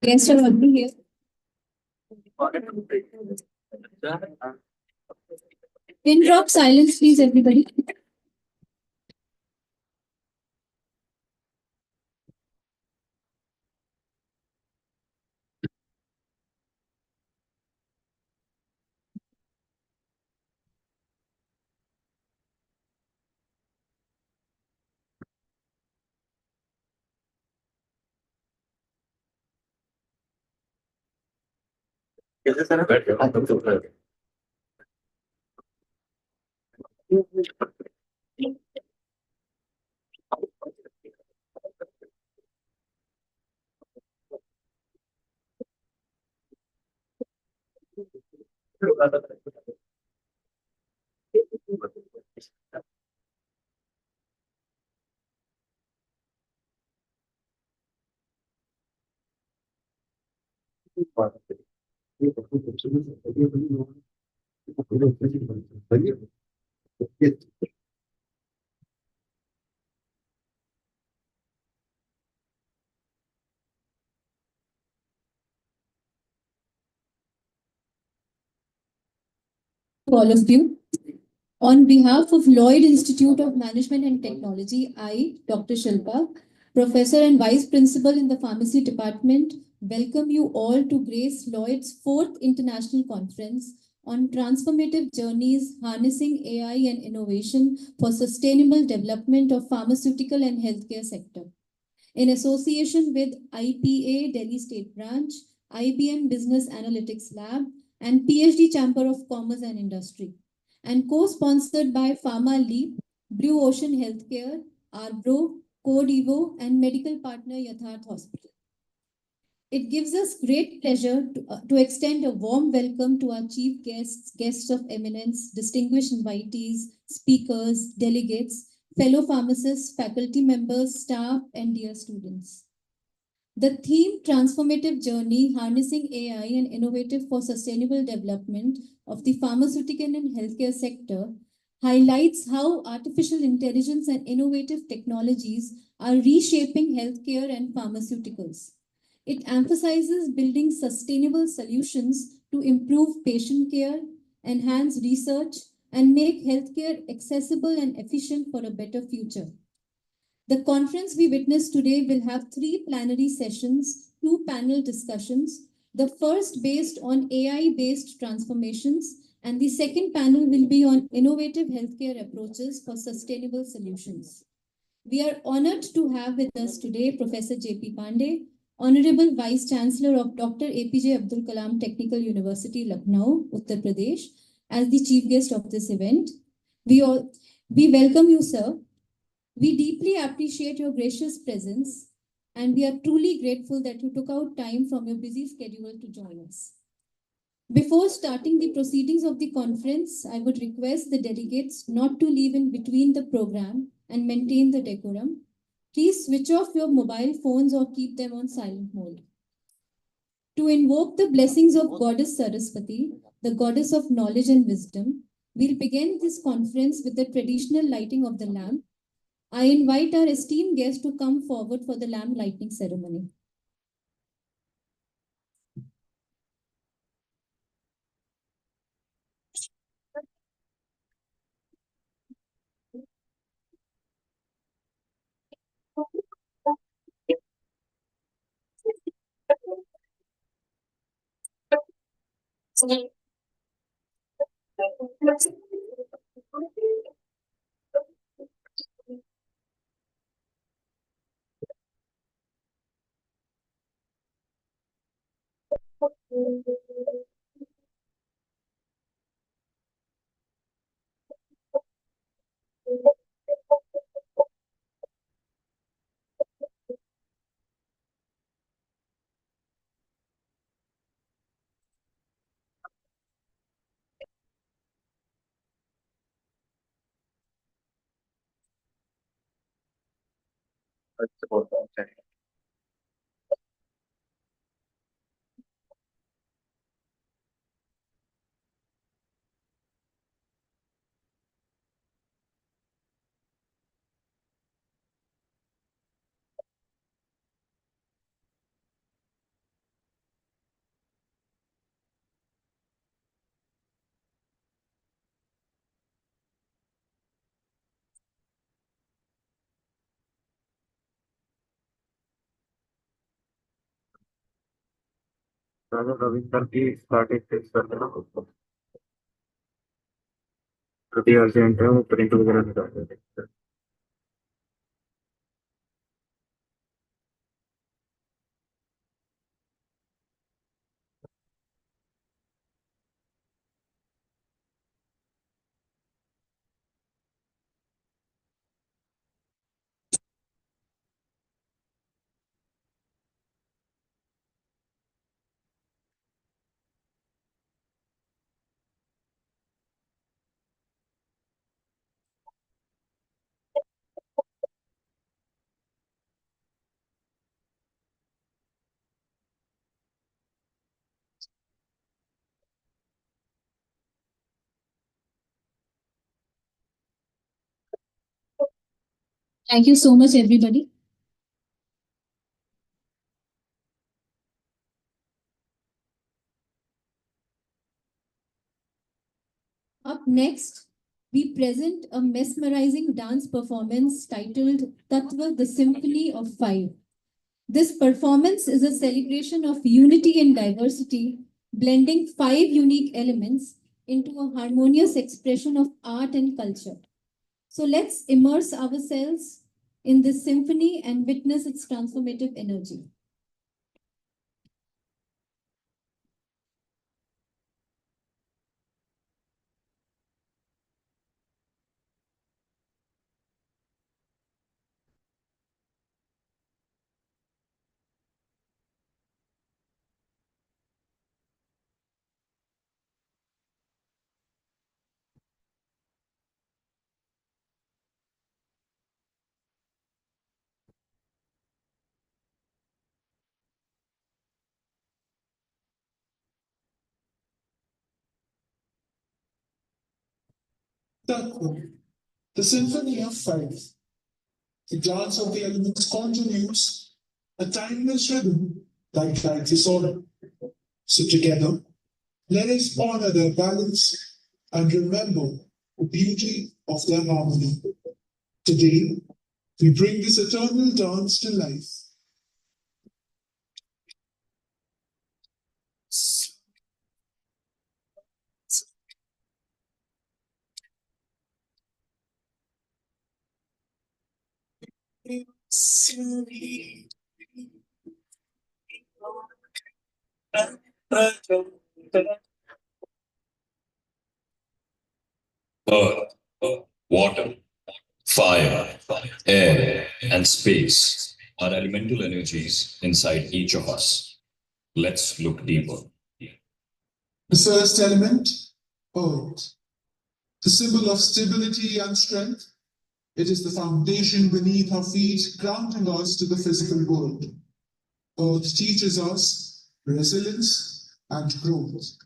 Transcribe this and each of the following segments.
Guests are already here. Pin drop silence, please, everybody. To all of you. On behalf of Lloyd Institute of Management and Technology, I, Dr. Shilpa, Professor and Vice Principal in the Pharmacy Department, welcome you all to grace Lloyd's 4th International Conference on Transformative Journeys Harnessing AI and Innovation for Sustainable Development of Pharmaceutical and Healthcare Sector. In association with IPA Delhi State Branch, IBM Business Analytics Lab, and PhD Chamber of Commerce and Industry, and co-sponsored by Pharma Leap, Blue Ocean Healthcare, Arbro, Code Evo, and medical partner Yatharth Hospital. It gives us great pleasure to extend a warm welcome to our chief guests, guests of eminence, distinguished invitees, speakers, delegates, fellow pharmacists, faculty members, staff, and dear students. The theme, Transformative Journey, Harnessing AI and Innovative for Sustainable Development of the Pharmaceutical and Healthcare Sector, highlights how artificial intelligence and innovative technologies are reshaping healthcare and pharmaceuticals. It emphasizes building sustainable solutions to improve patient care, enhance research, and make healthcare accessible and efficient for a better future. The conference we witnessed today will have 3 plenary sessions, 2 panel discussions, the first based on AI-based transformations, and the second panel will be on innovative healthcare approaches for sustainable solutions. We are honored to have with us today Professor J.P. Pandey, Honorable Vice Chancellor of Dr. APJ Abdul Kalam Technical University, Lucknow, Uttar Pradesh, as the chief guest of this event. We welcome you, sir. We deeply appreciate your gracious presence, and we are truly grateful that you took out time from your busy schedule to join us. Before starting the proceedings of the conference, I would request the delegates not to leave in between the program and maintain the decorum. Please switch off your mobile phones or keep them on silent mode. To invoke the blessings of Goddess Saraswati, the goddess of knowledge and wisdom, we'll begin this conference with the traditional lighting of the lamp. I invite our esteemed guests to come forward for the lamp lighting ceremony. राजा रविंदर की starting fix कर देना उसको। अभी urgent है, वो print वगैरह निकाल देते। Thank you so much, everybody. Up next, we present a mesmerizing dance performance titled Tattva, the Symphony of Five. This performance is a celebration of unity and diversity, blending five unique elements into a harmonious expression of art and culture. So let's immerse ourselves in this symphony and witness its transformative energy. Tattva, the symphony of five. The dance of the elements continues a timeless rhythm that guides us all. So together, let us honor their balance and remember the beauty of their harmony. Today, we bring this eternal dance to life. Earth, water, fire, air, and space are elemental energies inside each of us. Let's look deeper. The first element, earth, the symbol of stability and strength. It is the foundation beneath our feet, grounding us to the physical world. Earth teaches us resilience and growth.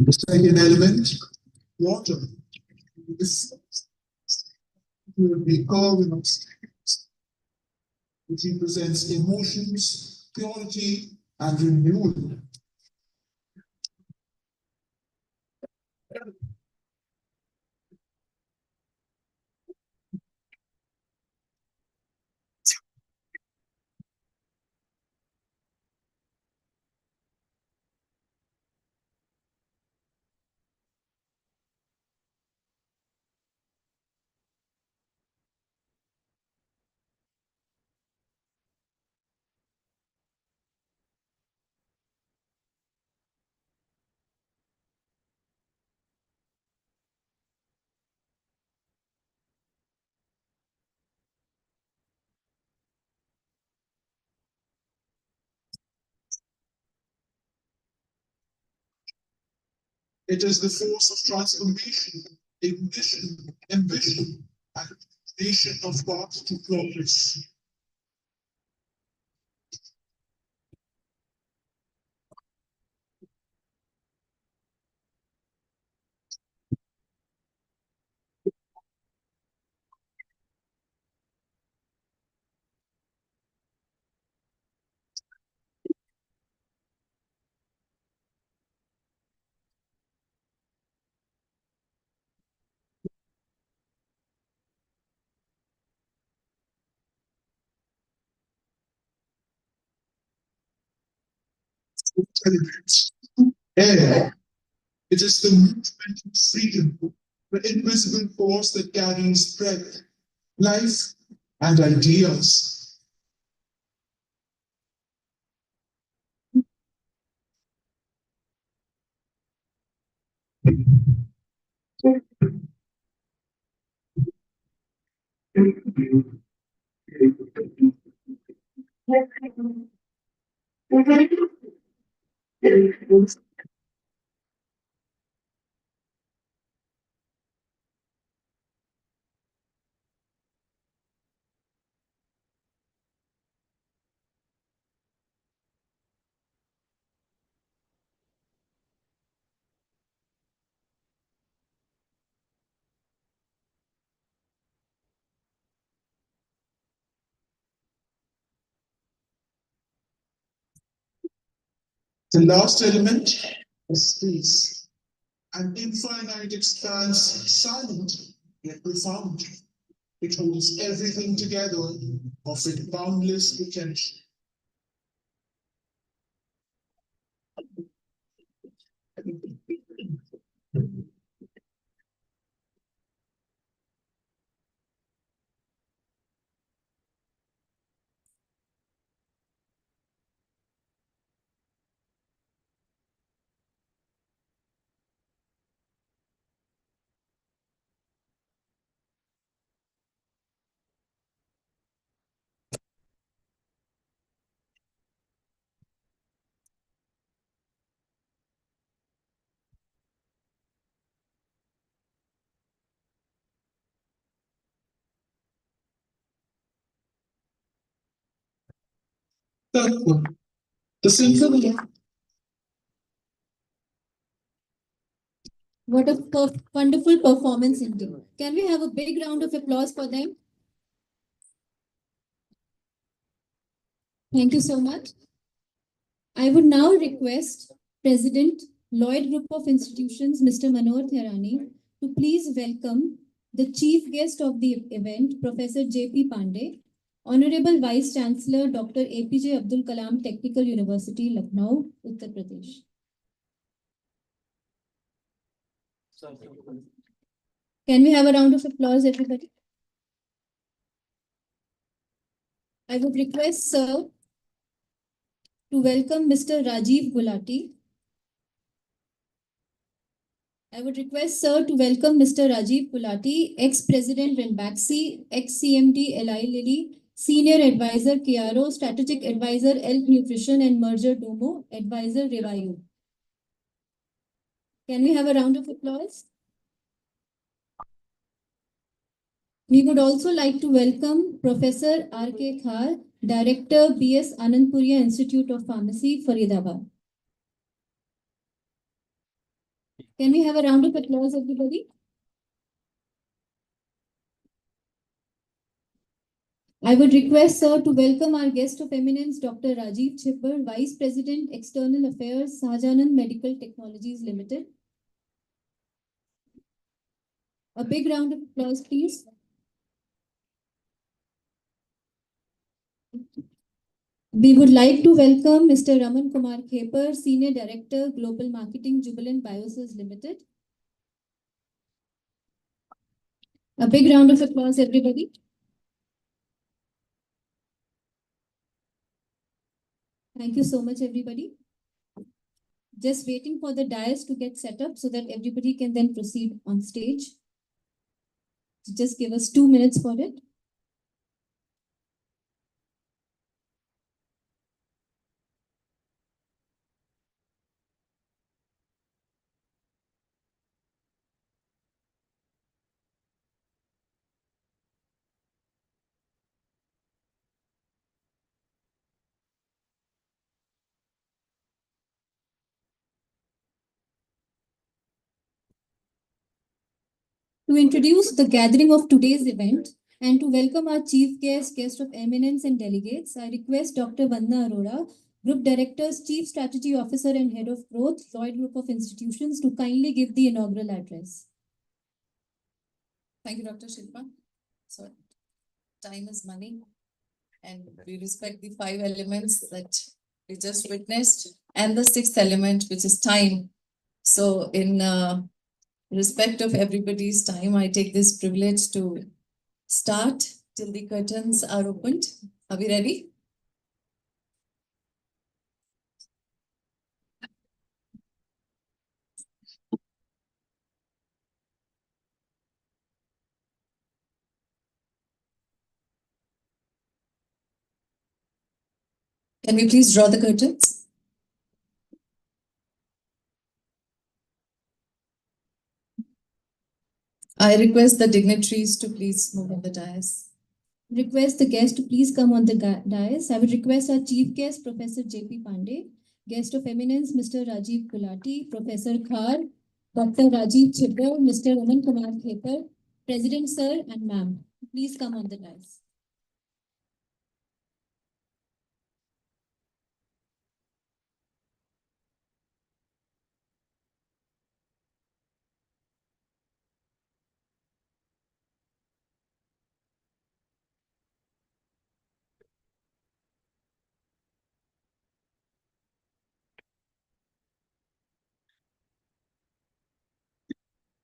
The second element, water. This will be carbon, which represents emotions, purity, and renewal. It is the force of transformation, ignition, ambition, and nation of path to progress. Celebrates. Air. It is the movement of freedom, the invisible force that carries breath, life, and ideas. The last element is space. An infinite expanse, silent yet profound. It holds everything together of its boundless potential. Third one, the symphony. What a wonderful performance indeed. Can we have a big round of applause for them? Thank you so much. I would now request President, Lloyd Group of Institutions, Mr. Manoj Therani, to please welcome the chief guest of the event, Professor J.P. Pandey, Honorable Vice Chancellor, Dr. APJ Abdul Kalam Technical University, Lucknow, Uttar Pradesh. Can we have a round of applause, everybody? I would request, sir, to welcome Mr. Rajiv Gulati. I would request, sir, to welcome Mr. Rajiv Gulati, ex-President Renbaxi, ex-CMD Eli Lilly, Senior Advisor Chiaro, Strategic Advisor Elk Nutrition and Merger Domo, Advisor Revive. Can we have a round of applause? We would also like to welcome Professor R.K. Khar, Director, B.S. Anandpuria Institute of Pharmacy, Faridabad. Can we have a round of applause, everybody? I would request, sir, to welcome our guest of eminence, Dr. Rajiv Chhibbar, Vice President, External Affairs, Sahajanand Medical Technologies Limited. A big round of applause, please. We would like to welcome Mr. Raman Kumar Khepar, Senior Director, Global Marketing, Jubilant Biosys Limited. A big round of applause, everybody. Thank you so much, everybody. Just waiting for the dais to get set up so that everybody can then proceed on stage. Just give us 2 minutes for it. To introduce the gathering of today's event and to welcome our chief guest of eminence and delegates, I request Dr. Vandana Arora, Group Director's Chief Strategy Officer and Head of Growth, Lloyd Group of Institutions, to kindly give the inaugural address. Thank you, Dr. Shilpa. So, time is money, and we respect the 5 elements that we just witnessed, and the 6th element, which is time. So, in respect of everybody's time, I take this privilege to start till the curtains are opened. Are we ready? Can we please draw the curtains? I request the dignitaries to please move on the dais. Request the guest to please come on the dais. I would request our chief guest, Professor J.P. Pandey, guest of eminence, Mr. Rajiv Gulati, Professor Khar, Dr. Rajiv Chibber, Mr. Raman Kumar Khepar, President Sir and Ma'am. Please come on the dais.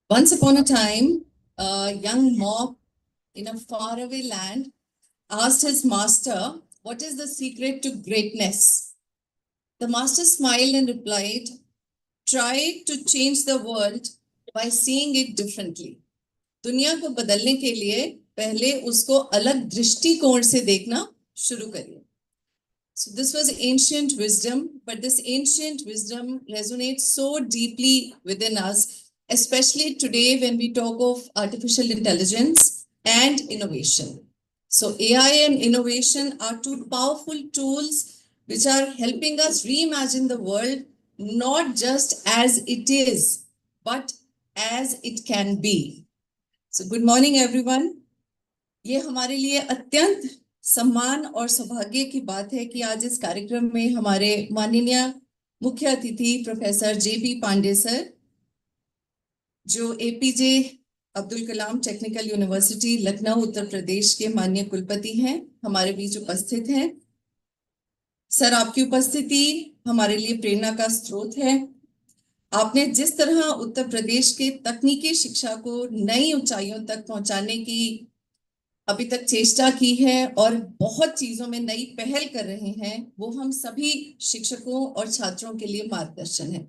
Once upon a time, a young monk in a faraway land asked his master, "What is the secret to greatness?" The master smiled and replied, "Try to change the world by seeing it differently." दुनिया को बदलने के लिए पहले उसको अलग दृष्टिकोण से देखना शुरू करिए. So this was ancient wisdom, but this ancient wisdom resonates so deeply within us, especially today when we talk of artificial intelligence and innovation. So AI and innovation are 2 powerful tools which are helping us reimagine the world, not just as it is, but as it can be. So good morning, everyone. ये हमारे लिए अत्यंत सम्मान और सौभाग्य की बात है कि आज इस कार्यक्रम में हमारे माननीय मुख्य अतिथि प्रोफेसर जेपी पांडे सर, जो APJ Abdul Kalam technical university Lucknow Uttar Pradesh के माननीय कुलपति हैं, हमारे बीच उपस्थित हैं. सर, आपकी उपस्थिति हमारे लिए प्रेरणा का स्रोत है. आपने जिस तरह उत्तर प्रदेश के तकनीकी शिक्षा को नई ऊंचाइयों तक पहुंचाने की अभी तक चेष्टा की है और बहुत चीजों में नई पहल कर रहे हैं, वो हम सभी शिक्षकों और छात्रों के लिए मार्गदर्शन है.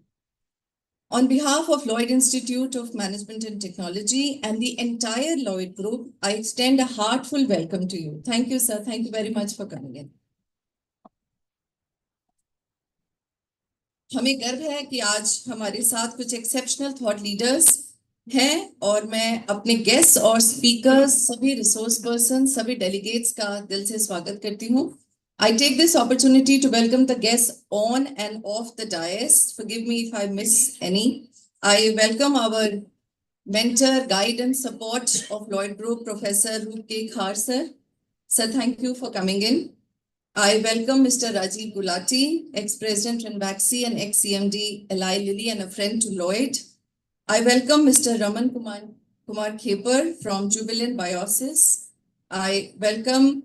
On behalf of Lloyd Institute of Management and Technology and the entire Lloyd Group, I extend a heartfelt welcome to you. Thank you, sir. Thank you very much for coming in. हमें गर्व है कि आज हमारे साथ कुछ exceptional thought leaders हैं और मैं अपने गेस्ट और स्पीकर्स, सभी रिसोर्स पर्सन, सभी डेलीगेट्स का दिल से स्वागत करती हूँ. I take this opportunity to welcome the guests on and off the dais. Forgive me if I miss any. I welcome our mentor, guide and support of Lloyd Group, Professor Roop K. Khar sir. Sir, thank you for coming in. I welcome Mr. Rajiv Gulati, ex-president Ranbaxy and ex-CMD Eli Lilly and a friend to Lloyd. I welcome Mr. Raman Kumar Khepar from Jubilant Biosis. I welcome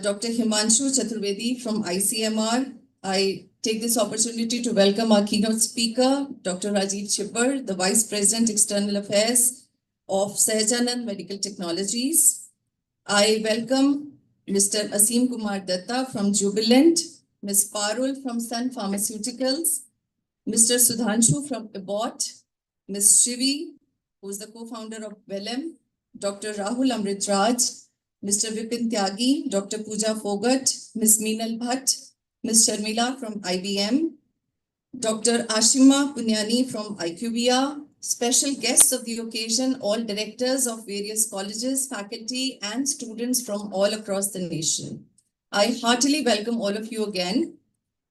Dr. Himanshu Chaturvedi from ICMR. I take this opportunity to welcome our keynote speaker, Dr. Rajiv Chibber, the Vice President, External Affairs of Sahajanand Medical Technologies. I welcome Mr. Asim Kumar Datta from Jubilant, Ms. Parul from Sun Pharmaceuticals, Mr. Sudhanshu from Abbott, Ms. Shivi, who is the co-founder of Velem, Dr. Rahul Amritraj, Mr. Vipin Tyagi, Dr. Pooja Fogat, Ms. Meenal Bhatt, Ms. Sharmila from IBM, Dr. Ashima Punyani from IQVIA, special guests of the occasion, all directors of various colleges, faculty, and students from all across the nation. I heartily welcome all of you again,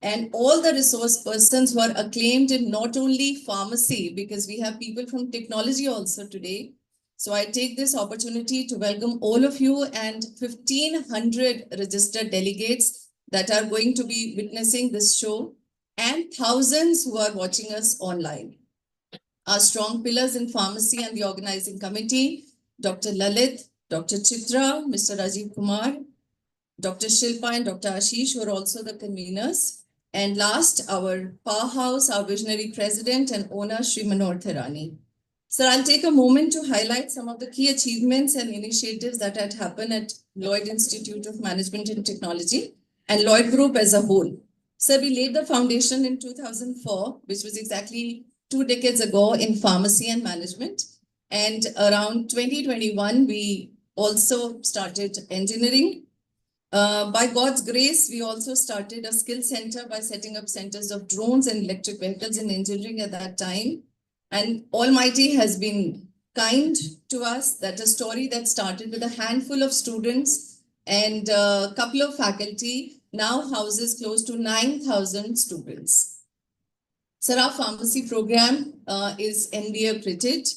and all the resource persons who are acclaimed in not only pharmacy, because we have people from technology also today, So I take this opportunity to welcome all of you and 1,500 registered delegates that are going to be witnessing this show and thousands who are watching us online. Our strong pillars in pharmacy and the organizing committee, Dr. Lalit, Dr. Chitra, Mr. Rajiv Kumar, Dr. Shilpa and Dr. Ashish, who are also the conveners. And last, our powerhouse, our visionary president and owner, Sri Manohar Tharani. Sir, I'll take a moment to highlight some of the key achievements and initiatives that had happened at Lloyd Institute of Management and Technology and Lloyd Group as a whole. Sir, we laid the foundation in 2004, which was exactly 2 decades ago in pharmacy and management. And around 2021, we also started engineering. By God's grace, we also started a skill center by setting up centers of drones and electric vehicles in engineering at that time. And Almighty has been kind to us. That a story that started with a handful of students and a couple of faculty now houses close to 9,000 students. Sir, our pharmacy program is NBA accredited,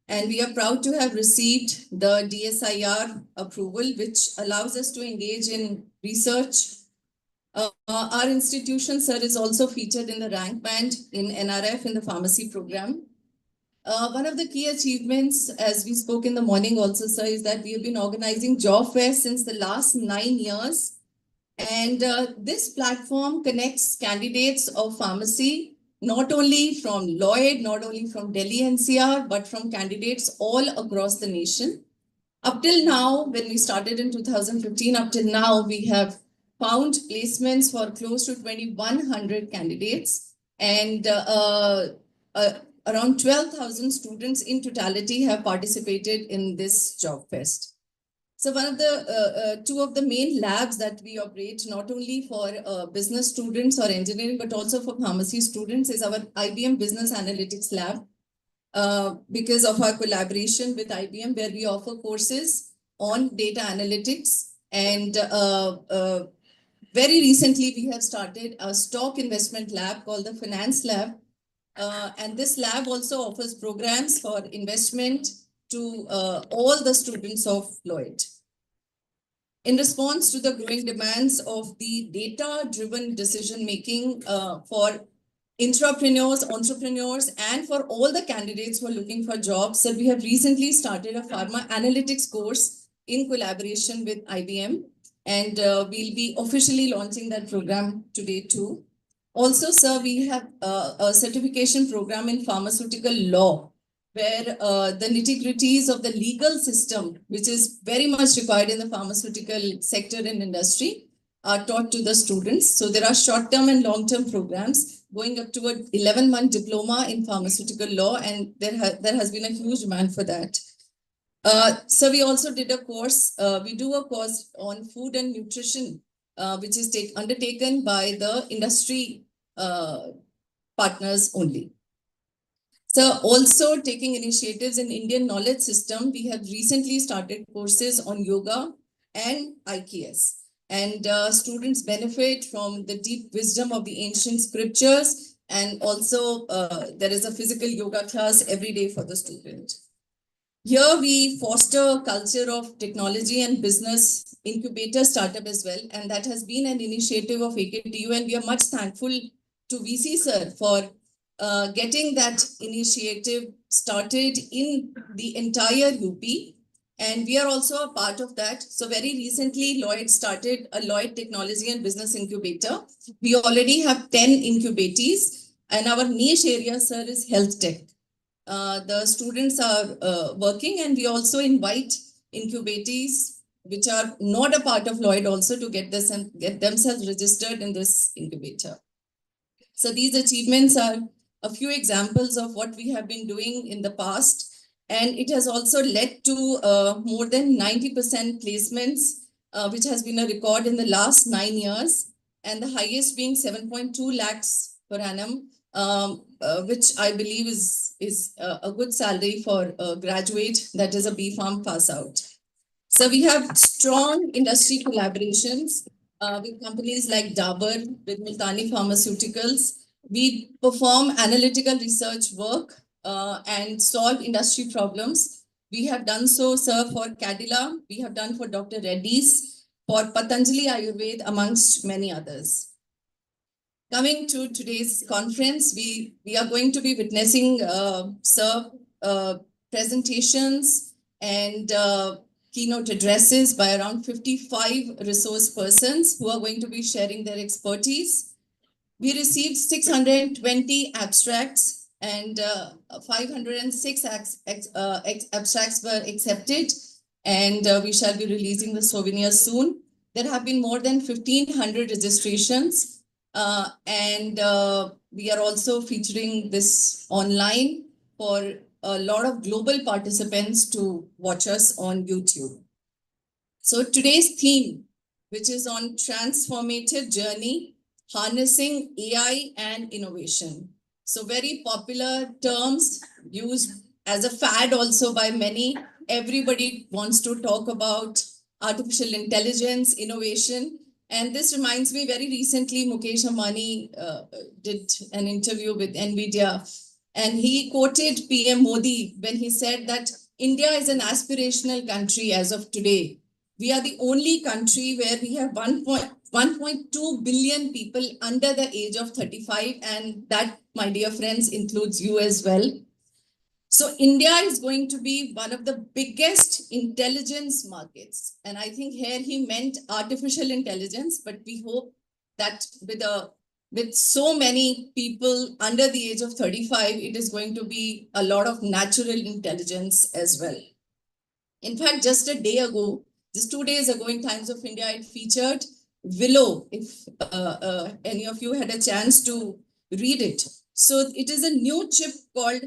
and we are proud to have received the DSIR approval, which allows us to engage in research. Our institution, sir, is also featured in the rank band in NRF in the pharmacy program. One of the key achievements, as we spoke in the morning also, sir, is that we have been organizing job fairs since the last 9 years. And this platform connects candidates of pharmacy not only from Lloyd, not only from Delhi NCR, but from candidates all across the nation. Up till now, when we started in 2015, up till now, we have found placements for close to 2,100 candidates, and around 12,000 students in totality have participated in this job fest. So one of the two of the main labs that we operate, not only for business students or engineering, but also for pharmacy students, is our IBM Business Analytics Lab. Because of our collaboration with IBM, where we offer courses on data analytics. And very recently, we have started a stock investment lab called the Finance Lab. And this lab also offers programs for investment to all the students of Lloyd. In response to the growing demands of the data-driven decision-making for entrepreneurs, and for all the candidates who are looking for jobs, so we have recently started a pharma analytics course in collaboration with IBM, and we'll be officially launching that program today too. Also, sir, we have a certification program in pharmaceutical law, where the nitty-gritties of the legal system, which is very much required in the pharmaceutical sector and industry, are taught to the students. So there are short-term and long-term programs going up to an 11-month diploma in pharmaceutical law, and there has been a huge demand for that. So we also did a course, we do a course on food and nutrition, which is undertaken by the industry partners only. So also taking initiatives in Indian knowledge system, we have recently started courses on yoga and IKS. And students benefit from the deep wisdom of the ancient scriptures. And also there is a physical yoga class every day for the student. Here we foster a culture of technology and business incubator startup as well. And that has been an initiative of AKTU. And we are much thankful to VC sir for getting that initiative started in the entire UP. And we are also a part of that. So very recently, Lloyd started a Lloyd Technology and Business Incubator. We already have 10 incubatees, and our niche area, sir, is health tech. The students are working, and we also invite incubatees, which are not a part of Lloyd, also to get this and get themselves registered in this incubator. So these achievements are a few examples of what we have been doing in the past. And it has also led to more than 90% placements, which has been a record in the last 9 years, and the highest being 7.2 lakhs per annum, which I believe is a good salary for a graduate that is a B.Pharm pass out. So we have strong industry collaborations with companies like Dabur, with Multani Pharmaceuticals. We perform analytical research work and solve industry problems. We have done so, sir, for Cadila. We have done for Dr. Reddy's, for Patanjali Ayurved, amongst many others. Coming to today's conference, we are going to be witnessing, sir, presentations and keynote addresses by around 55 resource persons who are going to be sharing their expertise. We received 620 abstracts and 506 abstracts were accepted, and we shall be releasing the souvenirs soon. There have been more than 1,500 registrations, and we are also featuring this online for a lot of global participants to watch us on YouTube. So today's theme, which is on transformative journey, harnessing AI and innovation. So very popular terms used as a fad also by many. Everybody wants to talk about artificial intelligence, innovation. And this reminds me, very recently, Mukesh Ambani did an interview with NVIDIA, and he quoted PM Modi when he said that India is an aspirational country as of today. We are the only country where we have 1.2 billion people under the age of 35, and that, my dear friends, includes you as well. So India is going to be one of the biggest intelligence markets. And I think here he meant artificial intelligence, but we hope that with so many people under the age of 35, it is going to be a lot of natural intelligence as well. In fact, just a day ago, just 2 days ago in Times of India, it featured Willow, if any of you had a chance to read it. So it is a new chip called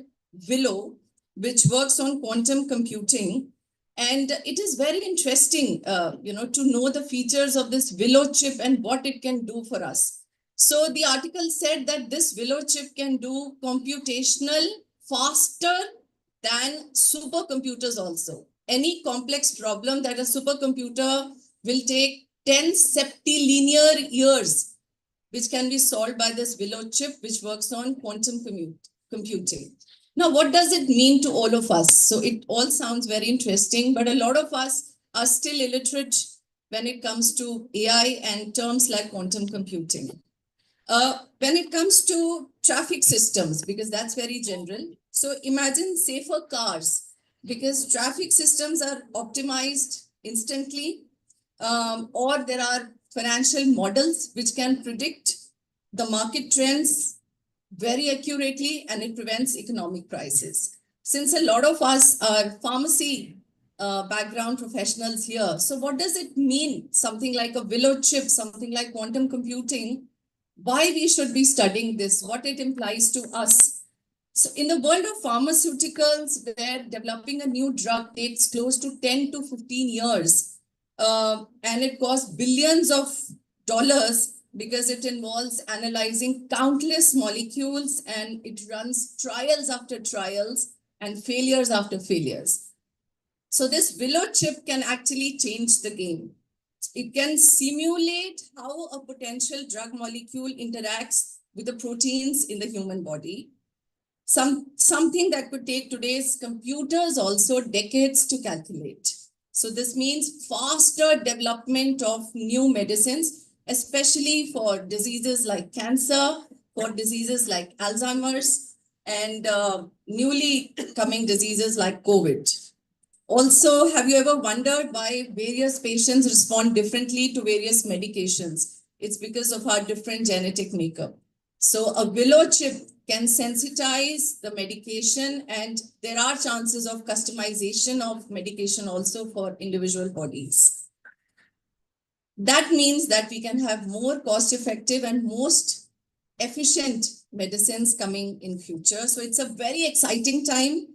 Willow, which works on quantum computing. And it is very interesting, to know the features of this Willow chip and what it can do for us. So the article said that this Willow chip can do computational faster than supercomputers also. Any complex problem that a supercomputer will take 10 septilinear years, which can be solved by this Willow chip, which works on quantum computing. Now, what does it mean to all of us? So it all sounds very interesting, but a lot of us are still illiterate when it comes to AI and terms like quantum computing. When it comes to traffic systems, because that's very general. So imagine safer cars, because traffic systems are optimized instantly, or there are financial models which can predict the market trends very accurately, and it prevents economic crisis. Since a lot of us are pharmacy background professionals here, so what does it mean? Something like a Willow chip, something like quantum computing, why we should be studying this, what it implies to us. So in the world of pharmaceuticals, where developing a new drug takes close to 10 to 15 years, and it costs billions of dollars, because it involves analyzing countless molecules, and it runs trials after trials and failures after failures. So this Willow chip can actually change the game. It can simulate how a potential drug molecule interacts with the proteins in the human body. Something that could take today's computers also decades to calculate. So this means faster development of new medicines, especially for diseases like cancer, for diseases like Alzheimer's, and newly coming diseases like COVID. Also, have you ever wondered why various patients respond differently to various medications? It's because of our different genetic makeup. So a Willow chip can sensitize the medication, and there are chances of customization of medication also for individual bodies. That means that we can have more cost-effective and most efficient medicines coming in future. So it's a very exciting time.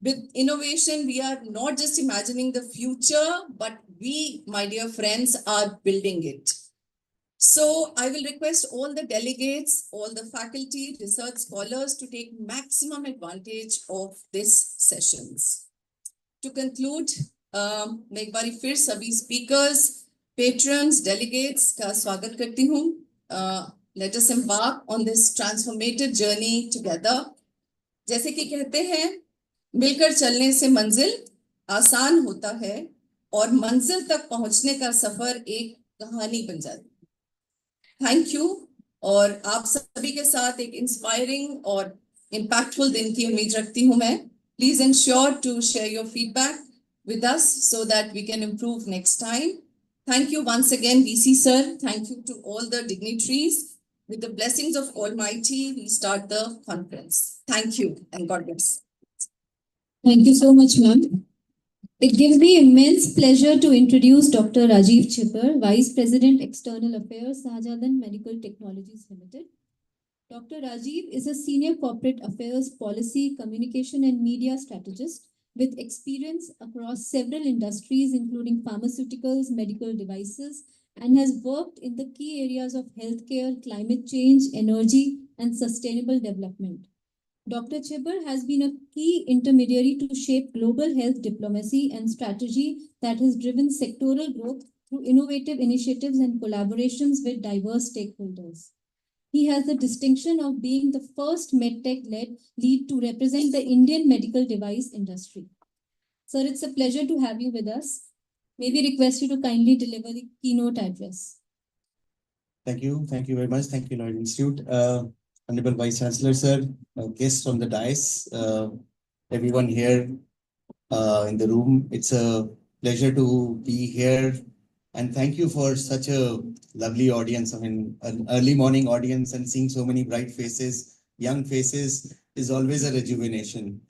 With innovation, we are not just imagining the future, but we, my dear friends, are building it. So I will request all the delegates, all the faculty, research scholars to take maximum advantage of these sessions. To conclude, मैं एक बारी फिर सभी speakers, patrons, delegates का स्वागत करती हूँ. Let us embark on this transformative journey together. जैसे कि कहते हैं, मिलकर चलने से मंजिल आसान होता है और मंजिल तक पहुंचने का सफर एक कहानी बन जाती है। Thank you. और आप सभी के साथ एक इंस्पायरिंग और इम्पैक्टफुल दिन की उम्मीद रखती हूं मैं। Please ensure to share your feedback with us so that we can improve next time. Thank you once again, VC sir. Thank you to all the dignitaries. With the blessings of Almighty, we start the conference. Thank you and God bless. Thank you so much, ma'am. It gives me immense pleasure to introduce Dr. Rajiv Chipper, Vice President, External Affairs, Sahajadan Medical Technologies Limited. Dr. Rajiv is a senior corporate affairs, policy, communication, and media strategist with experience across several industries, including pharmaceuticals, medical devices, and has worked in the key areas of healthcare, climate change, energy, and sustainable development. Dr. Chipper has been a key intermediary to shape global health diplomacy and strategy that has driven sectoral growth through innovative initiatives and collaborations with diverse stakeholders. He has the distinction of being the first medtech-led lead to represent the Indian medical device industry. Sir, it's a pleasure to have you with us. May we request you to kindly deliver the keynote address. Thank you. Thank you very much. Thank you, Lloyd Institute. Honorable Vice Chancellor, sir, guests on the dais, everyone here in the room. It's a pleasure to be here. And thank you for such a lovely audience. I mean, an early morning audience and seeing so many bright faces, young faces is always a rejuvenation.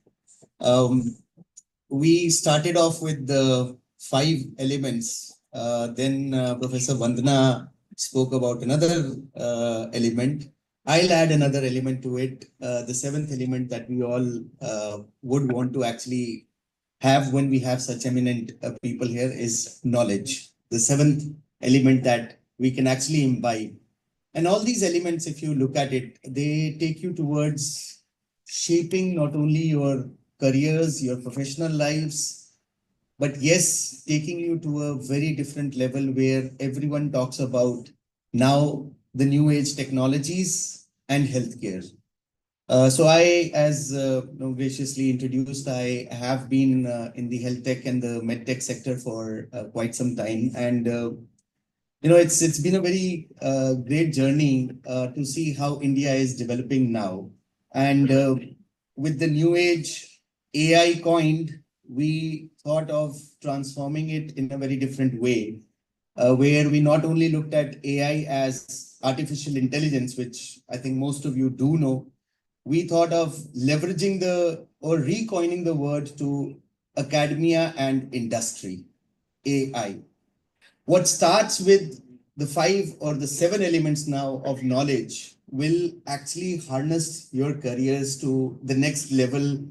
We started off with the 5 elements. Then Professor Vandana spoke about another element. I'll add another element to it. The 7th element that we all would want to actually have when we have such eminent people here is knowledge. The 7th element that we can actually imbibe. And all these elements, if you look at it, they take you towards shaping not only your careers, your professional lives, but yes, taking you to a very different level where everyone talks about now the new age technologies and healthcare. So I, as graciously introduced, I have been in the health tech and the med tech sector for quite some time. And, it's been a very great journey to see how India is developing now. And with the new age AI coined, we thought of transforming it in a very different way, where we not only looked at AI as artificial intelligence, which I think most of you do know. We thought of leveraging or recoining the word to academia and industry, AI. What starts with the 5 or the 7 elements now of knowledge will actually harness your careers to the next level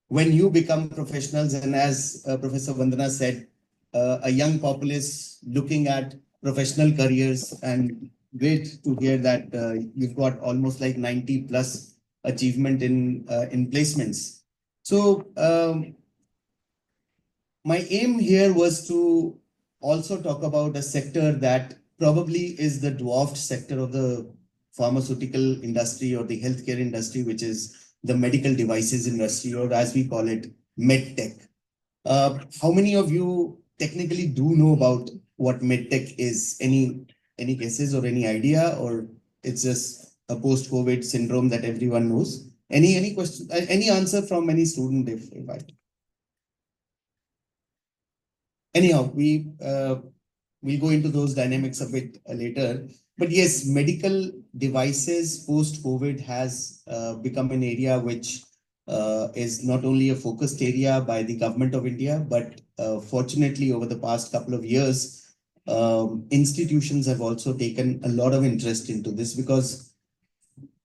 when you become professionals. And as Professor Vandana said, a young populace looking at professional careers, and great to hear that you've got almost like 90 plus achievement in placements. So my aim here was to also talk about a sector that probably is the dwarfed sector of the pharmaceutical industry or the healthcare industry, which is the medical devices industry, or as we call it, medtech. How many of you technically do know about what medtech is? Any guesses or any idea, or it's just a post-COVID syndrome that everyone knows? Any question? Any answer from any student? If I anyhow, we'll go into those dynamics a bit later. But yes, medical devices post-COVID has become an area which is not only a focused area by the government of India, but fortunately over the past couple of years, institutions have also taken a lot of interest into this, because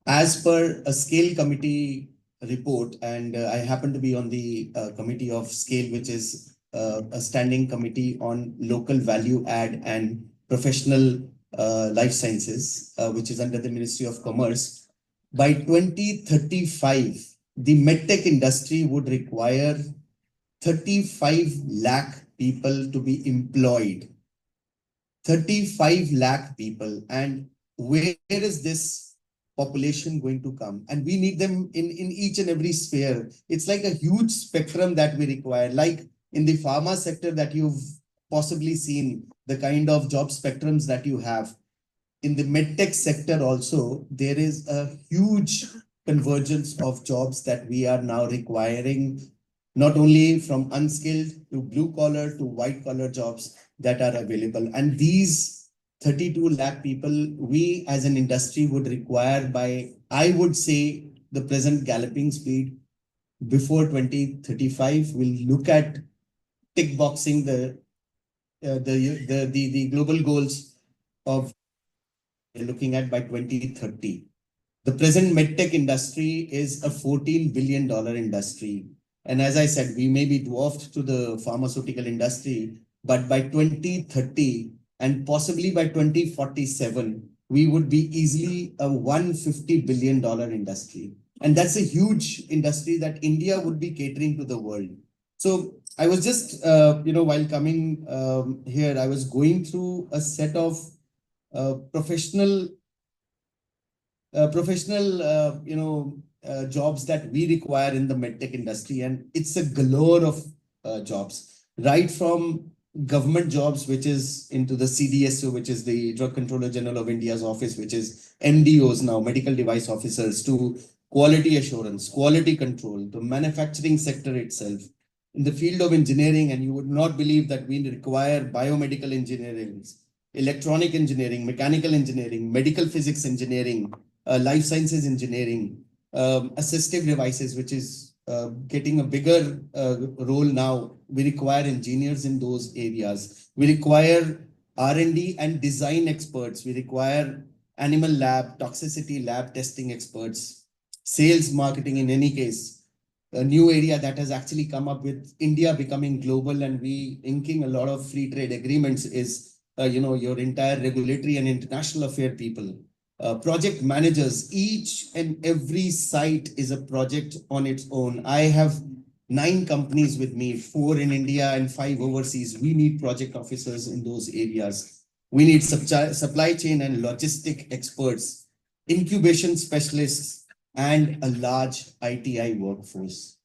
as per a scale committee report, and I happen to be on the committee of scale, which is a standing committee on local value add and professional life sciences, which is under the Ministry of Commerce. By 2035, the medtech industry would require 35 lakh people to be employed. 35 lakh people. And where is this population going to come? And we need them in each and every sphere. It's like a huge spectrum that we require. Like in the pharma sector that you've possibly seen, the kind of job spectrums that you have. In the medtech sector also, there is a huge convergence of jobs that we are now requiring, not only from unskilled to blue collar to white collar jobs that are available. And these 32 lakh people, we as an industry would require by, I would say, the present galloping speed before 2035. We'll look at tick boxing the global goals of looking at by 2030. The present medtech industry is a $14 billion industry. And as I said, we may be dwarfed to the pharmaceutical industry, but by 2030 and possibly by 2047, we would be easily a $150 billion industry. And that's a huge industry that India would be catering to the world. So I was just, while coming here, I was going through a set of professional jobs that we require in the medtech industry, and it's a galore of jobs, right from government jobs, which is into the CDSO, which is the Drug Controller General of India's office, which is MDOs now, medical device officers, to quality assurance, quality control, the manufacturing sector itself. In the field of engineering, and you would not believe that we require biomedical engineering, electronic engineering, mechanical engineering, medical physics engineering, life sciences engineering, assistive devices, which is getting a bigger role now. We require engineers in those areas. We require R&D and design experts. We require animal lab, toxicity lab testing experts, sales marketing in any case. A new area that has actually come up with India becoming global and we inking a lot of free trade agreements is, your entire regulatory and international affair people. Project managers, each and every site is a project on its own. I have 9 companies with me, 4 in India and 5 overseas. We need project officers in those areas. We need supply chain and logistic experts, incubation specialists, and a large ITI workforce.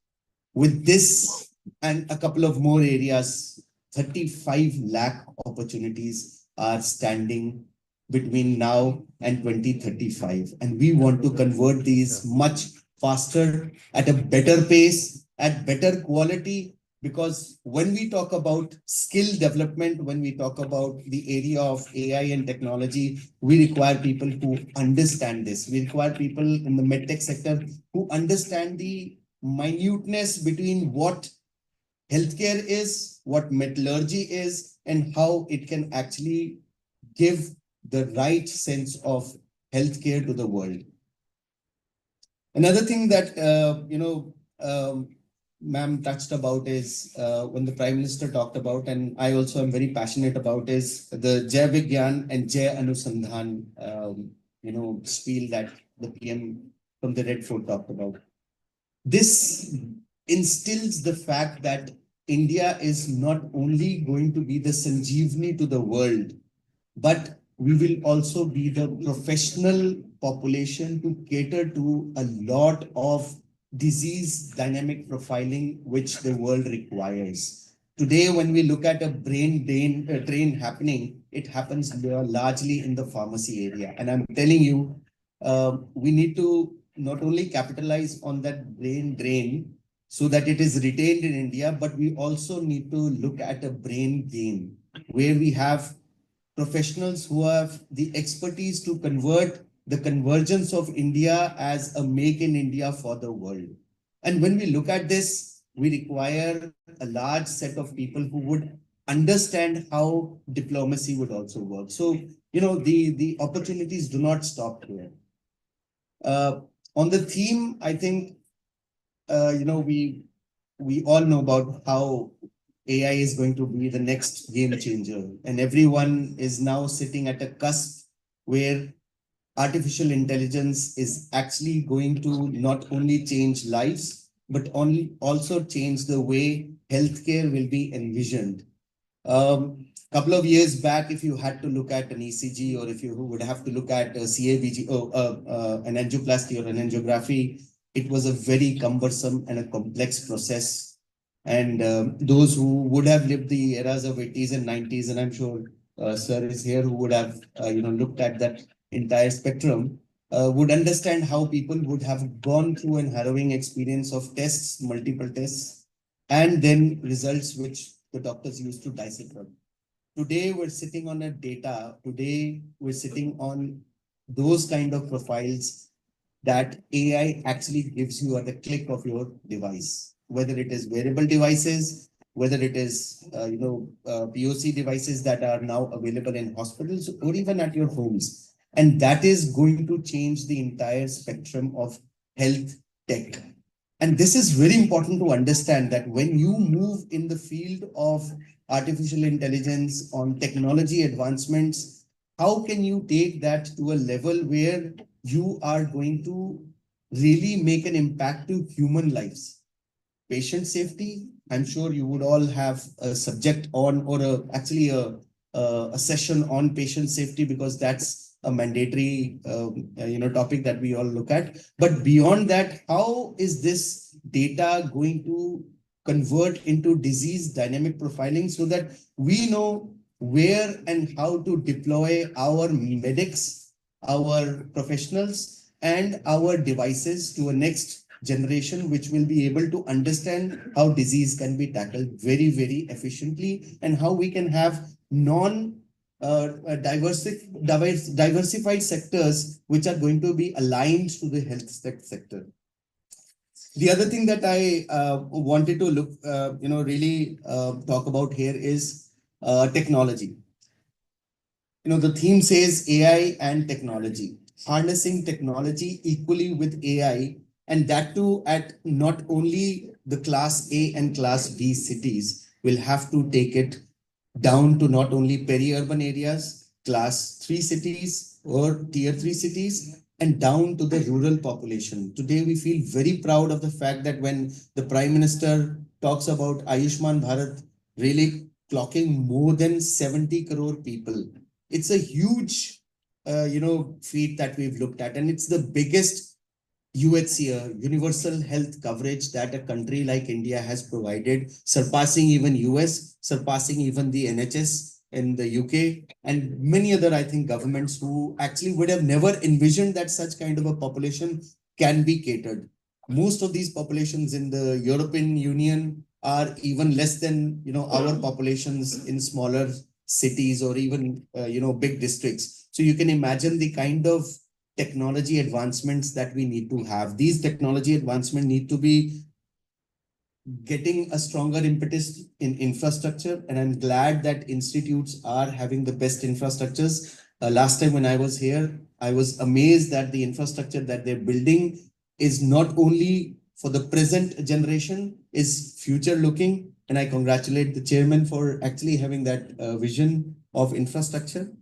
With this and a couple of more areas, 35 lakh opportunities are standing between now and 2035. And we want to convert these much faster, at a better pace, at better quality, because when we talk about skill development, when we talk about the area of AI and technology, we require people who understand this. We require people in the medtech sector who understand the minuteness between what healthcare is, what metallurgy is, and how it can actually give the right sense of healthcare to the world. Another thing that, ma'am touched about is when the Prime Minister talked about, and I also am very passionate about, is the Jai Vigyan and Jai Anusandhan, spiel that the PM from the Red Fort talked about. This instills the fact that India is not only going to be the Sanjeevani to the world, but we will also be the professional population to cater to a lot of disease dynamic profiling which the world requires. Today, when we look at a brain drain happening, it happens largely in the pharmacy area. And I'm telling you, we need to not only capitalize on that brain drain so that it is retained in India, but we also need to look at a brain gain where we have professionals who have the expertise to convert the convergence of India as a make in India for the world. And when we look at this, we require a large set of people who would understand how diplomacy would also work. So, the opportunities do not stop here. On the theme, I think, we all know about how AI is going to be the next game changer. And everyone is now sitting at a cusp where artificial intelligence is actually going to not only change lives, but also change the way healthcare will be envisioned. Couple of years back, if you had to look at an ECG, or if you would have to look at a CABG, an angioplasty or an angiography, it was a very cumbersome and a complex process. And those who would have lived the eras of 80s and 90s, and I'm sure sir is here, who would have looked at that entire spectrum, would understand how people would have gone through an harrowing experience of tests, multiple tests, and then results which the doctors used to decipher. Today we're sitting on a data. Today we're sitting on those kind of profiles that AI actually gives you at the click of your device, whether it is wearable devices, whether it is POC devices that are now available in hospitals or even at your homes. And that is going to change the entire spectrum of health tech. And this is very important to understand, that when you move in the field of artificial intelligence, on technology advancements, how can you take that to a level where you are going to really make an impact to human lives? Patient safety, I'm sure you would all have a subject on, or a session on patient safety, because that's a mandatory topic that we all look at. But beyond that, how is this data going to convert into disease dynamic profiling, so that we know where and how to deploy our medics, our professionals, and our devices to a next generation, which will be able to understand how disease can be tackled very, very efficiently, and how we can have diversified sectors which are going to be aligned to the health sector. The other thing that I wanted to really talk about here is technology. The theme says AI and technology, harnessing technology equally with AI, and that too at not only the class A and class B cities. Will have to take it down to not only peri-urban areas, class 3 cities or tier 3 cities, and down to the rural population. Today, we feel very proud of the fact that when the Prime Minister talks about Ayushman Bharat really clocking more than 70 crore people, it's a huge feat that we've looked at, and it's the biggest UHC, universal health coverage, that a country like India has provided, surpassing even US, surpassing even the NHS in the UK, and many other, I think, governments who actually would have never envisioned that such kind of a population can be catered. Most of these populations in the European Union are even less than our populations in smaller cities, or even big districts. So you can imagine the kind of technology advancements that we need to have. These technology advancements need to be getting a stronger impetus in infrastructure, and I'm glad that institutes are having the best infrastructures. Last time when I was here, I was amazed that the infrastructure that they're building is not only for the present generation, is future looking, and I congratulate the chairman for actually having that vision of infrastructure.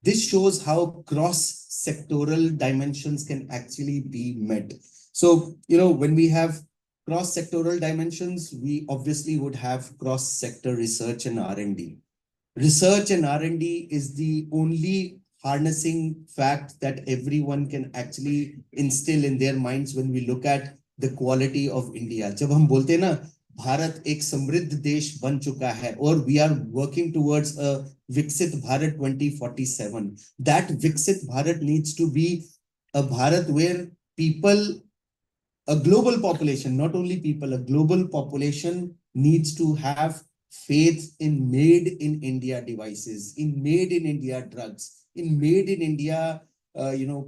This shows how cross-sectoral dimensions can actually be met. So, when we have cross-sectoral dimensions, we obviously would have cross-sector research and R&D. Research and R&D is the only harnessing fact that everyone can actually instill in their minds when we look at the quality of India. जब हम बोलते हैं ना, भारत एक समृद्ध देश बन चुका है, और we are working towards a Viksit Bharat 2047. That Viksit Bharat needs to be a Bharat where people, a global population, not only people, a global population needs to have faith in made in India devices, in made in India drugs, in made in India,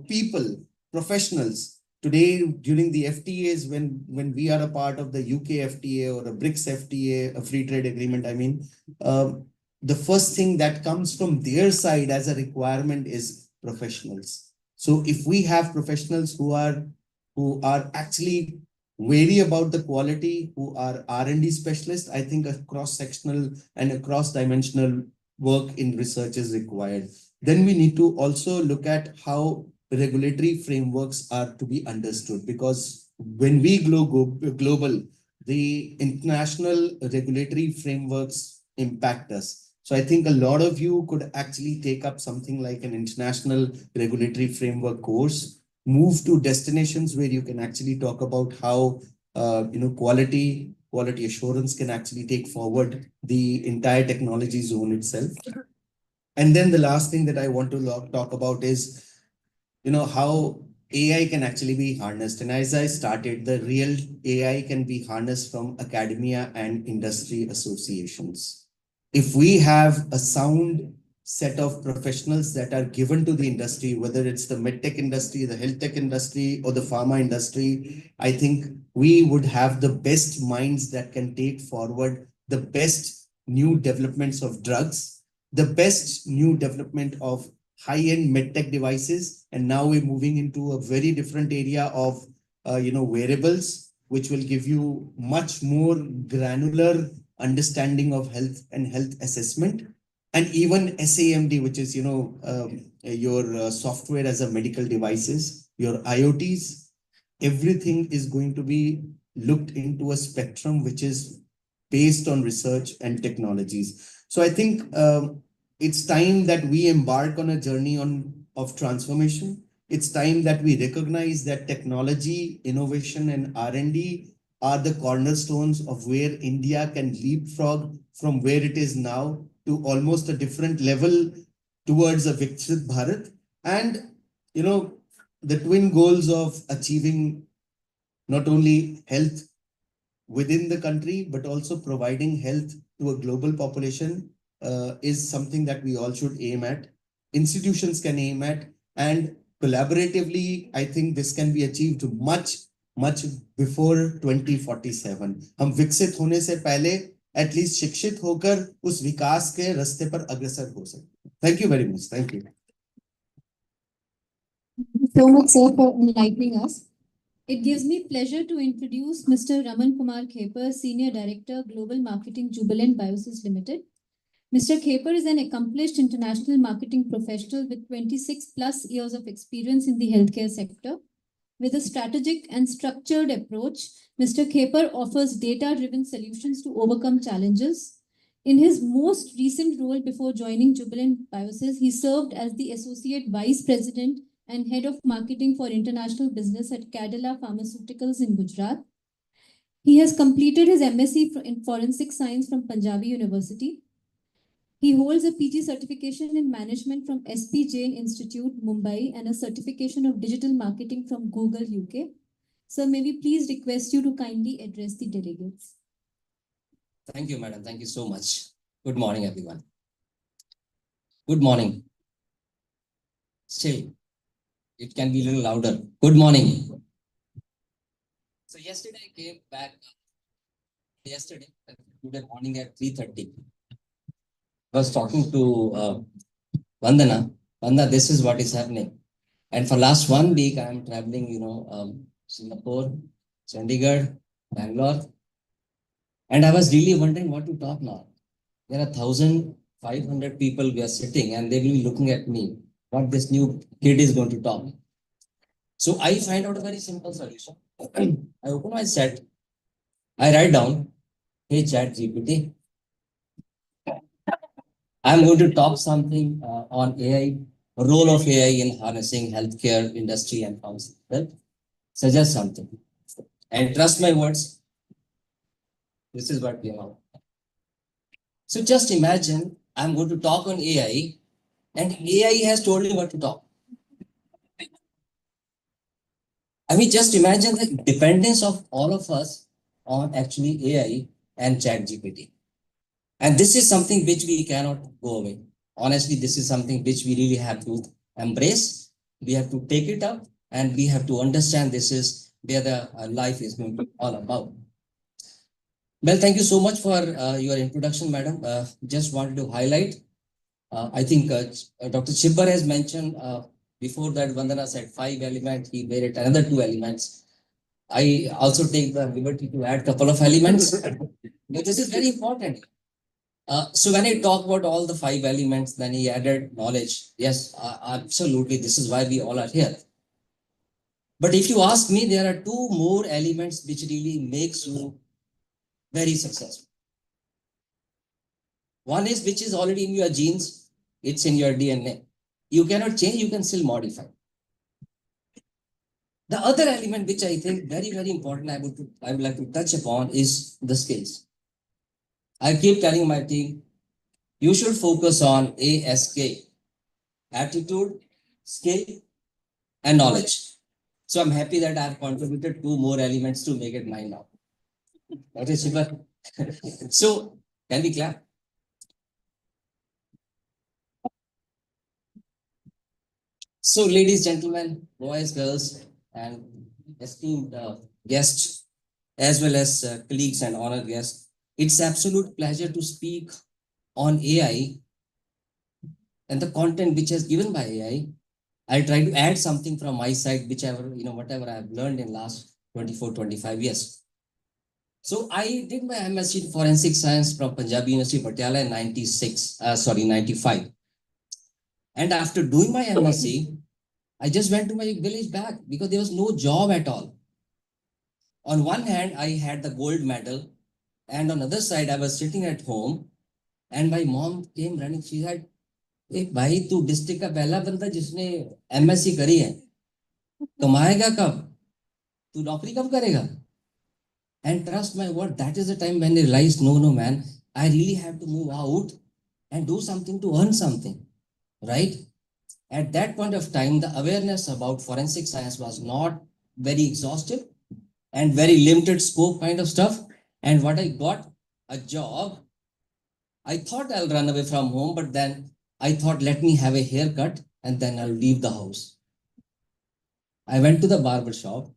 people, professionals. Today, during the FTAs, when we are a part of the UK FTA or a BRICS FTA, a free trade agreement, I mean, the first thing that comes from their side as a requirement is professionals. So if we have professionals who are actually wary about the quality, who are R&D specialists, I think a cross-sectional and a cross-dimensional work in research is required. Then we need to also look at how regulatory frameworks are to be understood, because when we go global, the international regulatory frameworks impact us. So I think a lot of you could actually take up something like an international regulatory framework course, move to destinations where you can actually talk about how quality quality assurance can actually take forward the entire technology zone itself. And then the last thing that I want to talk about is, how AI can actually be harnessed. And as I started, the real AI can be harnessed from academia and industry associations. If we have a sound set of professionals that are given to the industry, whether it's the medtech industry, the health tech industry, or the pharma industry, I think we would have the best minds that can take forward the best new developments of drugs, the best new development of high-end medtech devices, and now we're moving into a very different area of wearables, which will give you much more granular understanding of health and health assessment, and even SAMD, which is your software as a medical devices, your IoTs. Everything is going to be looked into a spectrum which is based on research and technologies. So I think it's time that we embark on a journey of transformation. It's time that we recognize that technology, innovation, and R&D are the cornerstones of where India can leapfrog from where it is now to almost a different level towards a Viksit Bharat. And, the twin goals of achieving not only health within the country, but also providing health to a global population is something that we all should aim at. Institutions can aim at, and collaboratively, I think this can be achieved much before 2047. हम विकसित होने से पहले at least शिक्षित होकर उस विकास के रास्ते पर अग्रसर हो सकते हैं. Thank you very much. Thank you. So much, sir, for enlightening us. It gives me pleasure to introduce Mr. Raman Kumar Kheper, Senior Director, Global Marketing, Jubilant Biosys Limited. Mr. Kheper is an accomplished international marketing professional with 26 plus years of experience in the healthcare sector. With a strategic and structured approach, Mr. Kheper offers data-driven solutions to overcome challenges. In his most recent role before joining Jubilant Biosys, he served as the Associate Vice President and Head of Marketing for International Business at Cadila Pharmaceuticals in Gujarat. He has completed his MSc in Forensic Science from Punjabi University. He holds a PG certification in management from SP Jain Institute, Mumbai, and a certification of digital marketing from Google, UK. Sir, may we please request you to kindly address the delegates. Thank you, madam. Thank you so much. Good morning, everyone. Good morning. Still, it can be a little louder. Good morning. So yesterday I came back. Yesterday, today morning at 3:30. I was talking to Vandana. Vandana, this is what is happening. And for last 1 week, I am traveling, Singapore, Chandigarh, Bangalore. And I was really wondering what to talk now. There are 1,500 people we are sitting and they will be looking at me, what this new kid is going to talk. So I find out a very simple solution. I open my set, I write down, hey chat GPT, I'm going to talk something on AI, role of AI in harnessing healthcare industry and pharmaceutical. Suggest something. And trust my words, this is what came out. So just imagine I'm going to talk on AI and AI has told me what to talk. I mean, just imagine the dependence of all of us on actually AI and chat GPT. And this is something which we cannot go away. Honestly, this is something which we really have to embrace. We have to take it up and we have to understand this is where the life is going to be all about. Well, thank you so much for your introduction, madam. Just wanted to highlight, I think Dr. Chibbar has mentioned before that Vandana said 5 elements, he made it another 2 elements. I also take the liberty to add a couple of elements. But this is very important. So when I talk about all the 5 elements, then he added knowledge. Yes, absolutely. This is why we all are here. But if you ask me, there are 2 more elements which really makes you very successful. One is which is already in your genes. It's in your DNA. You cannot change, you can still modify. The other element which I think very, very important, I would like to touch upon is the skills. I keep telling my team, you should focus on ASK, attitude, skill, and knowledge. So I'm happy that I've contributed two more elements to make it 9 now. Okay, super. So can we clap? So, ladies, gentlemen, boys, girls, and esteemed guests, as well as colleagues and honored guests, it's absolute pleasure to speak on AI and the content which is given by AI. I'll try to add something from my side, whichever, whatever I've learned in last 24, 25 years. So I did my MSc in Forensic Science from Punjab University, Patiala in 95. And after doing my MSc, I just went to my village back because there was no job at all. On one hand, I had the gold medal, and on the other side, I was sitting at home, and my mom came running. She said, "Hey, भाई तू district का पहला बंदा जिसने MSc करी है, कमाएगा कब? तू नौकरी कब करेगा?" And trust my word, that is the time when I realized, no, man, I really have to move out and do something to earn something, right? At that point of time, the awareness about forensic science was not very exhaustive and very limited scope kind of stuff. And what I got, a job, I thought I'll run away from home, but then I thought, let me have a haircut and then I'll leave the house. I went to the barber shop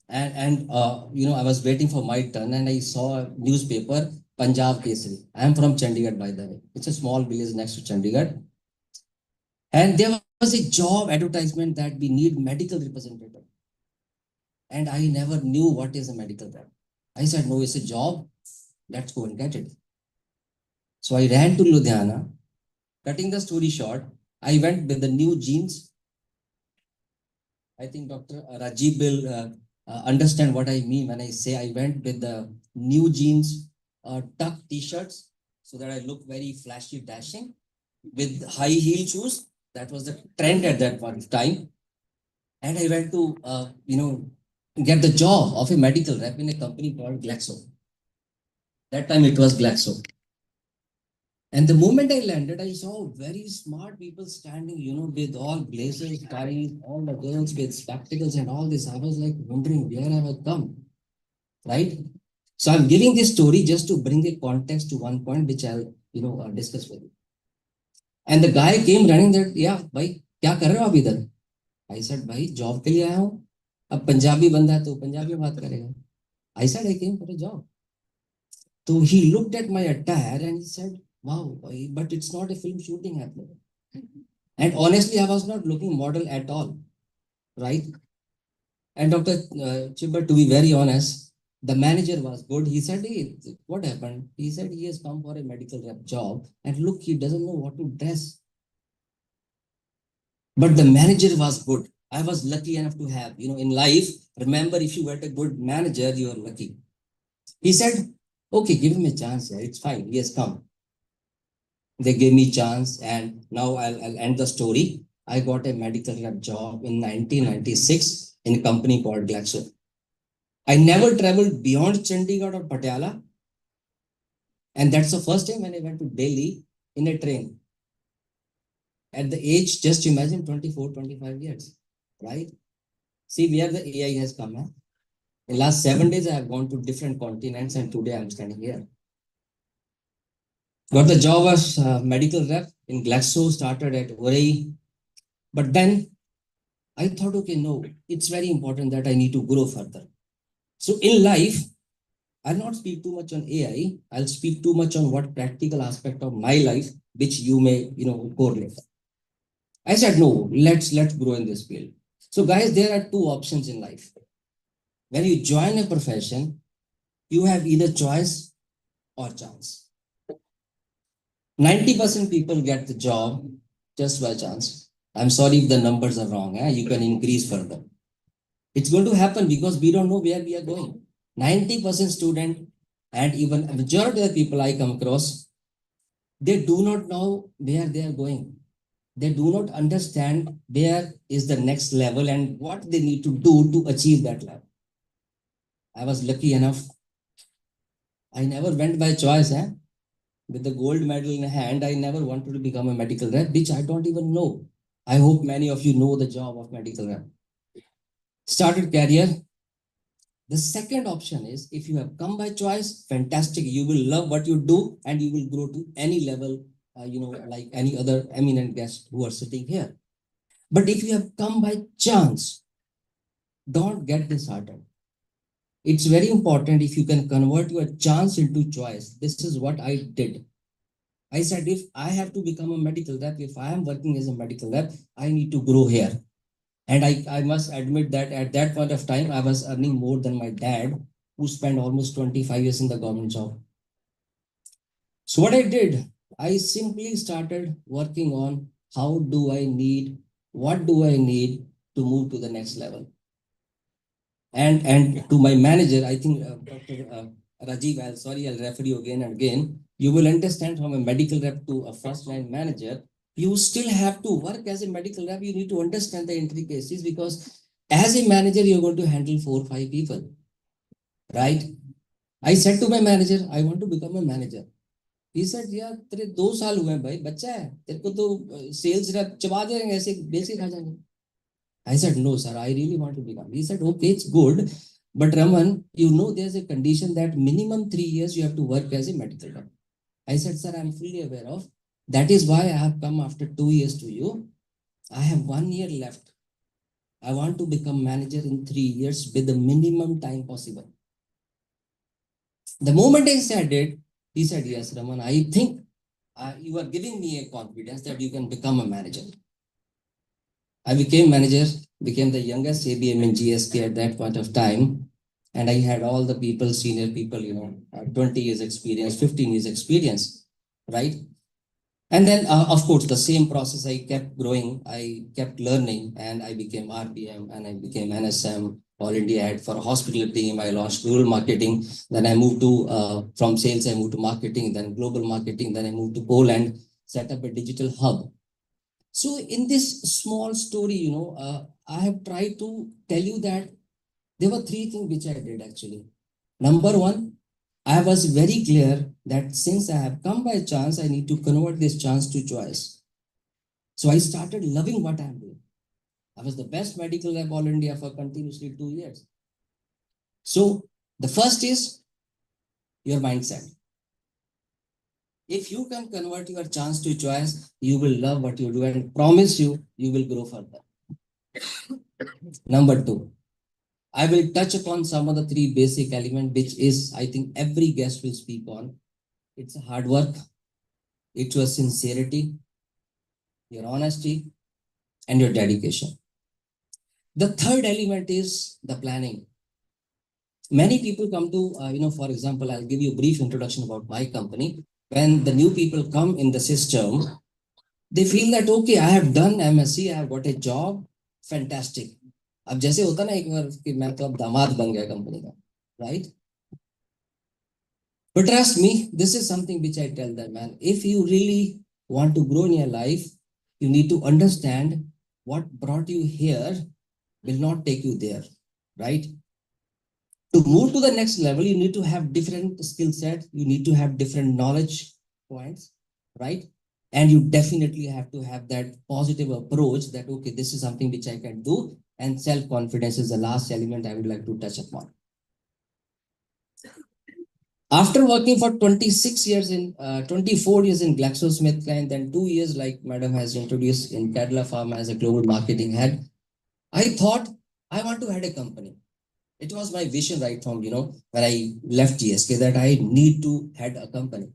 and I was waiting for my turn and I saw a newspaper, Punjab Kesari. I am from Chandigarh, by the way. It's a small village next to Chandigarh. And there was a job advertisement that we need medical representative. And I never knew what is a medical rep. I said, no, it's a job. Let's go and get it. So I ran to Ludhiana. Cutting the story short, I went with the new jeans. I think Dr. Rajiv will understand what I mean when I say I went with the new jeans, tuck t-shirts, so that I look very flashy, dashing, with high heel shoes. That was the trend at that point of time. And I went to, get the job of a medical rep in a company called Glaxo. That time it was Glaxo. And the moment I landed, I saw very smart people standing, with all blazers, ties, all the girls with spectacles and all this. I was like wondering where I would come, right? So I'm giving this story just to bring a context to one point, which I'll, discuss with you. And the guy came running that, yeah, bhai, kya kar rahe ho aap idhar? I said, bhai, job ke liye aaya hu. Ab Punjabi banda hai to Punjabi mein baat karega. I said, I came for a job. So he looked at my attire and he said, wow, but it's not a film shooting happening. And honestly, I was not looking model at all, right? And Dr. Chibber, to be very honest, the manager was good. He said, hey, what happened? He said he has come for a medical rep job and look, he doesn't know what to dress. But the manager was good. I was lucky enough to have, in life, remember, if you get a good manager, you are lucky. He said, okay, give him a chance. Yeah, it's fine. He has come. They gave me a chance, and now I'll end the story. I got a medical rep job in 1996 in a company called Glaxo. I never traveled beyond Chandigarh or Patiala. And that's the first time when I went to Delhi in a train. At the age, just imagine 24, 25 years, right? See where the AI has come. In the last 7 days, I have gone to different continents, and today I'm standing here. Got the job as medical rep in Glaxo, started at Orei. But then I thought, okay, no, it's very important that I need to grow further. So in life, I'll not speak too much on AI. I'll speak too much on what practical aspect of my life, which you may, correlate. I said, no, let's grow in this field. So guys, there are two options in life. When you join a profession, you have either choice or chance. 90% people get the job just by chance. I'm sorry if the numbers are wrong. You can increase further. It's going to happen because we don't know where we are going. 90% student and even a majority of the people I come across, they do not know where they are going. they do not understand where is the next level and what they need to do to achieve that level. I was lucky enough. I never went by choice. With the gold medal in hand, I never wanted to become a medical rep, which I don't even know. I hope many of you know the job of medical rep. Started career. The second option is if you have come by choice, fantastic. You will love what you do and you will grow to any level, like any other eminent guests who are sitting here. But if you have come by chance, don't get disheartened. It's very important if you can convert your chance into choice. This is what I did. I said, if I have to become a medical rep, if I am working as a medical rep, I need to grow here. And I must admit that at that point of time, I was earning more than my dad, who spent almost 25 years in the government job. So what I did, I simply started working on what do I need to move to the next level. And to my manager, I think Dr. Rajiv, I'll refer you again and again. You will understand from a medical rep to a first line manager, you still have to work as a medical rep. You need to understand the intricacies because as a manager, you're going to handle 4 or 5 people, right? I said to my manager, I want to become a manager. He said, yeah, तेरे 2 साल हुए हैं भाई, बच्चा है, तेरे को तो sales rep चबा देंगे ऐसे बेच के खा जाएंगे. I said, no, sir, I really want to become. He said, okay, it's good. But Raman, you know, there's a condition that minimum 3 years you have to work as a medical rep. I said, sir, I'm fully aware of. That is why I have come after 2 years to you. I have 1 year left. I want to become manager in 3 years with the minimum time possible. The moment I said it, he said, yes, Raman, I think you are giving me a confidence that you can become a manager. I became manager, became the youngest ABM in GSK at that point of time. And I had all the people, senior people, 20 years experience, 15 years experience, right? And then, of course, the same process, I kept growing, I kept learning, and I became RPM and I became NSM, All India Head for a hospital team. I launched rural marketing. Then I moved to, from sales, I moved to marketing, then global marketing. Then I moved to Poland, set up a digital hub. So in this small story, I have tried to tell you that there were 3 things which I did actually. Number 1, I was very clear that since I have come by chance, I need to convert this chance to choice. So I started loving what I'm doing. I was the best medical rep all India for continuously 2 years. So the first is your mindset. If you can convert your chance to choice, you will love what you do and promise you will grow further. Number 2, I will touch upon some of the 3 basic elements, which is, I think every guest will speak on. It's hard work, it's your sincerity, your honesty, and your dedication. The third element is the planning. Many people come to, for example, I'll give you a brief introduction about my company. When the new people come in the system, they feel that, okay, I have done MSc, I have got a job, fantastic. अब जैसे होता ना एक बार कि मैं तो अब दामाद बन गया कंपनी का, right? But trust me, this is something which I tell them, man. If you really want to grow in your life, you need to understand what brought you here will not take you there, right? To move to the next level, you need to have different skill set. You need to have different knowledge points, right? And you definitely have to have that positive approach that, okay, this is something which I can do. And self-confidence is the last element I would like to touch upon. After working for 24 years in GlaxoSmithKline, then 2 years, like Madam has introduced, in Cadla Pharma as a global marketing head, I thought I want to head a company. It was my vision right from, when I left GSK that I need to head a company.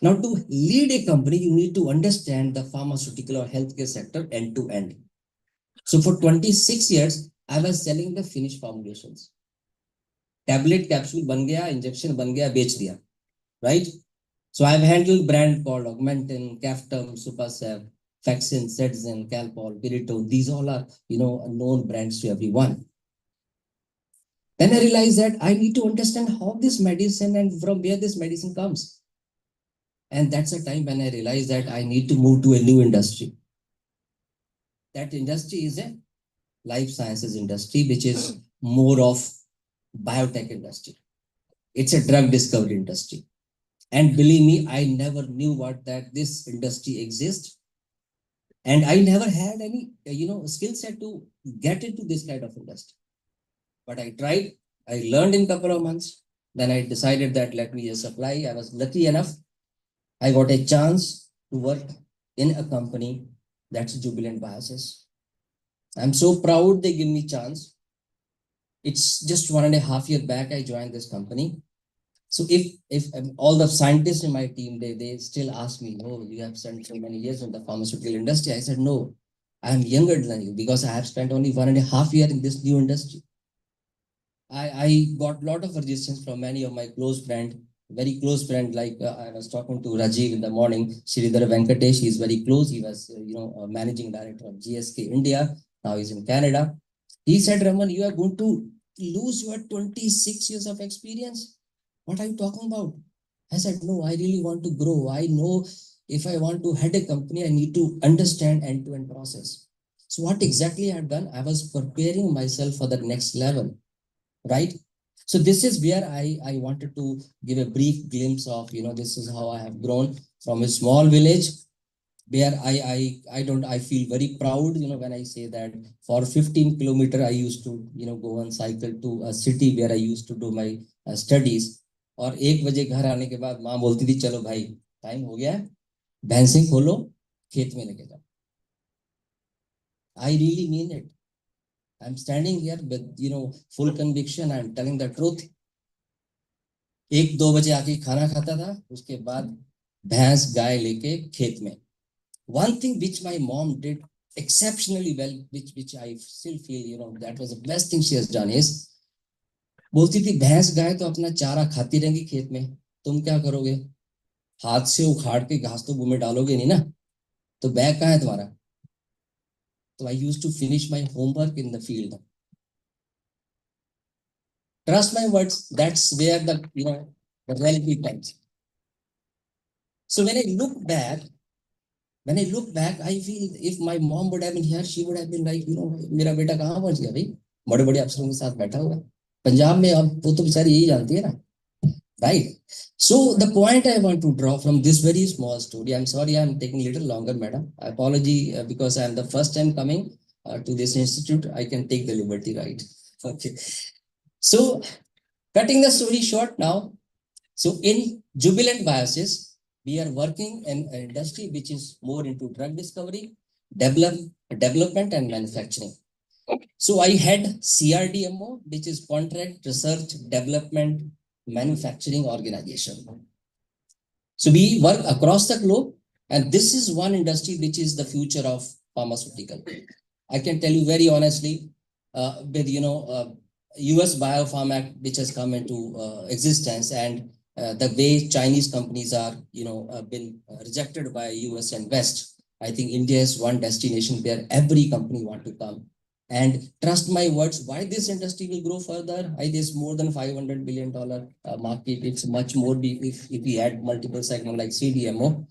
Now, to lead a company, you need to understand the pharmaceutical or healthcare sector end to end. So for 26 years, I was selling the finished formulations. Tablet, capsule ban gaya, injection ban gaya, bech diya, right? So I've handled brand called Augmentin, Caftum, Supercept, Faxin, Cedzin, Calpol, Pirito. These all are, known brands to everyone. Then I realized that I need to understand how this medicine and from where this medicine comes. And that's a time when I realized that I need to move to a new industry. that industry is a life sciences industry, which is more of biotech industry. It's a drug discovery industry. And believe me, I never knew what that this industry exists. And I never had any, skill set to get into this kind of industry. But I tried, I learned in a couple of months. Then I decided that let me just apply. I was lucky enough. I got a chance to work in a company that's Jubilant Biases. I'm so proud they give me chance. It's just 1.5 years back I joined this company. So if all the scientists in my team, they still ask me, oh, you have spent so many years in the pharmaceutical industry. I said, no, I am younger than you because I have spent only 1.5 years in this new industry. I got a lot of resistance from many of my close friends, very close friend. Like I was talking to Rajiv in the morning, Sridhar Venkatesh, he's very close. He was, managing director of GSK India. Now he's in Canada. He said, Raman, you are going to lose your 26 years of experience. What are you talking about? I said, no, I really want to grow. I know if I want to head a company, I need to understand end-to-end process. So what exactly I had done, I was preparing myself for the next level, right? So this is where I wanted to give a brief glimpse of, this is how I have grown from a small village where I feel very proud, when I say that for 15 kilometers, I used to, go on cycle to a city where I used to do my studies. और 1 बजे घर आने के बाद माँ बोलती थी चलो भाई टाइम हो गया है भैंसें खोलो खेत में लेके जाओ I really mean it. I'm standing here with full conviction. I'm telling the truth. 1-2 बजे आके खाना खाता था उसके बाद भैंस गाय लेके खेत में. One thing which my mom did exceptionally well, which I still feel that was the best thing she has done is बोलती थी भैंस गाय तो अपना चारा खाती रहेंगी खेत में तुम क्या करोगे हाथ से उखाड़ के घास तो मुंह में डालोगे नहीं ना तो बैग कहाँ है तुम्हारा तो I used to finish my homework in the field. Trust my words, that's where the reality comes. So when I look back, I feel if my mom would have been here, she would have been like, मेरा बेटा कहाँ पहुंच गया भाई बड़े बड़े अफसरों के साथ बैठा हुआ पंजाब में अब वो तो बेचारी यही जानती है ना right. So the point I want to draw from this very small story, I'm sorry I'm taking a little longer, madam. I apologize because I'm the first time coming to this institute. I can take the liberty, right? Okay. So cutting the story short now. So in Jubilant Biases, we are working in an industry which is more into drug discovery, development and manufacturing. So I had CRDMO, which is Contract Research Development Manufacturing Organization. So we work across the globe, and this is one industry which is the future of pharmaceutical. I can tell you very honestly, with US Biopharm Act, which has come into existence, and the way Chinese companies are been rejected by US and West, I think India is one destination where every company want to come. And trust my words, why this industry will grow further? It is more than $500 billion market. It's much more if we add multiple segments like CDMO.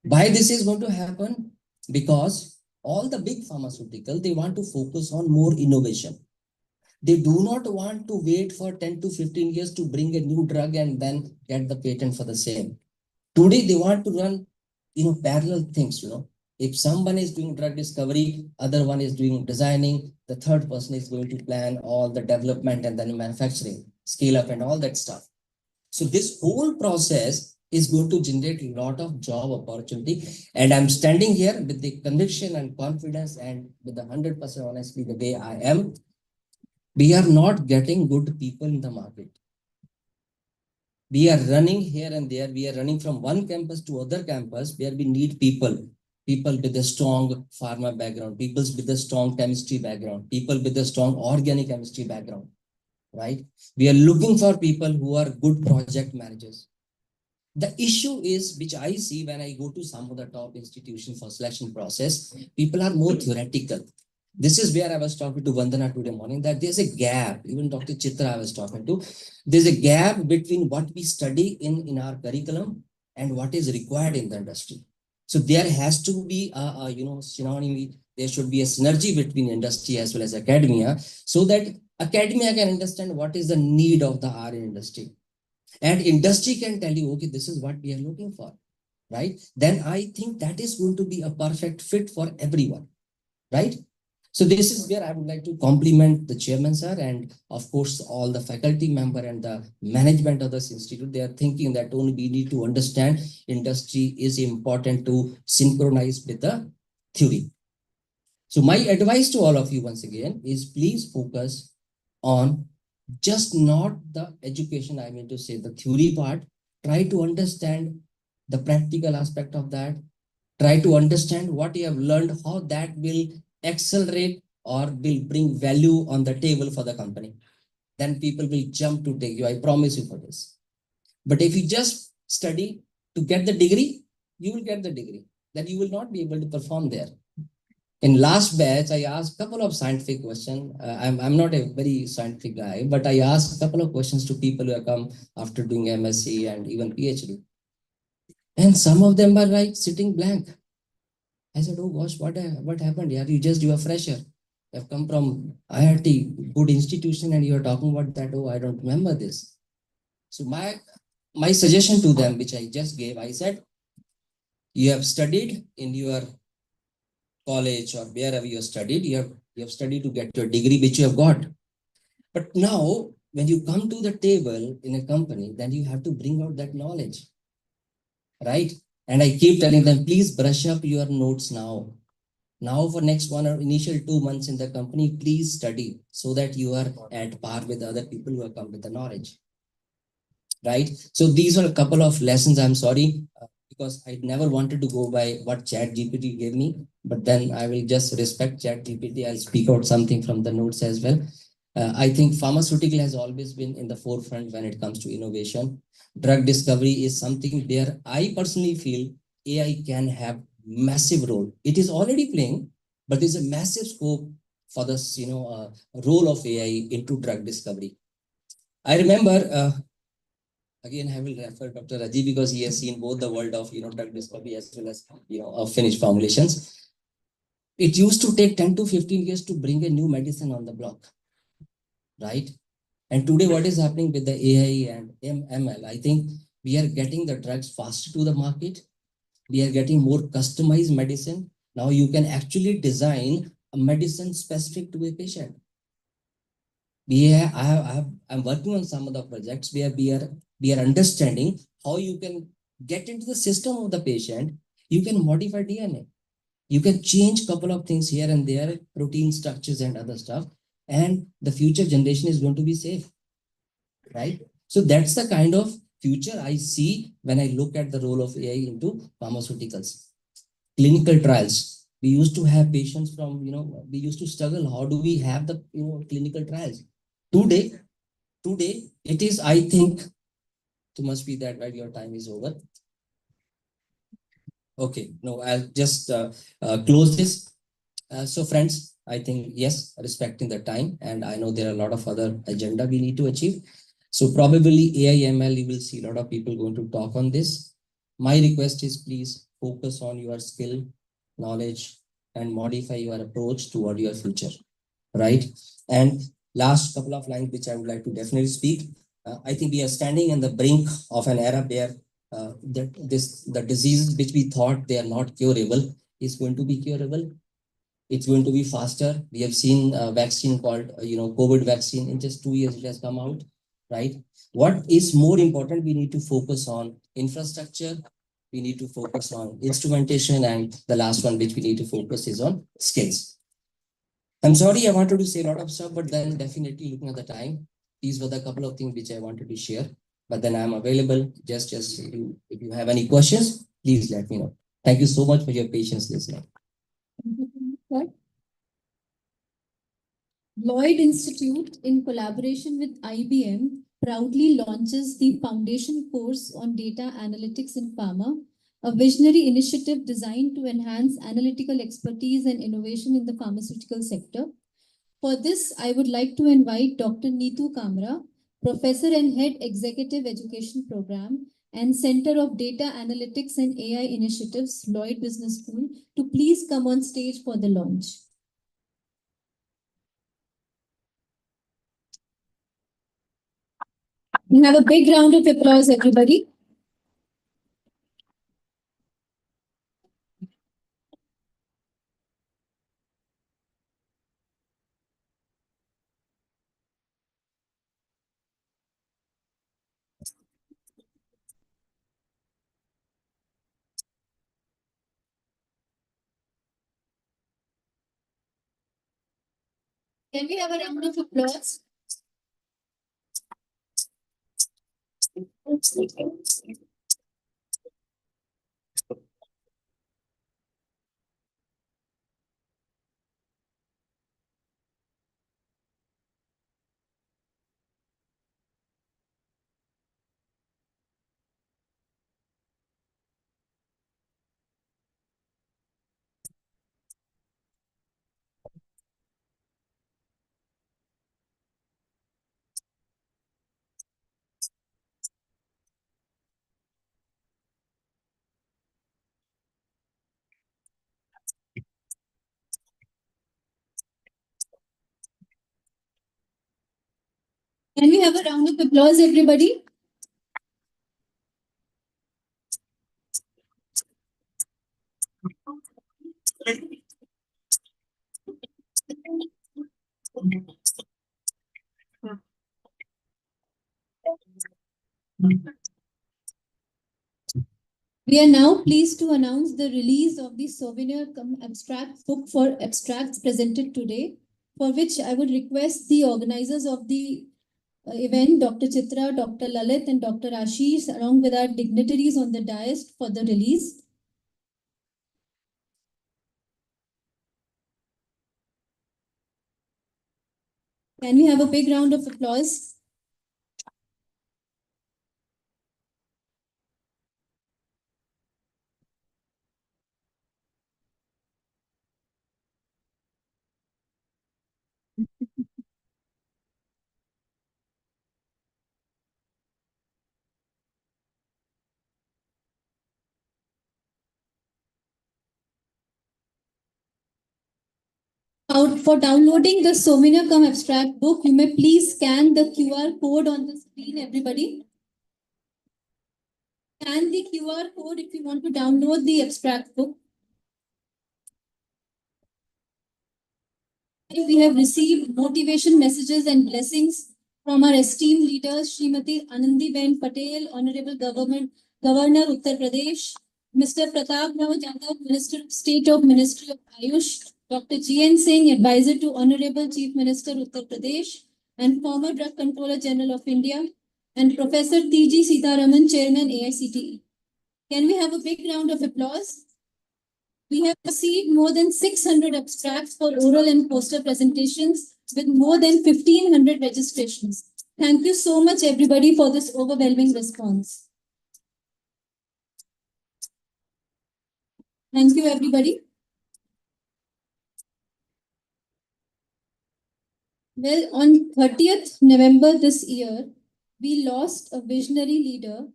Why this is going to happen? Because all the big pharmaceutical, they want to focus on more innovation. They do not want to wait for 10 to 15 years to bring a new drug and then get the patent for the same. Today, they want to run, parallel things, If someone is doing drug discovery, other one is doing designing, the third person is going to plan all the development and then manufacturing, scale up and all that stuff. So this whole process is going to generate a lot of job opportunity. And I'm standing here with the conviction and confidence and with the 100% honestly the way I am. We are not getting good people in the market. We are running here and there. We are running from one campus to other campus where we need people with a strong pharma background, people with a strong chemistry background, people with a strong organic chemistry background, right? We are looking for people who are good project managers. The issue is, which I see when I go to some of the top institutions for selection process, people are more theoretical. This is where I was talking to Vandana today morning, that there's a gap. Even Dr. Chitra I was talking to, there's a gap between what we study in our curriculum and what is required in the industry. So there has to be a synonym There should be a synergy between industry as well as academia, so that academia can understand what is the need of the R industry. And industry can tell you, okay, this is what we are looking for, right? Then I think that is going to be a perfect fit for everyone, right? So this is where I would like to compliment the chairman, sir, and of course, all the faculty member and the management of this institute. They are thinking that only we need to understand industry is important to synchronize with the theory. So my advice to all of you once again is please focus on just not the education, I mean to say the theory part. Try to understand the practical aspect of that. Try to understand what you have learned, how that will accelerate or will bring value on the table for the company. Then people will jump to take you. I promise you for this. But if you just study to get the degree, you will get the degree. Then you will not be able to perform there. In last batch, I asked a couple of scientific questions. I'm not a very scientific guy, but I asked a couple of questions to people who have come after doing MSc and even PhD. And some of them were like sitting blank. I said, oh gosh, what happened? Yeah, you are fresher. You have come from IIT, good institution, and you are talking about that. Oh, I don't remember this. So my suggestion to them, which I just gave, I said, you have studied in your college or wherever you have studied, you have studied to get your degree, which you have got. But now, when you come to the table in a company, then you have to bring out that knowledge, right? And I keep telling them, please brush up your notes now. Now, for next 1 or initial 2 months in the company, please study so that you are at par with other people who have come with the knowledge, right? So these are a couple of lessons. I'm sorry because I never wanted to go by what Chat GPT gave me, but then I will just respect Chat GPT. I'll speak out something from the notes as well. I think pharmaceutical has always been in the forefront when it comes to innovation. Drug discovery is something where I personally feel AI can have massive role. It is already playing, but there's a massive scope for this, role of AI into drug discovery. I remember again, I will refer Dr. Raji because he has seen both the world of drug discovery as well as finished formulations. It used to take 10 to 15 years to bring a new medicine on the block, right? And today, what is happening with the AI and ML? I think we are getting the drugs faster to the market. We are getting more customized medicine. Now you can actually design a medicine specific to a patient. I'm working on some of the projects where we are understanding how you can get into the system of the patient. You can modify DNA. You can change a couple of things here and there, protein structures and other stuff, and the future generation is going to be safe, right? So that's the kind of future I see when I look at the role of AI into pharmaceuticals. Clinical trials. We used to have patients from, we used to struggle. How do we have the clinical trials? Today, it is, I think, it must be that, right? Your time is over. Okay, no, I'll just close this. So friends, I think, yes, respecting the time, and I know there are a lot of other agenda we need to achieve. So probably AI, ML, you will see a lot of people going to talk on this. My request is please focus on your skill, knowledge, and modify your approach toward your future, right? And last couple of lines, which I would like to definitely speak. I think we are standing on the brink of an era where the diseases which we thought they are not curable is going to be curable. It's going to be faster. We have seen a vaccine called, COVID vaccine. In just 2 years, it has come out, right? What is more important, we need to focus on infrastructure. We need to focus on instrumentation. And the last one, which we need to focus is on skills. I'm sorry, I wanted to say a lot of stuff, but then definitely looking at the time, these were the couple of things which I wanted to share. But then I'm available. Just if you have any questions, please let me know. Thank you so much for your patience listening. Lloyd Institute, in collaboration with IBM, proudly launches the foundation course on data analytics in pharma, a visionary initiative designed to enhance analytical expertise and innovation in the pharmaceutical sector. For this, I would like to invite Dr. Neetu Kamra, Professor and Head Executive Education Program and Center of Data Analytics and AI Initiatives, Lloyd Business School, to please come on stage for the launch. We have a big round of applause, everybody. Can we have a round of applause? Can we have a round of applause, everybody? We are now pleased to announce the release of the souvenir abstract book for abstracts presented today, for which I would request the organizers of the event, Dr. Chitra, Dr. Lalit, and Dr. Ashish, along with our dignitaries on the dais for the release. Can we have a big round of applause? For downloading the souvenir cum abstract book, you may please scan the QR code on the screen, everybody. Scan the QR code if you want to download the abstract book. We have received motivation messages and blessings from our esteemed leaders, Srimati Anandiben Patel, Honorable Governor Uttar Pradesh, Mr. Pratap Rao Jadhav, Minister of State of Ministry of Ayush, Dr. G.N. Singh, Advisor to Honorable Chief Minister Uttar Pradesh, and former Drug Controller General of India, and Professor T.G. Sitaraman, Chairman AICTE. Can we have a big round of applause? We have received more than 600 abstracts for oral and poster presentations with more than 1,500 registrations. Thank you so much, everybody, for this overwhelming response. Thank you, everybody. Well, on 30th November this year, we lost a visionary leader,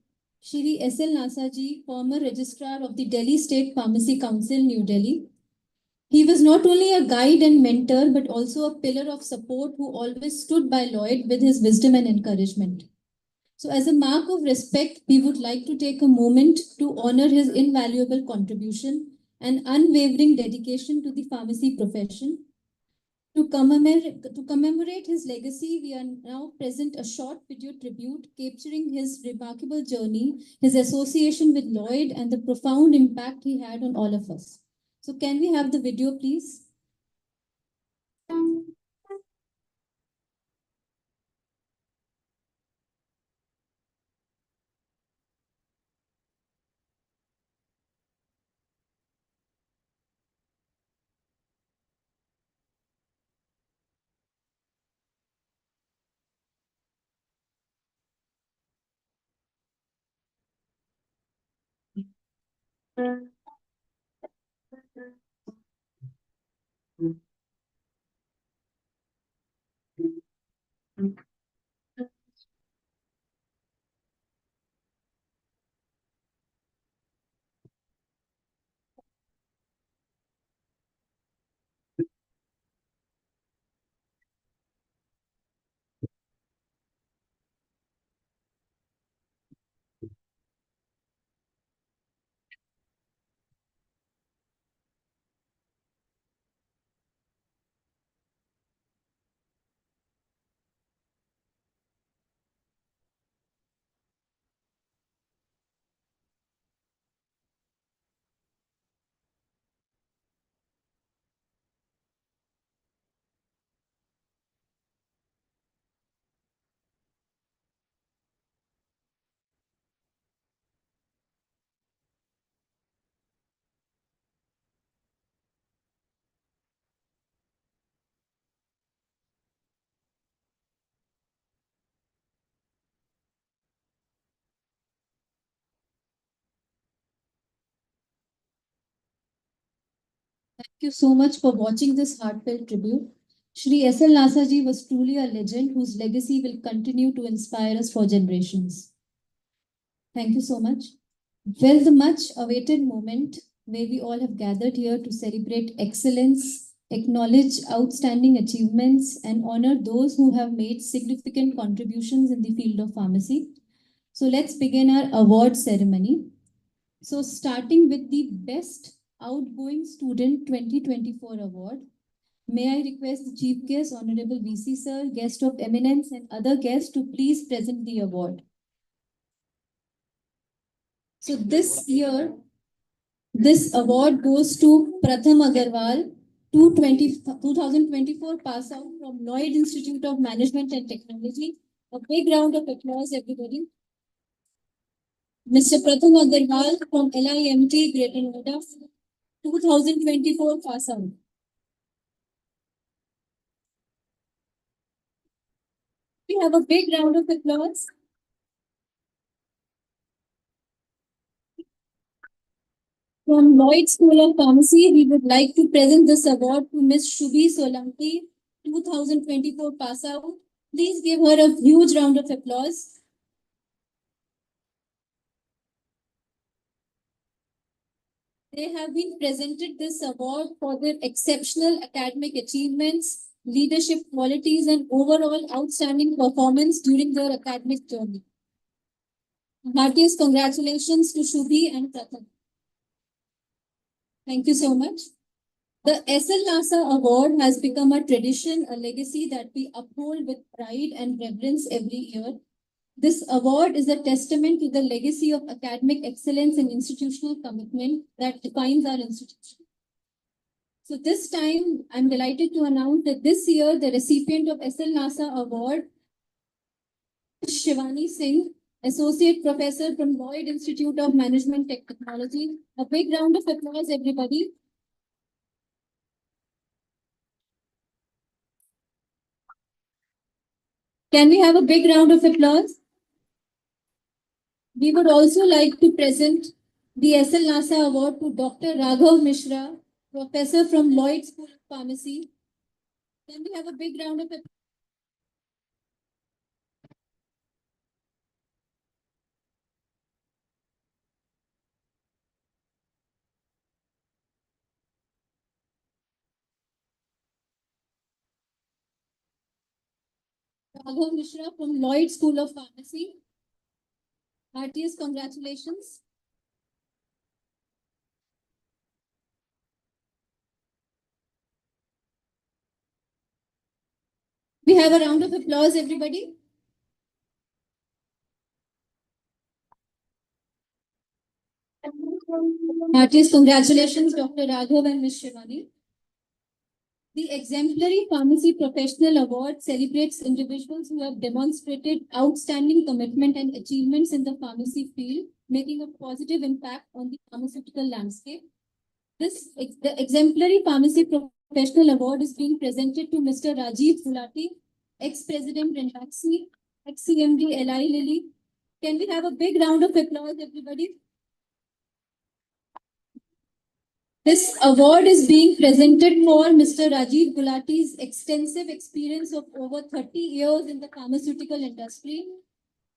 Shri S.L. Nasaji, former registrar of the Delhi State Pharmacy Council, New Delhi. He was not only a guide and mentor, but also a pillar of support who always stood by Lloyd with his wisdom and encouragement. So as a mark of respect, we would like to take a moment to honor his invaluable contribution and unwavering dedication to the pharmacy profession. To commemorate his legacy, we are now present a short video tribute capturing his remarkable journey, his association with Lloyd, and the profound impact he had on all of us. So can we have the video, please? Thank you so much for watching this heartfelt tribute. Shri S.L. Nasaji was truly a legend whose legacy will continue to inspire us for generations. Thank you so much. Well, the much awaited moment where we all have gathered here to celebrate excellence, acknowledge outstanding achievements, and honor those who have made significant contributions in the field of pharmacy. So let's begin our award ceremony. So starting with the Best Outgoing Student 2024 award, may I request the Chief Guest, Honorable VC Sir, Guest of Eminence, and other guests to please present the award. So this year, this award goes to Pratham Agarwal, 2024 pass out from Lloyd Institute of Management and Technology. A big round of applause, everybody. Mr. Pratham Agarwal from LIMT, Greater Noida, 2024 pass out. We have a big round of applause. From Lloyd School of Pharmacy, we would like to present this award to Ms. Shubhi Solanki, 2024 pass out. Please give her a huge round of applause. They have been presented this award for their exceptional academic achievements, leadership qualities, and overall outstanding performance during their academic journey. Heartiest congratulations to Shubhi and Pratham. Thank you so much. The SL NASA Award has become a tradition, a legacy that we uphold with pride and reverence every year. This award is a testament to the legacy of academic excellence and institutional commitment that defines our institution. So this time, I'm delighted to announce that this year, the recipient of SL NASA Award, Shivani Singh, Associate Professor from Lloyd Institute of Management and Technology. A big round of applause, everybody. Can we have a big round of applause? We would also like to present the SL NASA Award to Dr. Raghav Mishra, Professor from Lloyd School of Pharmacy. Can we have a big round of applause? Raghav Mishra from Lloyd School of Pharmacy. Heartiest congratulations. We have a round of applause, everybody. Heartiest congratulations, Dr. Raghav and Ms. Shivani. The Exemplary Pharmacy Professional Award celebrates individuals who have demonstrated outstanding commitment and achievements in the pharmacy field, making a positive impact on the pharmaceutical landscape. The Exemplary Pharmacy Professional Award is being presented to Mr. Rajiv Gulati, ex-president Rendaxi, ex-CMD Eli Lilly. Can we have a big round of applause, everybody? This award is being presented for Mr. Rajiv Gulati's extensive experience of over 30 years in the pharmaceutical industry,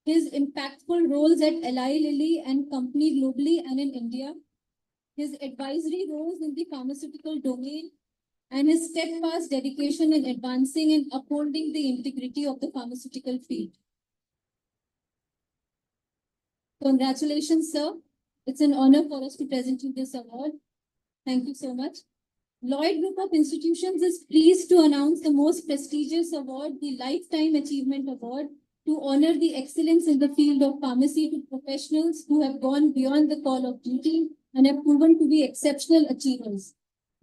his impactful roles at Eli Lilly and company globally and in India, his advisory roles in the pharmaceutical domain, and his steadfast dedication in advancing and upholding the integrity of the pharmaceutical field. Congratulations, sir. It's an honor for us to present you this award. Thank you so much. Lloyd Group of Institutions is pleased to announce the most prestigious award, the Lifetime Achievement Award, to honor the excellence in the field of pharmacy to professionals who have gone beyond the call of duty and have proven to be exceptional achievers.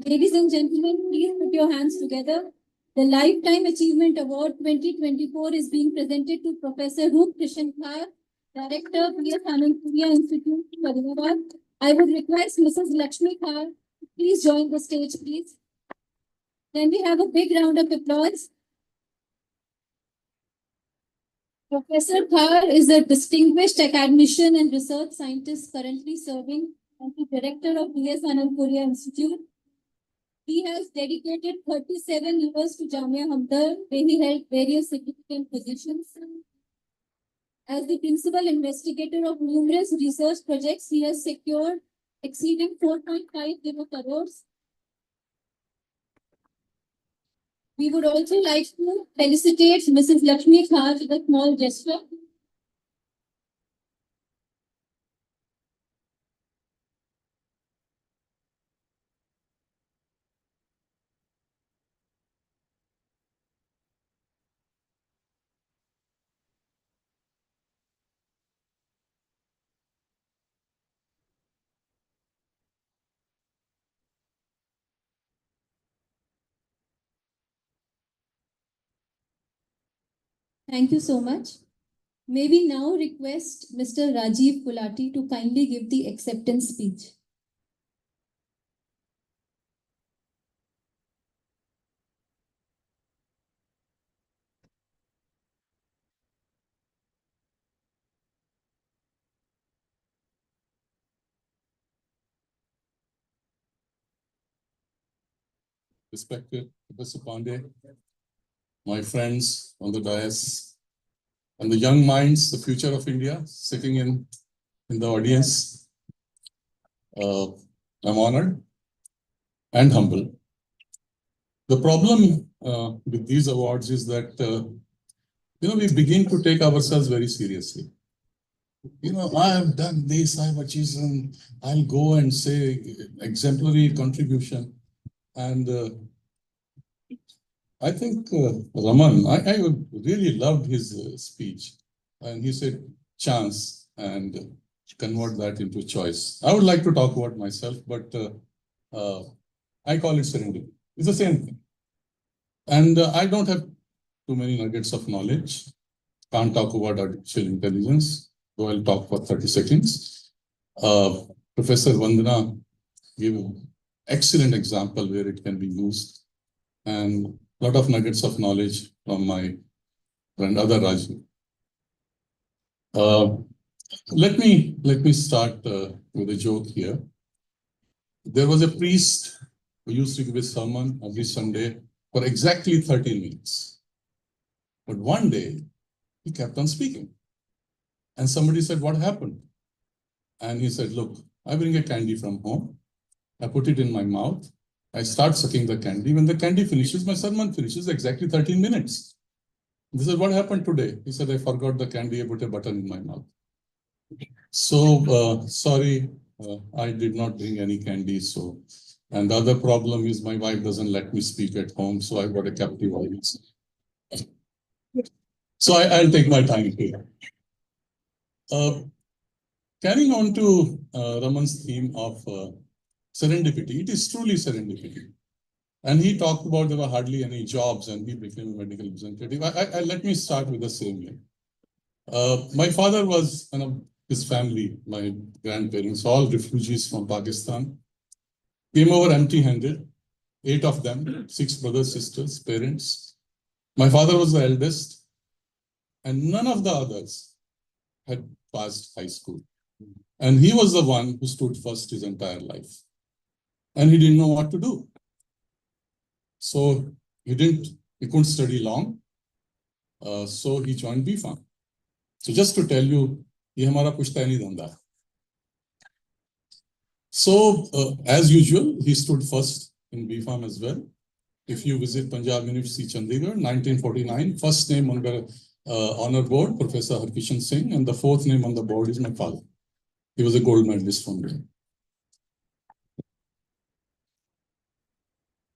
Ladies and gentlemen, please put your hands together. The Lifetime Achievement Award 2024 is being presented to Professor Roop Krishan Khar, Director, PS Anandpuriya Institute, Faridabad. I would request Mrs. Lakshmi Khar to please join the stage, please. Can we have a big round of applause? Professor Khar is a distinguished academician and research scientist currently serving as the director of PS Anandpuriya Institute. He has dedicated 37 years to Jamia Hamdard, where he held various significant positions. As the principal investigator of numerous research projects, he has secured exceeding 4.5 crores. We would also like to felicitate Mrs. Lakshmi Khan with a small gesture. Thank you so much. May we now request Mr. Rajiv Kulati to kindly give the acceptance speech. Respected Professor Pandey, my friends on the dais, and the young minds, the future of India, sitting in the audience. I'm honored and humble. The problem with these awards is that, we begin to take ourselves very seriously. I have done this, I have achieved some, I'll go and say exemplary contribution. And I think Raman, I really loved his speech. And he said chance and convert that into choice. I would like to talk about myself, but I call it serendipity. It's the same thing. And I don't have too many nuggets of knowledge. Can't talk about artificial intelligence, though I'll talk for 30 seconds. Professor Vandana gave an excellent example where it can be used. And a lot of nuggets of knowledge from my friend Adar Raju. Let me start with a joke here. There was a priest who used to give a sermon every Sunday for exactly 13 minutes. But one day, he kept on speaking. And somebody said, what happened? And he said, look, I bring a candy from home. I put it in my mouth. I start sucking the candy. When the candy finishes, my sermon finishes exactly 13 minutes. This is what happened today. He said, I forgot the candy. I put a button in my mouth. So, sorry, I did not bring any candy. So, and the other problem is my wife doesn't let me speak at home. So I got a captive audience. So I'll take my time here. Carrying on to Raman's theme of serendipity, it is truly serendipity. And he talked about there were hardly any jobs and he became a medical representative. Let me start with the same way. My father was, his family, my grandparents, all refugees from Pakistan, came over empty-handed, 8 of them, 6 brothers, sisters, parents. My father was the eldest, and none of the others had passed high school. And he was the one who stood first his entire life. And he didn't know what to do. So he couldn't study long. So he joined Pharm. So just to tell you, ये हमारा पुश्तैनी धंधा है. So as usual, he stood first in Pharm as well. If you visit Punjab University, Chandigarh, 1949, first name on the honor board, Professor Harkishan Singh, and the 4th name on the board is my father. He was a gold medalist from there.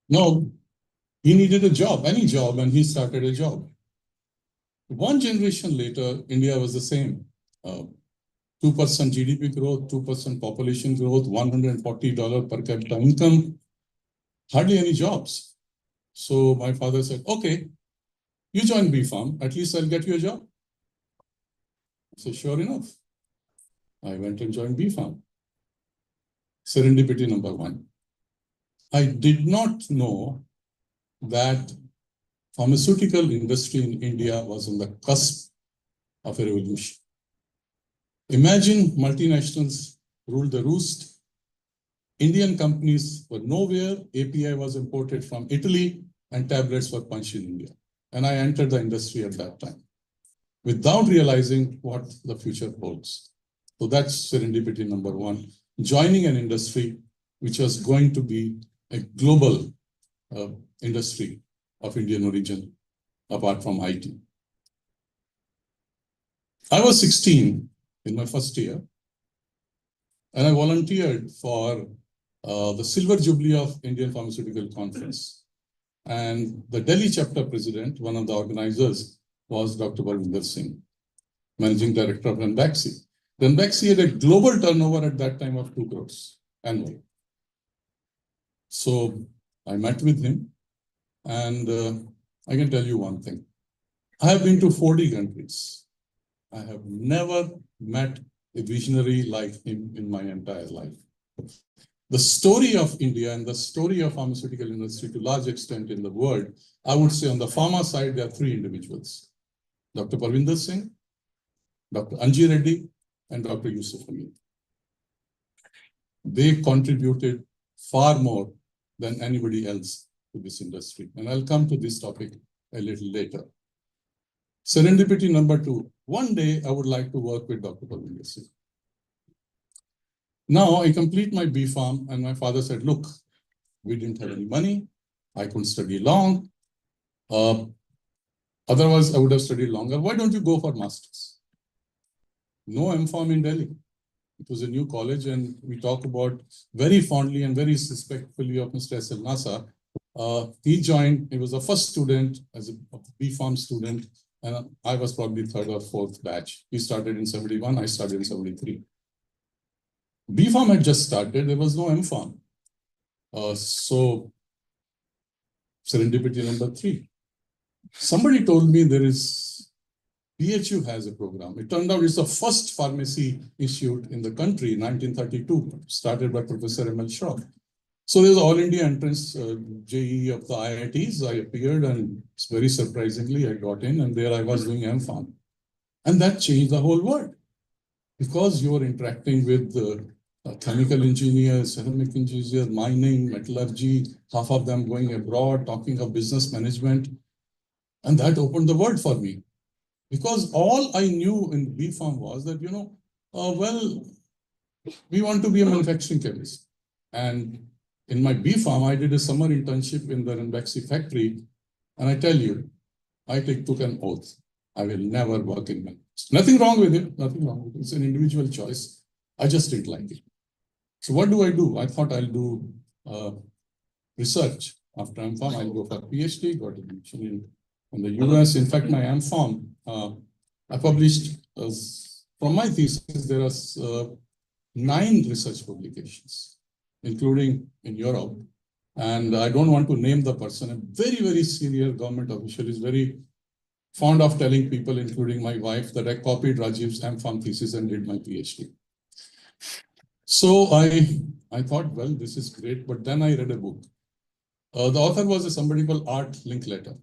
No, he needed a job, any job, and he started a job. One generation later, India was the same. 2% GDP growth, 2% population growth, $140 per capita income, hardly any jobs. So my father said, okay, you join Pharm, at least I'll get you a job. So sure enough, I went and joined Pharm. Serendipity number 1. I did not know that pharmaceutical industry in India was on the cusp of a revolution. Imagine multinationals ruled the roost. Indian companies were nowhere. API was imported from Italy and tablets were punched in India. And I entered the industry at that time without realizing what the future holds. So that's serendipity number one, joining an industry which was going to be a global industry of Indian origin, apart from IT. I was 16 in my first year, and I volunteered for the Silver Jubilee of Indian Pharmaceutical Conference. And the Delhi chapter president, one of the organizers, was Dr. Parvinder Singh, managing director of Ranbaxy. Ranbaxy had a global turnover at that time of 2 crores annually. So I met with him, and I can tell you one thing. I have been to 40 countries. I have never met a visionary like him in my entire life. The story of India and the story of pharmaceutical industry to large extent in the world, I would say on the pharma side, there are 3 individuals: Dr. Parvinder Singh, Dr. Anji Reddy, and Dr. Yusuf Amin. They contributed far more than anybody else to this industry. And I'll come to this topic a little later. Serendipity number 2. One day I would like to work with Dr. Parvinder Singh. Now I complete my B Pharm, and my father said, look, we didn't have any money. I couldn't study long. Otherwise, I would have studied longer. Why don't you go for masters? No M.Pharm in Delhi. It was a new college, and we talk about very fondly and very respectfully of Mr. S. L. Nasa. He joined, he was the first student as a B Pharm student, and I was probably 3rd or 4th batch. He started in 71, I started in 73. B Pharm had just started, there was no M Pharm. So, serendipity number 3. Somebody told me there is, PHU has a program. It turned out it's the first pharmacy institute in the country, 1932, started by Professor M.L. Shaw. So there's All India entrance JEE of the IITs. I appeared, and very surprisingly, I got in, and there I was doing M Pharm. And that changed the whole world, because you are interacting with chemical engineers, ceramic engineers, mining, metallurgy, half of them going abroad, talking of business management. And that opened the world for me. Because all I knew in B Pharm was that, well, we want to be a manufacturing chemist. And in my B Pharm, I did a summer internship in the Ranbaxy factory. And I tell you, I took an oath. I will never work in manufacturing. Nothing wrong with it. Nothing wrong with it. It's an individual choice. I just didn't like it. So what do? I thought I'll do research. After M.Pharm, I'll go for PhD, got admission in the US. In fact, my M.Pharm, I published, from my thesis, there are 9 research publications, including in Europe. And I don't want to name the person. A very, very senior government official is very fond of telling people, including my wife, that I copied Rajiv's M.Pharm thesis and did my PhD. So I thought, well, this is great. But then I read a book. The author was somebody called Art Linkletter.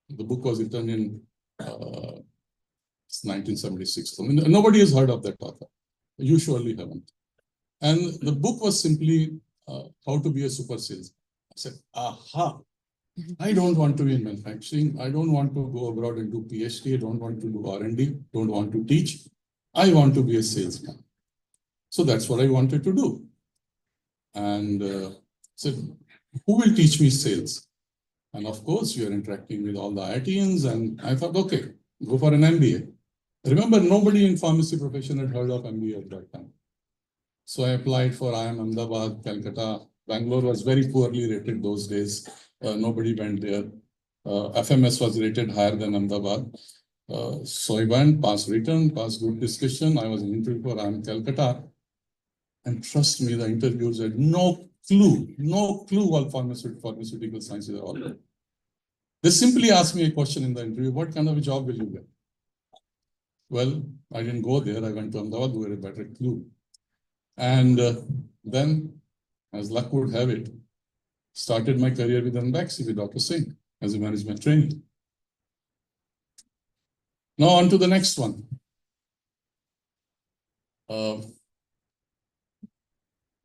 The book was written in 1976. So nobody has heard of that author. You surely haven't. And the book was simply how to be a super salesman. I said, aha, I don't want to be in manufacturing. I don't want to go abroad and do PhD. I don't want to do R&D. Don't want to teach. I want to be a salesman. So that's what I wanted to do. And said, who will teach me sales? And of course, you are interacting with all the IITians. And I thought, okay, go for an MBA. Remember, nobody in pharmacy profession had heard of MBA at that time. So I applied for IIM Ahmedabad, Calcutta. Bangalore was very poorly rated those days. Nobody went there. FMS was rated higher than Ahmedabad. So I went, passed written, passed good discussion. I was in interview for IIM Calcutta. And trust me, the interviewers had no clue what pharmaceutical sciences are all about. They simply asked me a question in the interview, what kind of a job will you get? Well, I didn't go there. I went to Ahmedabad, who had a better clue. And then, as luck would have it, started my career with Ranbaxy with Dr. Singh as a management trainee. Now on to the next one.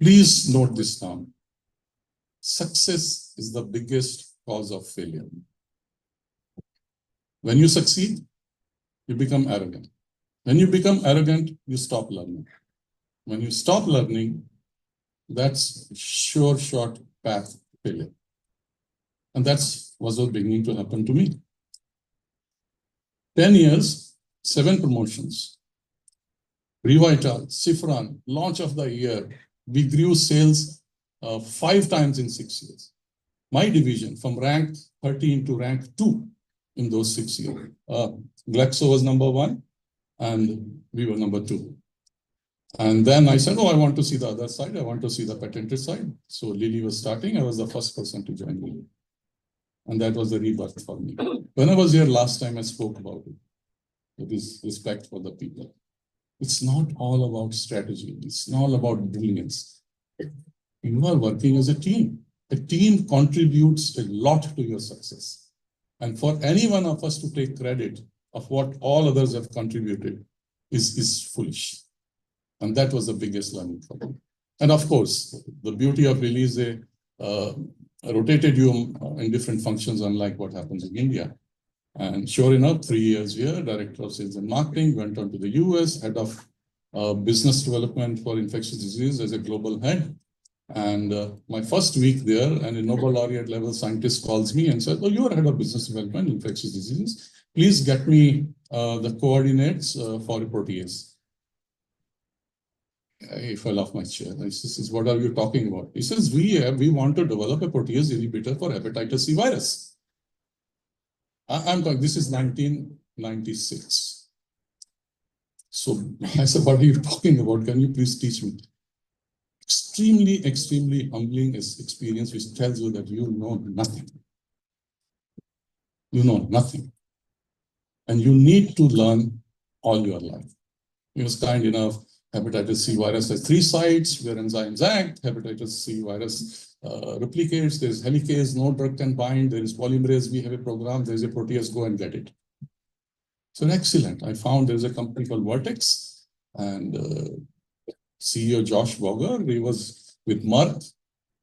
Please note this down. Success is the biggest cause of failure. When you succeed, you become arrogant. When you become arrogant, you stop learning. When you stop learning, that's sure short path to failure. And that's what was beginning to happen to me. 10 years, 7 promotions. Revital, Cifran, launch of the year. We grew sales 5 times in 6 years. My division from rank 13 to rank 2 in those 6 years. Glaxo was number 1 and we were number 2. And then I said, oh, I want to see the other side. I want to see the patented side. So Lilly was starting. I was the first person to join Lilly. And that was the rebirth for me. When I was here last time, I spoke about it. It is respect for the people. It's not all about strategy. It's not about brilliance. You are working as a team. A team contributes a lot to your success. And for any one of us to take credit of what all others have contributed is foolish. And that was the biggest learning for me. And of course, the beauty of Lilly is a rotated you in different functions, unlike what happens in India. And sure enough, 3 years here, Director of Sales and Marketing, went on to the US, Head of Business Development for Infectious Disease as a global head. And my first week there, and a Nobel laureate level scientist calls me and says, oh, you are Head of Business Development, Infectious Diseases. Please get me the coordinates for a protease. I fell off my chair. I says, what are you talking about? He says, we want to develop a protease inhibitor for hepatitis C virus. I'm talking, this is 1996. So I said, what are you talking about? Can you please teach me? Extremely humbling experience, which tells you that you know nothing. You know nothing. And you need to learn all your life. He was kind enough. Hepatitis C virus has 3 sites where enzymes act. Hepatitis C virus replicates. There's helicase, no drug can bind. There is polymerase. We have a program. There's a protease. Go and get it. So excellent. I found there's a company called Vertex, and CEO Josh Boger, he was with Merck,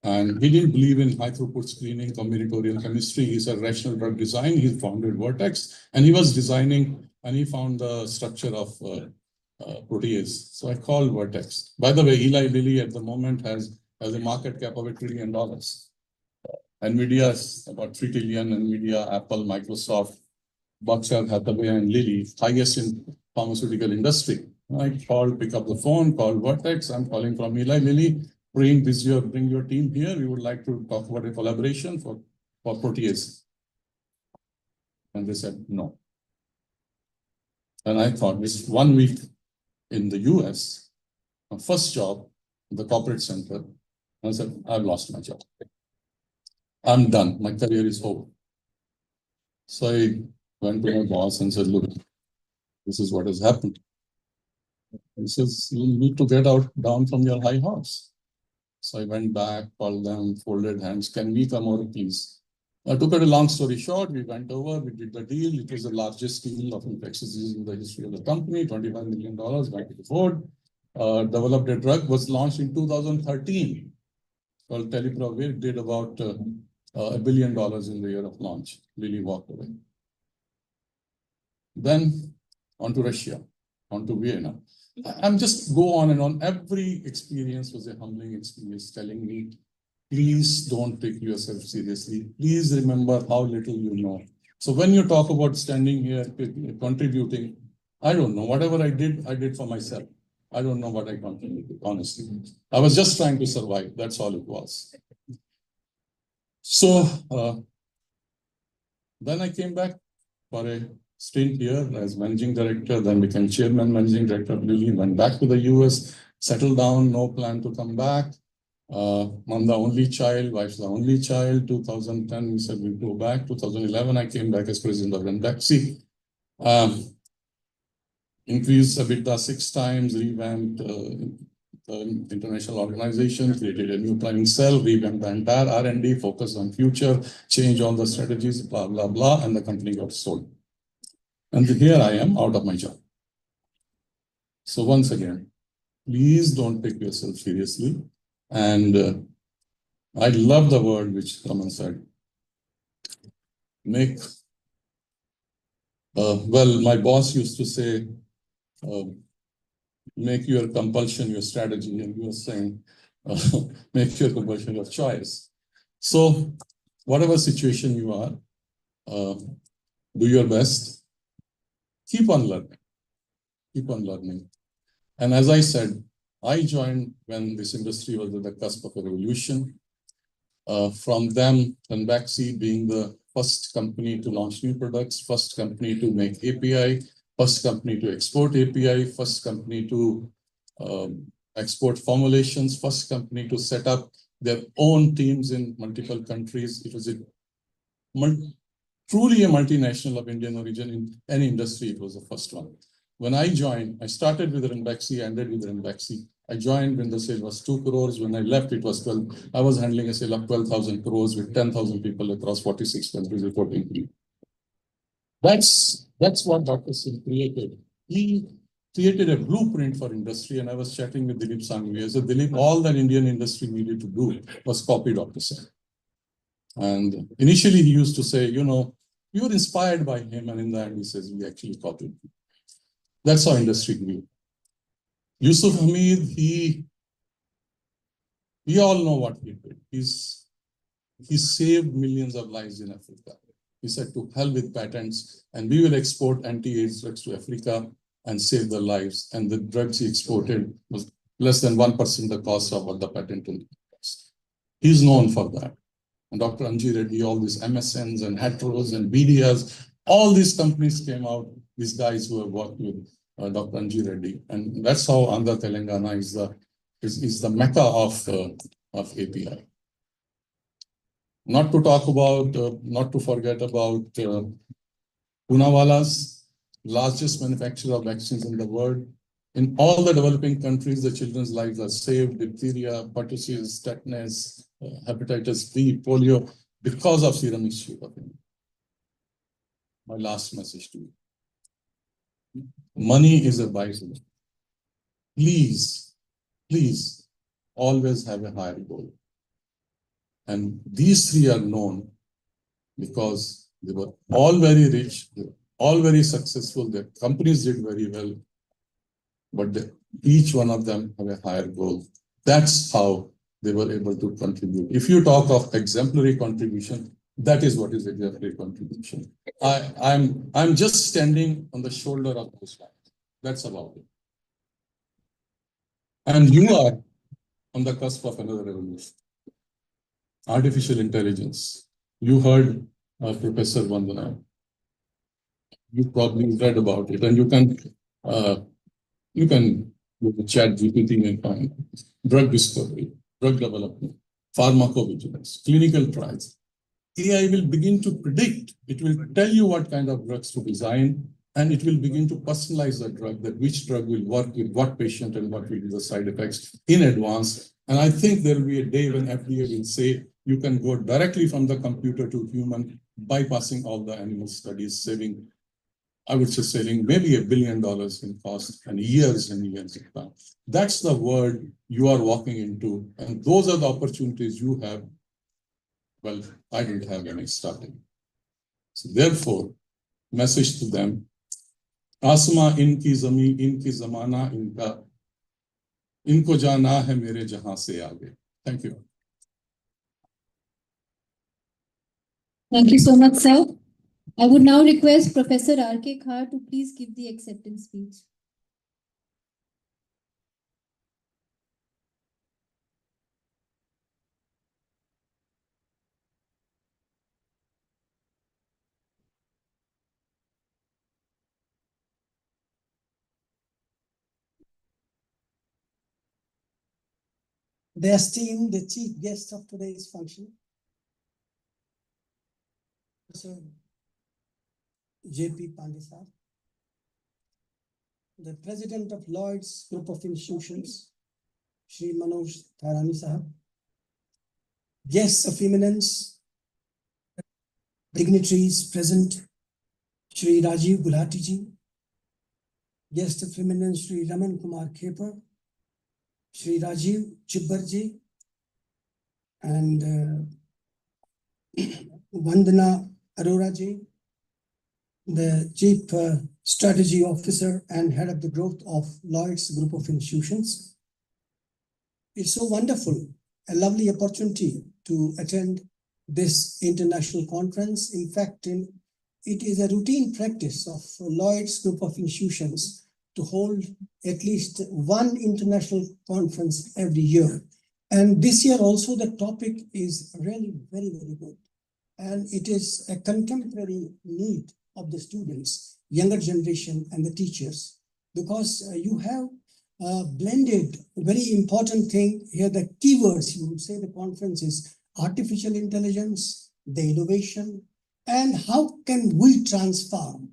and he didn't believe in high throughput screening, combinatorial chemistry. He said rational drug design. He founded Vertex, and he was designing, and he found the structure of protease. So I called Vertex. By the way, Eli Lilly at the moment has a market cap of $1 trillion. NVIDIA is about 3 trillion. NVIDIA, Apple, Microsoft, Berkshire Hathaway, and Lilly, highest in pharmaceutical industry. I called, pick up the phone, call Vertex. I'm calling from Eli Lilly. Bring your team here. We would like to talk about a collaboration for protease. And they said no. And I thought, this 1 week in the US, my first job, the corporate center, I said, I've lost my job. I'm done. My career is over. So I went to my boss and said, look, this is what has happened. He says, you need to get down from your high horse. So I went back, called them, folded hands. Can we come over, please? To cut a long story short, we went over, we did the deal. It was the largest deal of infectious disease in the history of the company, $25 million back to the board. Developed a drug, was launched in 2013 called Telepravir, did about $1 billion in the year of launch. Lilly walked away. Then on to Russia, on to Vienna. I'm just go on and on. Every experience was a humbling experience, telling me, please don't take yourself seriously. Please remember how little you know. So when you talk about standing here, contributing, I don't know. Whatever I did for myself. I don't know what I contributed, honestly. I was just trying to survive. That's all it was. So then I came back for a stint here as managing director, then became chairman, managing director of Lilly, went back to the US, settled down, no plan to come back. I'm the only child, wife's the only child. 2010, we said we'd go back. 2011, I came back as president of Ranbaxy. Increased EBITDA 6 times, revamped the international organization, created a new planning cell, revamped the entire R&D, focused on future, changed all the strategies, blah, blah, blah, and the company got sold. And here I am out of my job. So once again, please don't take yourself seriously. And I love the word which Raman said. Make, well, my boss used to say, make your compulsion your strategy, and you were saying, make your compulsion your choice. So, whatever situation you are, do your best, keep on learning, keep on learning. And as I said, I joined when this industry was at the cusp of a revolution. From them, Ranbaxy being the first company to launch new products, first company to make API, first company to export API, first company to export formulations, first company to set up their own teams in multiple countries. It was truly a multinational of Indian origin in any industry. It was the first one. When I joined, I started with Ranbaxy, ended with Ranbaxy. I joined when the sale was 2 crores. When I left, it was 12. I was handling a sale of 12,000 crores with 10,000 people across 46 countries reporting to me. That's what Dr. Singh created. He created a blueprint for industry, and I was chatting with Dilip Sangvi. I said, Dilip, all that Indian industry needed to do was copy Dr. Singh. And initially he used to say, you know, you were inspired by him, and in the end he says, we actually copied him. That's how industry grew. Yusuf Hamid, we all know what he did. He saved millions of lives in Africa. He said, to hell with patents, and we will export anti-AIDS drugs to Africa and save their lives. And the drugs he exported was less than 1% the cost of what the patent will cost. He's known for that. And Dr. Anji Reddy, all these MSNs and Heteros and BDS, all these companies came out, these guys who have worked with Dr. Anji Reddy. And that's how Andhra Telangana is the mecca of API. Not to forget about Poonawala's, largest manufacturer of vaccines in the world. In all the developing countries, the children's lives are saved: diphtheria, pertussis, tetanus, hepatitis B, polio, because of Serum Institute of India. My last message to you. Money is a byproduct. Please, please, always have a higher goal. And these three are known because they were all very rich, they were all very successful, their companies did very well, but each one of them have a higher goal. That's how they were able to contribute. If you talk of exemplary contribution, that is what is exemplary contribution. I'm just standing on the shoulder of those guys. That's about it. And you are on the cusp of another revolution. Artificial intelligence. You heard Professor Vandana. You probably read about it, and you can go to ChatGPT and find drug discovery, drug development, pharmacovigilance, clinical trials. AI will begin to predict. It will tell you what kind of drugs to design, and it will begin to personalize the drug, that which drug will work with what patient and what will be the side effects in advance. And I think there will be a day when FDA will say, you can go directly from the computer to human, bypassing all the animal studies, saving, I would say, saving maybe $1 billion in cost and years of time. That's the world you are walking into, and those are the opportunities you have. Well, I didn't have when I started. So therefore, message to them, आसमां इनकी ज़मीं इनकी ज़माना इनका इनको जाना है मेरे जहां से आगे. Thank you. Thank you so much, sir. I would now request Professor R.K. Khar to please give the acceptance speech. The esteemed chief guest of today's function, Professor J.P. Pandey sir, the president of Lloyd's Group of Institutions, Shri Manoj Tharani sahab, guests of eminence, dignitaries present, Shri Rajiv Gulati ji, guest of eminence, Shri Raman Kumar Khepar, Shri Rajiv Chibbar ji, and Vandana Arora ji, the Chief Strategy Officer and Head of the Growth of Lloyd's Group of Institutions. It's so wonderful, a lovely opportunity to attend this international conference. In fact, it is a routine practice of Lloyd's Group of Institutions to hold at least one international conference every year. And this year also the topic is really very, very good. And it is a contemporary need of the students, younger generation and the teachers, because you have blended very important thing here. The keywords you would say the conference is artificial intelligence, the innovation, and how can we transform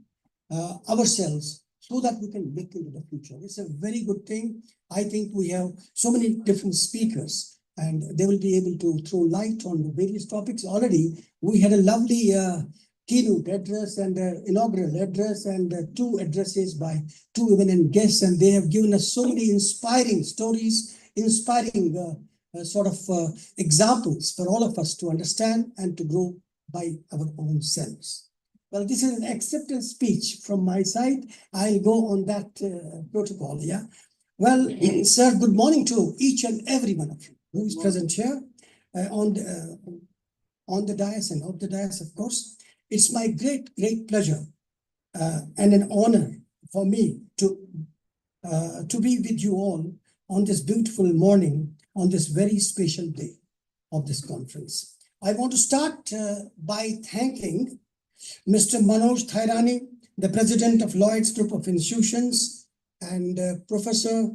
ourselves so that we can look into the future. It's a very good thing. I think we have so many different speakers and they will be able to throw light on the various topics. Already we had a lovely keynote address and inaugural address and two addresses by two eminent guests, and they have given us so many inspiring stories, inspiring examples for all of us to understand and to grow by our own selves. Well, this is an acceptance speech from my side. I'll go on that protocol, yeah. Well, sir, good morning to each and every one of you who is present here on the dais and off the dais, of course. It's my great pleasure and an honor for me to be with you all on this beautiful morning, on this very special day of this conference. I want to start by thanking Mr. Manoj Thairani, the President of Lloyd's Group of Institutions, and Professor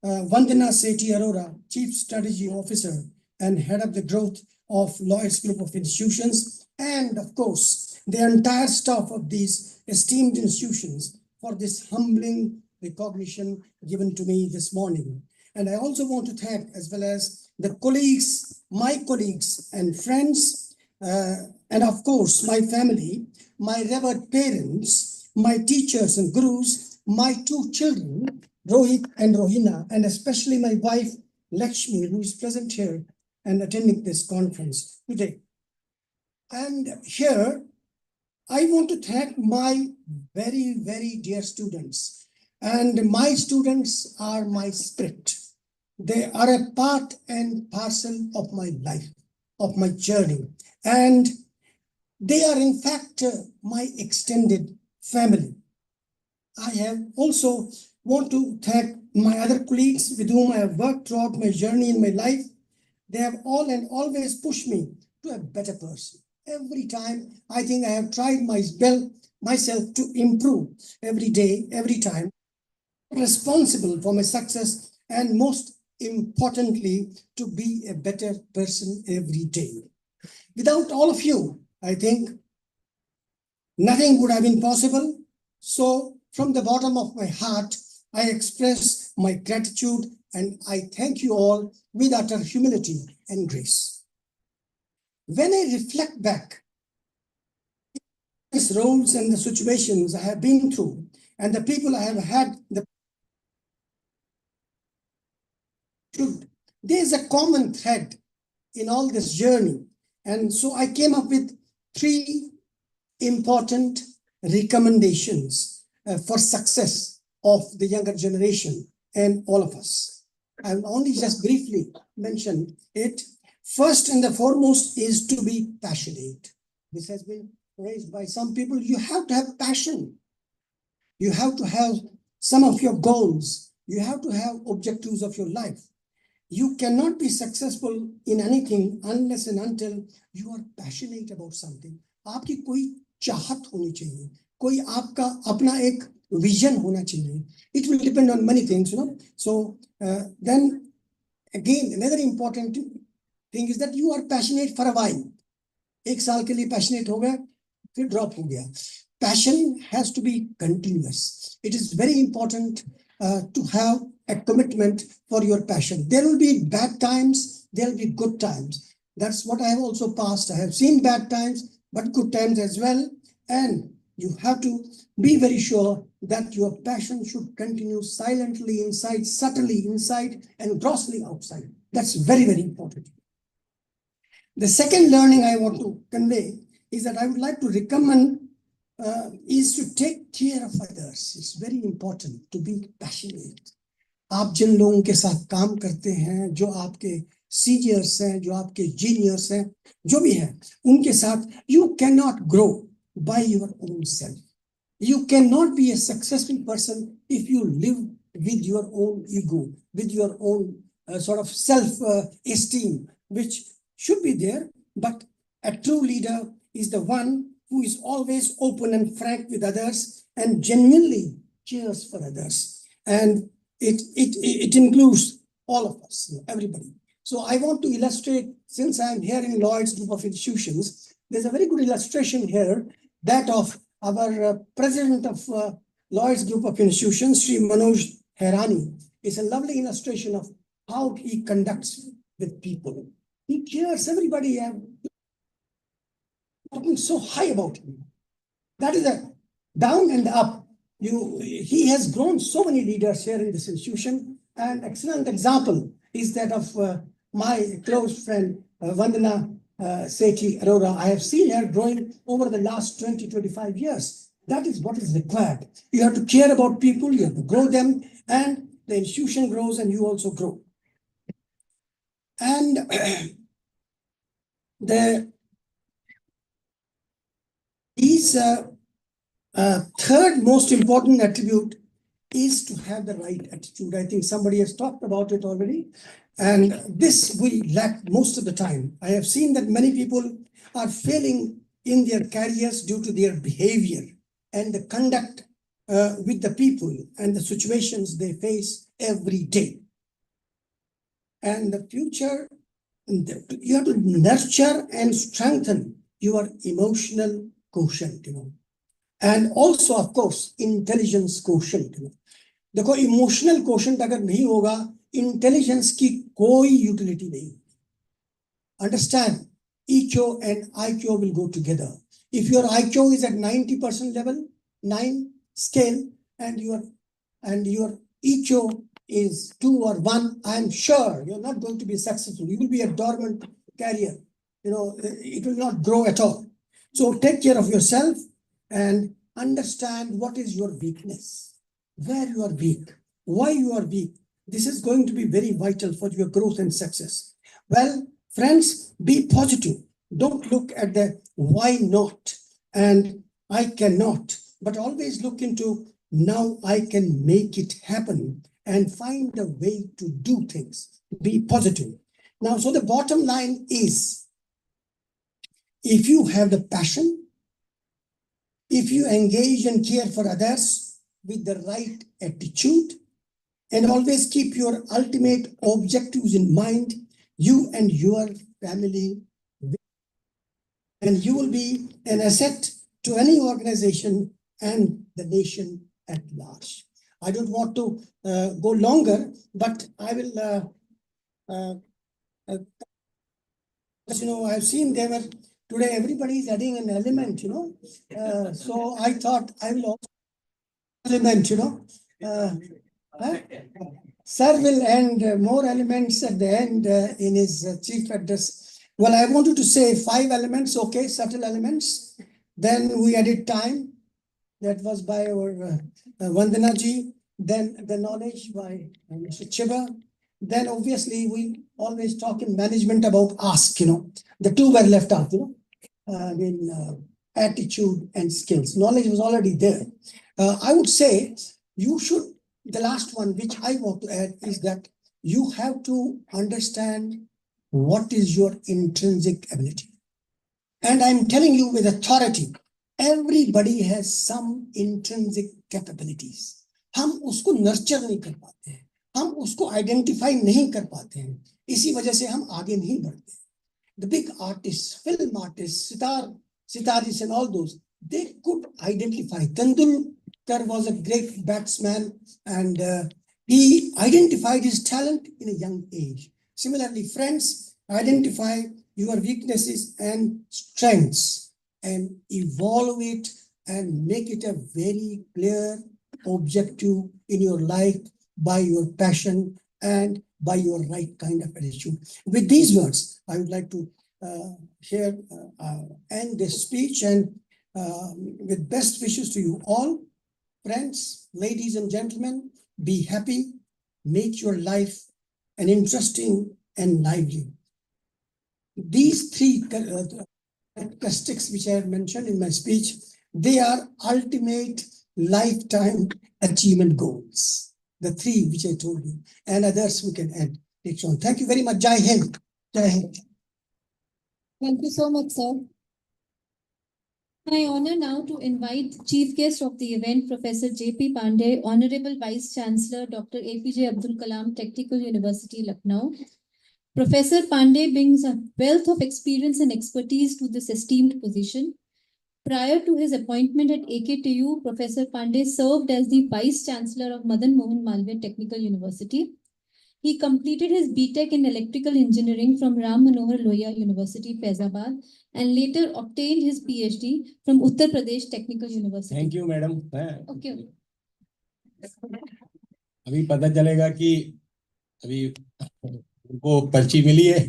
Vandana Sethi Arora, Chief Strategy Officer and Head of the Growth of Lloyd's Group of Institutions, and of course, the entire staff of these esteemed institutions for this humbling recognition given to me this morning. And I also want to thank as well as the colleagues, my colleagues and friends, and of course, my family, my revered parents, my teachers and gurus, my two children, Rohit and Rohina, and especially my wife, Lakshmi, who is present here and attending this conference today. And here, I want to thank my very, very dear students. And my students are my spirit. They are a part and parcel of my life, of my journey. And they are in fact my extended family. I have also want to thank my other colleagues with whom I have worked throughout my journey in my life. They have all and always pushed me to a better person. Every time I think I have tried myself to improve every day, every time, responsible for my success and most importantly, to be a better person every day. Without all of you, I think nothing would have been possible. So from the bottom of my heart, I express my gratitude and I thank you all with utter humility and grace. When I reflect back these roles and the situations I have been through and the people I have had, there is a common thread in all this journey. And so I came up with 3 important recommendations for success of the younger generation and all of us. I will only just briefly mention it. First and the foremost is to be passionate. This has been raised by some people. You have to have passion. You have to have some of your goals. You have to have objectives of your life. You cannot be successful in anything unless and until you are passionate about something. आपकी कोई चाहत होनी चाहिए, कोई आपका अपना एक vision होना चाहिए. It will depend on many things, you know. So then again, another important thing is that you are passionate for a while. एक साल के लिए passionate हो गया, फिर drop हो गया. Passion has to be continuous. It is very important to have a commitment for your passion. There will be bad times, there will be good times. That's what I have also passed. I have seen bad times, but good times as well. And you have to be very sure that your passion should continue silently inside, subtly inside, and grossly outside. That's very, very important. The second learning I want to convey is that I would like to recommend is to take care of others. It's very important to be passionate. आप जिन लोगों के साथ काम करते हैं, जो आपके seniors हैं, जो आपके जीनियर्स हैं, जो भी हैं, उनके साथ you cannot grow by your own self. You cannot be a successful person if you live with your own ego, with your own sort of self-esteem, which should be there. But a true leader is the one who is always open and frank with others and genuinely cares for others. And it includes all of us, everybody. So I want to illustrate, since I'm here in Lloyd's group of institutions, there's a very good illustration here, that of our president of Lloyd's group of institutions, Sri Manoj Herani. Is a lovely illustration of how he conducts with people. He cares, everybody talking so high about him. That is a down and up. He has grown so many leaders here in this institution. An excellent example is that of my close friend, Vandana Sethi Arora. I have seen her growing over the last 20-25 years. That is what is required. You have to care about people, you have to grow them, and the institution grows and you also grow. And his third most important attribute is to have the right attitude. I think somebody has talked about it already. And this we lack most of the time. I have seen that many people are failing in their careers due to their behavior and the conduct with the people and the situations they face every day. And the future, you have to nurture and strengthen your emotional quotient, and also, of course, intelligence quotient. देखो, emotional quotient अगर नहीं होगा, intelligence की कोई utility नहीं. Understand, EQ and IQ will go together. If your IQ is at 90% level, 9 scale, and your EQ is 2 or 1, I'm sure you're not going to be successful. You will be a dormant career. It will not grow at all. So take care of yourself and understand what is your weakness, where you are weak, why you are weak. This is going to be very vital for your growth and success. Well, friends, be positive. Don't look at the why not and I cannot, but always look into now I can make it happen and find a way to do things. Be positive. Now, so the bottom line is, if you have the passion, if you engage and care for others with the right attitude, and always keep your ultimate objectives in mind, you and your family, and you will be an asset to any organization and the nation at large. I don't want to go longer, but I will, I've seen there were, today everybody is adding an element, so I thought I will also element, Sir will end more elements at the end in his chief address. Well, I wanted to say 5 elements, okay, subtle elements. Then we added time. That was by our Vandana ji. Then the knowledge by Mr. Chiba. Then obviously we always talk in management about ask, The 2 were left out, attitude and skills. Knowledge was already there. I would say you should, the last one which I want to add is that you have to understand what is your intrinsic ability. And I'm telling you with authority, everybody has some intrinsic capabilities. हम उसको nurture नहीं कर पाते हैं, हम उसको identify नहीं कर पाते हैं, इसी वजह से हम आगे नहीं बढ़ते. The big artists, film artists, sitaris and all those, they could identify. Tendulkar was a great batsman and he identified his talent in a young age. Similarly, friends, identify your weaknesses and strengths and evolve it and make it a very clear objective in your life by your passion and by your right kind of attitude. With these words, I would like to here end this speech, and with best wishes to you all. Friends, ladies and gentlemen, be happy, make your life an interesting and lively. These three characteristics which I have mentioned in my speech, they are ultimate lifetime achievement goals. The three which I told you, and others we can add later on. Thank you very much. Jai Hind. Jai Hind. Thank you so much, sir. I honor now to invite Chief Guest of the event, Professor J.P. Pandey, Honorable Vice Chancellor, Dr. APJ Abdul Kalam Technical University, Lucknow. Professor Pandey brings a wealth of experience and expertise to this esteemed position. Prior to his appointment at AKTU, Professor Pandey served as the Vice Chancellor of Madan Mohan Malviya Technical University. He completed his BTech in Electrical Engineering from Ram Manohar Lohia University, Faizabad, and later obtained his PhD from Uttar Pradesh Technical University. Thank you, madam. Okay. अभी पता चलेगा कि अभी उनको पर्ची मिली है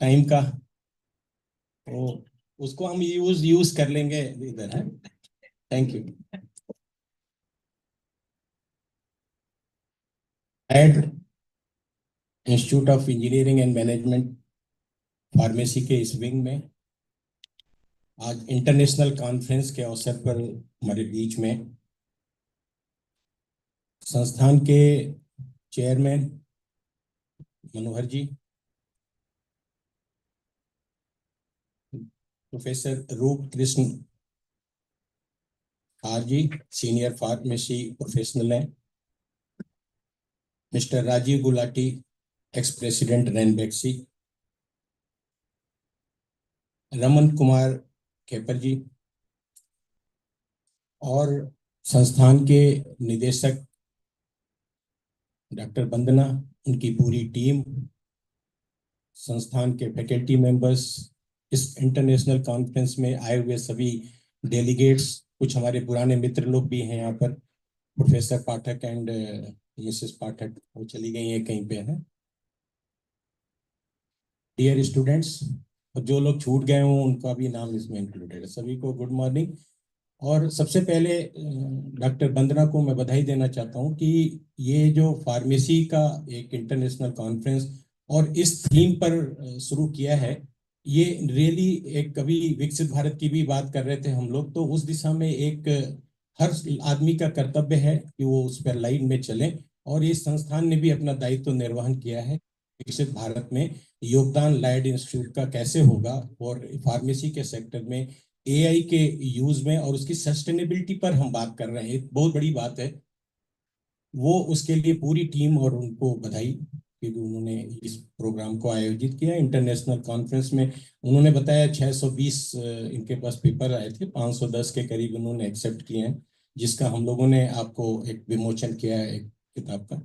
time का, तो उसको हम यूज कर लेंगे इधर है. Thank you. Head institute of engineering and management pharmacy के इस विंग में आज इंटरनेशनल कॉन्फ्रेंस के अवसर पर हमारे बीच में संस्थान के चेयरमैन मनोहर जी, प्रोफेसर रूप कृष्ण आर जी, सीनियर फार्मेसी प्रोफेशनल हैं, mister Rajiv Gulati, ex president Ranbaxy, Raman Kumar Khepar ji और संस्थान के निदेशक डॉक्टर वंदना, उनकी पूरी टीम, संस्थान के फैकल्टी मेंबर्स, इस इंटरनेशनल कॉन्फ्रेंस में आए हुए सभी डेलीगेट्स, कुछ हमारे पुराने मित्र लोग भी हैं यहाँ पर, प्रोफेसर पाठक एंड मिसेस पाठक, वो चली गई हैं कहीं पे हैं, डियर स्टूडेंट्स, और जो लोग छूट गए हों उनका भी नाम इसमें इंक्लूडेड है. सभी को गुड मॉर्निंग. और सबसे पहले डॉक्टर वंदना को मैं बधाई देना चाहता हूं कि ये जो फार्मेसी का एक इंटरनेशनल कॉन्फ्रेंस और इस थीम पर शुरू किया है, ये रियली एक कभी विकसित भारत की भी बात कर रहे थे हम लोग, तो उस दिशा में एक हर आदमी का कर्तव्य है कि वो उस पर लाइन में चले, और इस संस्थान ने भी अपना दायित्व निर्वहन किया है. विकसित भारत में योगदान लॉयड इंस्टीट्यूट का कैसे होगा और फार्मेसी के सेक्टर में एआई के यूज में और उसकी सस्टेनेबिलिटी पर हम बात कर रहे हैं, एक बहुत बड़ी बात है वो. उसके लिए पूरी टीम और उनको बधाई कि उन्होंने इस प्रोग्राम को आयोजित किया. इंटरनेशनल कॉन्फ्रेंस में उन्होंने बताया 620 इनके पास पेपर आए थे, 510 के करीब उन्होंने एक्सेप्ट किए हैं, जिसका हम लोगों ने आपको एक विमोचन किया है एक किताब का.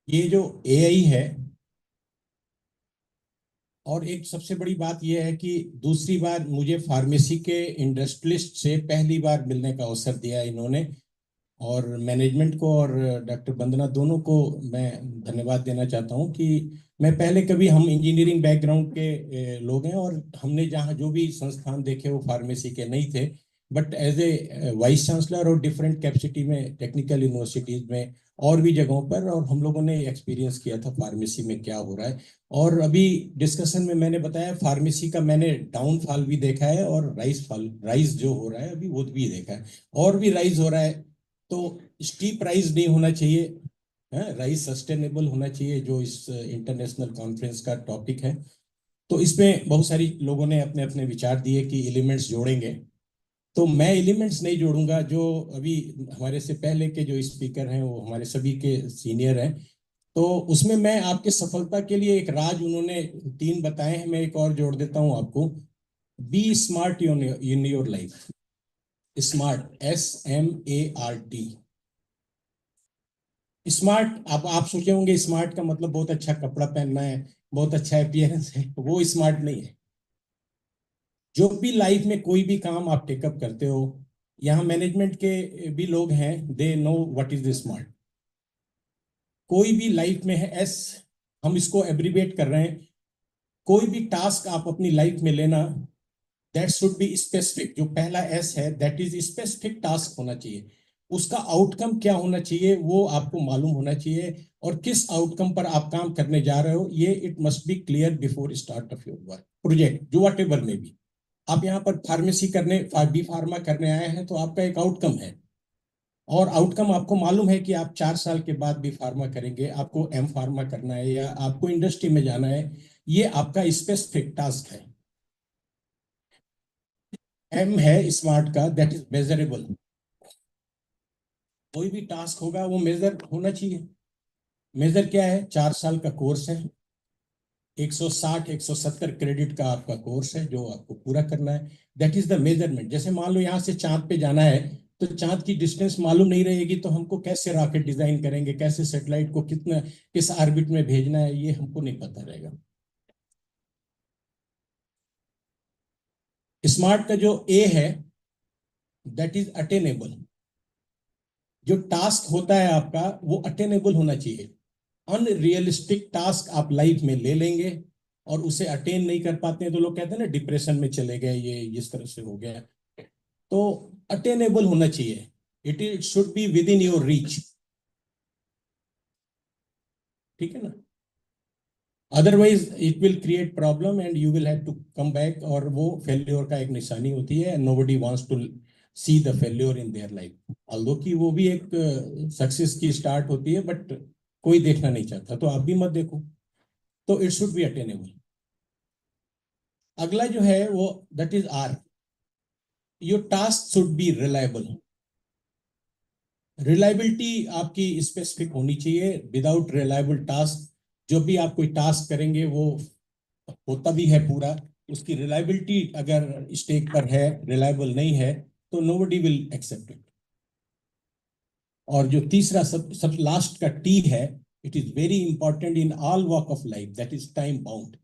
ये जो एआई है, और एक सबसे बड़ी बात यह है कि दूसरी बार मुझे फार्मेसी के इंडस्ट्रियलिस्ट से पहली बार मिलने का अवसर दिया इन्होंने, और मैनेजमेंट को और डॉक्टर वंदना दोनों को मैं धन्यवाद देना चाहता हूं कि मैं पहले कभी, हम इंजीनियरिंग बैकग्राउंड के लोग हैं और हमने जहां जो भी संस्थान देखे वो फार्मेसी के नहीं थे, but as a vice chancellor और डिफरेंट कैपेसिटी में टेक्निकल यूनिवर्सिटीज में और भी जगहों पर, और हम लोगों ने एक्सपीरियंस किया था फार्मेसी में क्या हो रहा है. और अभी डिस्कशन में मैंने बताया फार्मेसी का मैंने डाउनफॉल भी देखा है और राइज जो हो रहा है अभी वो भी देखा है, और भी राइज हो रहा है. तो स्टीप राइज नहीं होना चाहिए, राइज सस्टेनेबल होना चाहिए, जो इस इंटरनेशनल कॉन्फ्रेंस का टॉपिक है. तो इसमें बहुत सारी लोगों ने अपने अपने विचार दिए कि एलिमेंट्स जोड़ेंगे, तो मैं एलिमेंट्स नहीं जोड़ूंगा. जो अभी हमारे से पहले के जो स्पीकर हैं वो हमारे सभी के सीनियर हैं, तो उसमें मैं आपके सफलता के लिए एक राज उन्होंने 3 बताए हैं, मैं एक और जोड़ देता हूं आपको. Be smart in your life. Smart, SMART. Smart, आप सोचे होंगे स्मार्ट का मतलब बहुत अच्छा कपड़ा पहनना है, बहुत अच्छा अपीयरेंस है, वो स्मार्ट नहीं है. जो भी लाइफ में कोई भी काम आप टेकअप करते हो, यहाँ मैनेजमेंट के भी लोग हैं, they know what is the smart. कोई भी लाइफ में है S, हम इसको एब्रीवेट कर रहे हैं। कोई भी टास्क आप अपनी लाइफ में लेना, दैट शुड बी स्पेसिफिक। जो पहला एस है, दैट इज स्पेसिफिक टास्क होना चाहिए। उसका आउटकम क्या होना चाहिए वो आपको मालूम होना चाहिए, और किस आउटकम पर आप काम करने जा रहे हो ये it must be clear before start of your work project, जो वट एवर में भी। आप यहाँ पर फार्मेसी करने, बी फार्मा करने आए हैं, तो आपका एक आउटकम है, और आउटकम आपको मालूम है कि आप 4 साल के बाद भी फार्मा करेंगे, आपको एम फार्मा करना है या आपको इंडस्ट्री में जाना है। ये आपका स्पेसिफिक टास्क है। एम है स्मार्ट का, दैट इज मेजरेबल। कोई भी टास्क होगा वो मेजर होना चाहिए। मेजर क्या है? 4 साल का कोर्स है, 160 170 क्रेडिट का आपका कोर्स है जो आपको पूरा करना है। That is the measurement. जैसे मान लो यहाँ से चांद पे जाना है, तो चांद की डिस्टेंस मालूम नहीं रहेगी तो हमको कैसे रॉकेट डिजाइन करेंगे, कैसे सैटेलाइट को कितना किस ऑर्बिट में भेजना है, ये हमको नहीं पता रहेगा। स्मार्ट का जो ए है, दैट इज अटेनेबल। जो टास्क होता है आपका वो अटेनेबल होना चाहिए। अनरियलिस्टिक टास्क आप लाइफ में ले लेंगे और उसे अटेन नहीं कर पाते हैं तो लोग कहते हैं ना डिप्रेशन में चले गए, ये इस तरह से हो गया। तो अटेनेबल होना चाहिए, it should be within your reach. ठीक है ना? Otherwise it will create problem and you will have to come back, और वो फेल्योर का एक निशानी होती है। Nobody wants to see the failure in their life, although कि वो भी एक सक्सेस की स्टार्ट होती है, बट कोई देखना नहीं चाहता, तो आप भी मत देखो। तो इट शुड बी अटेनेबल। अगला जो है वो that is R, your task should be reliable. Reliability आपकी स्पेसिफिक होनी चाहिए। विदाउट रिलायबल टास्क, जो भी आप कोई टास्क करेंगे वो होता भी है पूरा, उसकी रिलायबिलिटी अगर स्टेक पर है, रिलायबल नहीं है, तो नोबडी विल एक्सेप्ट इट। और जो तीसरा सब लास्ट का टी है, it is very important in all walk of life, that is time bound.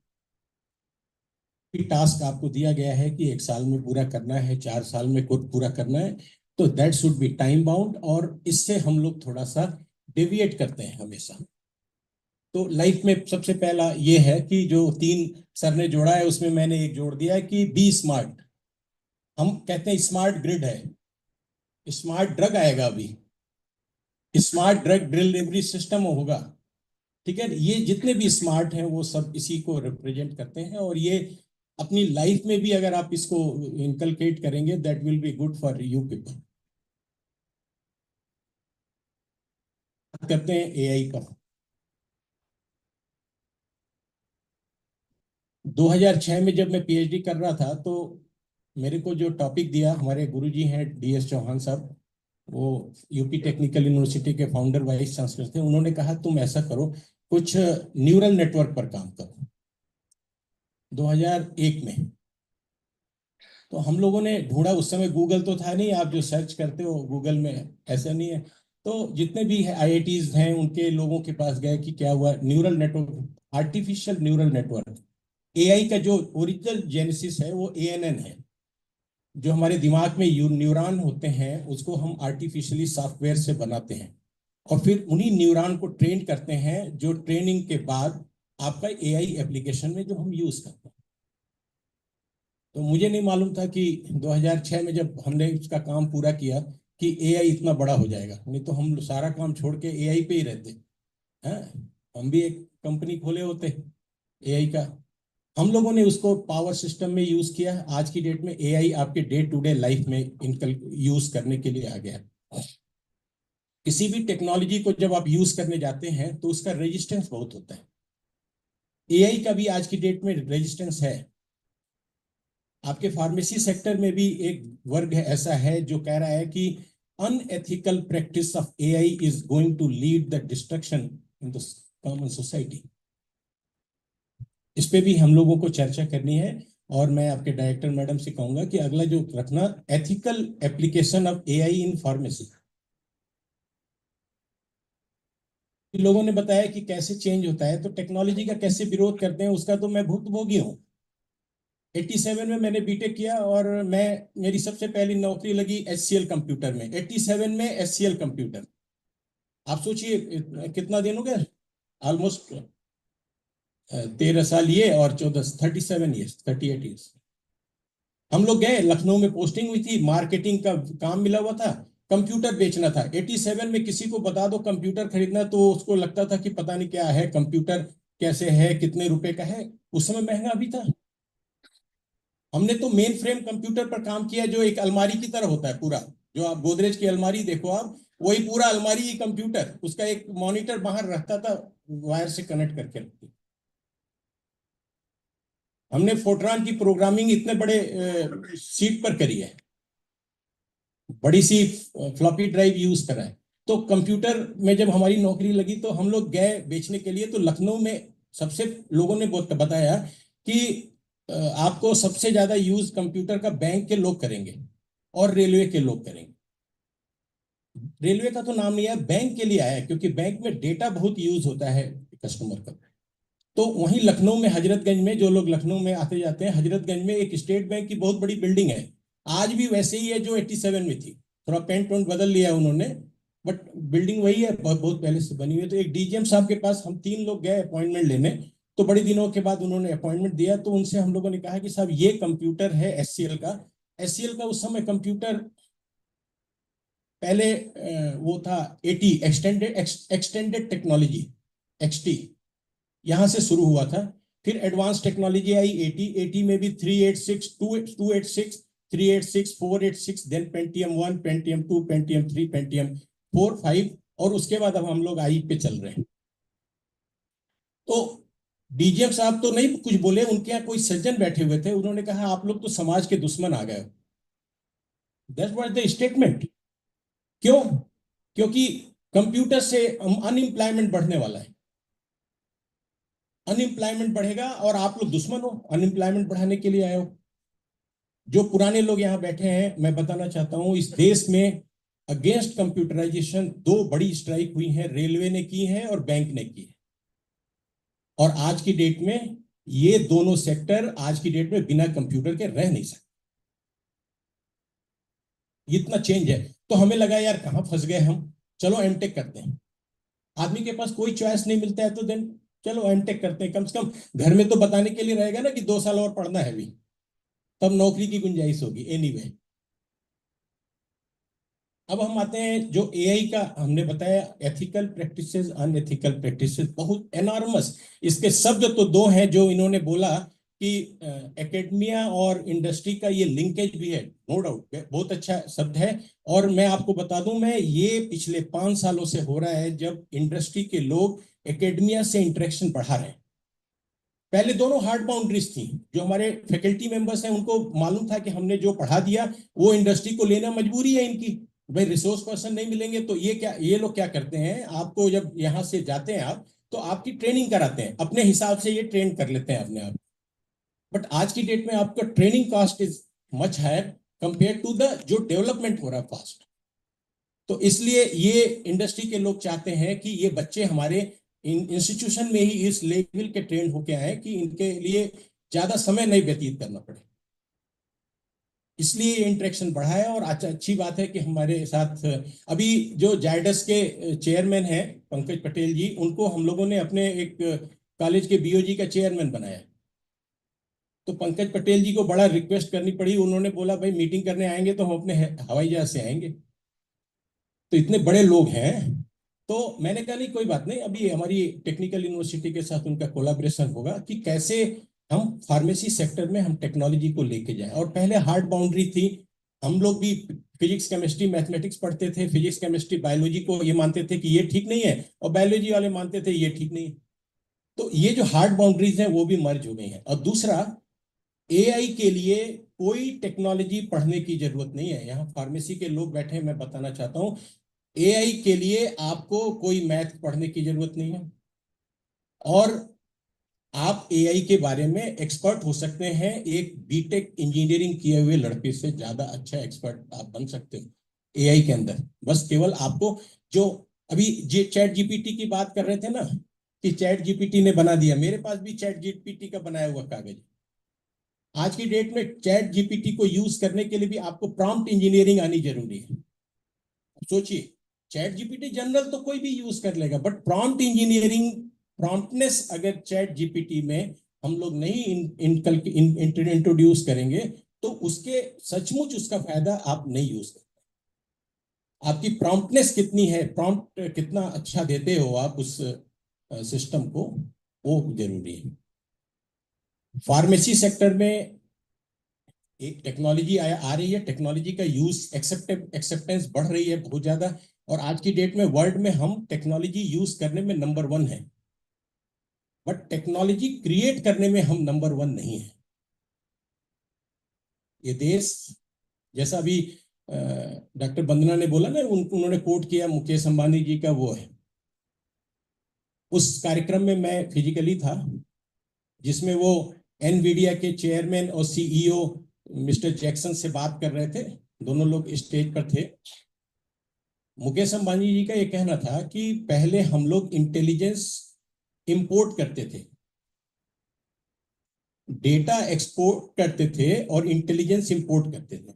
Task आपको दिया गया है कि 1 साल में पूरा करना है, 4 साल में खुद पूरा करना है, तो that should be time bound. और इससे हम लोग थोड़ा सा डेविएट करते हैं हमेशा। तो लाइफ में सबसे पहला ये है कि जो 3 सर ने जोड़ा है उसमें मैंने एक जोड़ दिया है कि बी स्मार्ट। हम कहते हैं स्मार्ट ग्रिड है, स्मार्ट ड्रग आएगा अभी, स्मार्ट ड्रग डिलीवरी सिस्टम होगा। ठीक है, ये जितने भी स्मार्ट हैं वो सब इसी को रिप्रेजेंट करते हैं, और ये अपनी लाइफ में भी अगर आप इसको इनकलकेट करेंगे, that will be good for you people. करते हैं एआई का। 2006 में जब मैं पीएचडी कर रहा था, तो मेरे को जो टॉपिक दिया, हमारे गुरुजी हैं डीएस चौहान साहब, वो यूपी टेक्निकल यूनिवर्सिटी के फाउंडर वाइस चांसलर थे। उन्होंने कहा तुम ऐसा करो, कुछ न्यूरल नेटवर्क पर काम करो, 2001 में। तो हम लोगों ने ढूंढा, उस समय गूगल तो था नहीं, आप जो सर्च करते हो गूगल में ऐसा नहीं है। तो जितने भी आईआईटीज हैं उनके लोगों के पास गए कि क्या हुआ, neural network, artificial neural network. AI का जो ओरिजिनल जेनेसिस है वो एएनएन है। जो हमारे दिमाग में न्यूरॉन होते हैं उसको हम आर्टिफिशियली सॉफ्टवेयर से बनाते हैं, और फिर उन्हीं न्यूरॉन को ट्रेन करते हैं, जो ट्रेनिंग के बाद आपका एआई एप्लीकेशन में जो हम यूज करते हैं। तो मुझे नहीं मालूम था कि 2006 में जब हमने इसका काम पूरा किया कि एआई इतना बड़ा हो जाएगा। नहीं तो हम सारा काम छोड़ के एआई पे ही रहते हैं। हम भी एक कंपनी खोले होते एआई का। हम लोगों ने उसको पावर सिस्टम में यूज किया। आज की डेट में एआई आपके डे टू डे लाइफ में इनकल यूज करने के लिए आ गया। किसी भी टेक्नोलॉजी को जब आप यूज करने जाते हैं तो उसका रेजिस्टेंस बहुत होता है। एआई का भी आज की डेट में रेजिस्टेंस है। आपके फार्मेसी सेक्टर में भी एक वर्ग ऐसा है जो कह रहा है कि unethical practice of AI is going to lead the destruction in the common society. इस पे भी हम लोगों को चर्चा करनी है, और मैं आपके डायरेक्टर मैडम से कहूंगा कि अगला जो रखना, ethical application of AI in pharmacy. लोगों ने बताया कि कैसे चेंज होता है, तो टेक्नोलॉजी का कैसे विरोध करते हैं उसका तो मैं भुक्तभोगी हूँ। 87 में मैंने बीटेक किया, और मेरी सबसे पहली नौकरी लगी एचसीएल कंप्यूटर में। 87 में एचसीएल कंप्यूटर, आप सोचिए कितना दिन हो गया, ऑलमोस्ट 13 साल ये और 37 ईयर्स 38 ईयर्स। हम लोग गए, लखनऊ में पोस्टिंग हुई थी, मार्केटिंग का काम मिला हुआ था, कंप्यूटर बेचना था। 87 में किसी को बता दो कंप्यूटर खरीदना तो उसको लगता था कि पता नहीं क्या है कंप्यूटर, कैसे है, कितने रुपए का है। उस समय महंगा भी था। हमने तो मेन फ्रेम कंप्यूटर पर काम किया, जो एक अलमारी की तरह होता है पूरा, जो आप गोदरेज की अलमारी देखो आप, वही पूरा अलमारी ही कंप्यूटर, उसका एक मॉनिटर बाहर रखता था, वायर से कनेक्ट करके रखती। हमने फोर्ट्रान की प्रोग्रामिंग इतने बड़े सीट पर करी है, बड़ी सी फ्लॉपी ड्राइव यूज करा है। तो कंप्यूटर में जब हमारी नौकरी लगी तो हम लोग गए बेचने के लिए, तो लखनऊ में सबसे लोगों ने बताया कि आपको सबसे ज्यादा यूज कंप्यूटर का बैंक के लोग करेंगे और रेलवे के लोग करेंगे। रेलवे का तो नाम नहीं आया, बैंक के लिए आया, क्योंकि बैंक में डेटा बहुत यूज होता है कस्टमर का। तो वहीं लखनऊ में हजरतगंज में, जो लोग लखनऊ में आते जाते हैं, हजरतगंज में एक स्टेट बैंक की बहुत बड़ी बिल्डिंग है, आज भी वैसे ही है जो 87 में थी, थोड़ा पेंट वेंट बदल लिया है उन्होंने, बट बिल्डिंग वही है, बहुत बहुत पहले से बनी हुई है। तो एक डीजीएम साहब के पास हम 3 लोग गए अपॉइंटमेंट लेने, तो बड़े दिनों के बाद उन्होंने अपॉइंटमेंट दिया, तो उनसे हम लोगों ने कहा कि साहब ये कंप्यूटर है एचसीएल का। एचसीएल का उस समय कंप्यूटर पहले वो था 80 एक्सटेंडेड टेक्नोलॉजी, एक्सटी, यहां से शुरू हुआ था। फिर एडवांस टेक्नोलॉजी आई 80 में भी 386 286 386 486, देन पेंटियम 1, पेंटियम 2, पेंटियम 3, पेंटियम 4, 5, और उसके बाद अब हम लोग आई पे चल रहे हैं। तो डीजीएम साहब तो नहीं कुछ बोले, उनके यहाँ कोई सज्जन बैठे हुए थे, उन्होंने कहा आप लोग तो समाज के दुश्मन आ गए। That was the statement. क्यों? क्योंकि कंप्यूटर से अनएम्प्लॉयमेंट बढ़ने वाला है, अनएम्प्लॉयमेंट बढ़ेगा और आप लोग दुश्मन हो, अनएम्प्लॉयमेंट बढ़ाने के लिए आए हो। जो पुराने लोग यहाँ बैठे हैं, मैं बताना चाहता हूं, इस देश में अगेंस्ट कंप्यूटराइजेशन 2 बड़ी स्ट्राइक हुई हैं, रेलवे ने की है और बैंक ने की है। और आज की डेट में ये दोनों सेक्टर आज की डेट में बिना कंप्यूटर के रह नहीं सकते, इतना चेंज है। तो हमें लगा यार कहां फंस गए हम, चलो एमटेक करते हैं। आदमी के पास कोई चॉइस नहीं मिलता है तो देन चलो एमटेक करते हैं, कम से कम घर में तो बताने के लिए रहेगा ना कि 2 साल और पढ़ना है भी, तब नौकरी की गुंजाइश होगी। एनीवे, अब हम आते हैं जो एआई का हमने बताया, एथिकल प्रैक्टिसेस, अनएथिकल प्रैक्टिसेस, बहुत एनॉर्मस। इसके शब्द तो 2 हैं जो इन्होंने बोला कि एकेडमिया और इंडस्ट्री का ये लिंकेज भी है, नो डाउट बहुत अच्छा शब्द है। और मैं आपको बता दूं, मैं ये पिछले 5 सालों से हो रहा है जब इंडस्ट्री के लोग एकेडमिया से इंटरेक्शन बढ़ा रहे हैं। पहले दोनों हार्ड बाउंड्रीज थी, जो हमारे फैकल्टी मेंबर्स हैं उनको मालूम था कि हमने जो पढ़ा दिया वो इंडस्ट्री को लेना मजबूरी है इनकी, भाई रिसोर्स पर्सन नहीं मिलेंगे तो ये लोग क्या करते हैं, आपको जब यहाँ से जाते हैं आप तो आपकी ट्रेनिंग कराते हैं, अपने हिसाब से ये ट्रेन कर लेते हैं अपने आप। बट आज की डेट में आपका training cost is much higher compare to the जो डेवलपमेंट हो रहा है फास्ट। तो इसलिए ये इंडस्ट्री के लोग चाहते हैं कि ये बच्चे हमारे इंस्टीट्यूशन में ही इस लेवल के ट्रेन होके आए कि इनके लिए ज्यादा समय नहीं व्यतीत करना पड़े, इसलिए इंटरेक्शन बढ़ा है। और अच्छी बात है कि हमारे साथ अभी जो जायडस के चेयरमैन हैं पंकज पटेल जी, उनको हम लोगों ने अपने एक कॉलेज के बीओजी का चेयरमैन बनाया। तो पंकज पटेल जी को बड़ा रिक्वेस्ट करनी पड़ी, उन्होंने बोला भाई मीटिंग करने आएंगे तो हम अपने हवाई जहाज से आएंगे, तो इतने बड़े लोग हैं। तो मैंने कहा नहीं कोई बात नहीं, अभी हमारी टेक्निकल यूनिवर्सिटी के साथ उनका कोलैबोरेशन होगा कि कैसे हम फार्मेसी सेक्टर में हम टेक्नोलॉजी को लेके जाएं। और पहले हार्ड बाउंड्री थी, हम लोग भी फिजिक्स केमिस्ट्री मैथमेटिक्स पढ़ते थे, फिजिक्स केमिस्ट्री बायोलॉजी को ये मानते थे कि ये ठीक नहीं है, और बायोलॉजी वाले मानते थे ये ठीक नहीं है। तो ये जो हार्ड बाउंड्रीज हैं वो भी मर्ज हो गई हैं। और दूसरा, एआई के लिए कोई टेक्नोलॉजी पढ़ने की जरूरत नहीं है। यहाँ फार्मेसी के लोग बैठे हैं, मैं बताना चाहता हूँ, एआई के लिए आपको कोई मैथ पढ़ने की जरूरत नहीं है, और आप एआई के बारे में एक्सपर्ट हो सकते हैं एक बीटेक इंजीनियरिंग किए हुए लड़के से ज्यादा अच्छा एक्सपर्ट आप बन सकते हो एआई के अंदर। बस केवल आपको, जो अभी चैट जीपीटी की बात कर रहे थे ना कि चैट जीपीटी ने बना दिया, मेरे पास भी चैट जीपीटी का बनाया हुआ कागज। आज की डेट में चैट जीपीटी को यूज करने के लिए भी आपको प्रॉम्प्ट इंजीनियरिंग आनी जरूरी है। सोचिए, चैट जीपीटी जनरल तो कोई भी यूज कर लेगा, बट प्रॉम्प्ट इंजीनियरिंग प्रॉम्प्टनेस अगर चैट जीपीटी में हम लोग नहीं इंट्रोड्यूस करेंगे तो उसके सचमुच उसका फायदा आप नहीं यूज करते। आपकी प्रॉम्प्टनेस कितनी है, प्रॉम्प्ट कितना अच्छा देते हो आप उस सिस्टम को, वो जरूरी है। फार्मेसी सेक्टर में एक टेक्नोलॉजी आ रही है, टेक्नोलॉजी का यूज एक्सेप्टेंस बढ़ रही है बहुत ज्यादा, और आज की डेट में वर्ल्ड में हम टेक्नोलॉजी यूज करने में नंबर 1 है, बट टेक्नोलॉजी क्रिएट करने में हम नंबर 1 नहीं है। ये देश, जैसा अभी डॉक्टर वंदना ने बोला ना, उन्होंने कोट किया मुकेश अंबानी जी का, वो है। उस कार्यक्रम में मैं फिजिकली था जिसमें वो एनवीडिया के चेयरमैन और सीईओ मिस्टर जैक्सन से बात कर रहे थे, दोनों लोग स्टेज पर थे। मुकेश अंबानी जी का ये कहना था कि पहले हम लोग इंटेलिजेंस इंपोर्ट करते थे, डेटा एक्सपोर्ट करते थे और इंटेलिजेंस इंपोर्ट करते थे।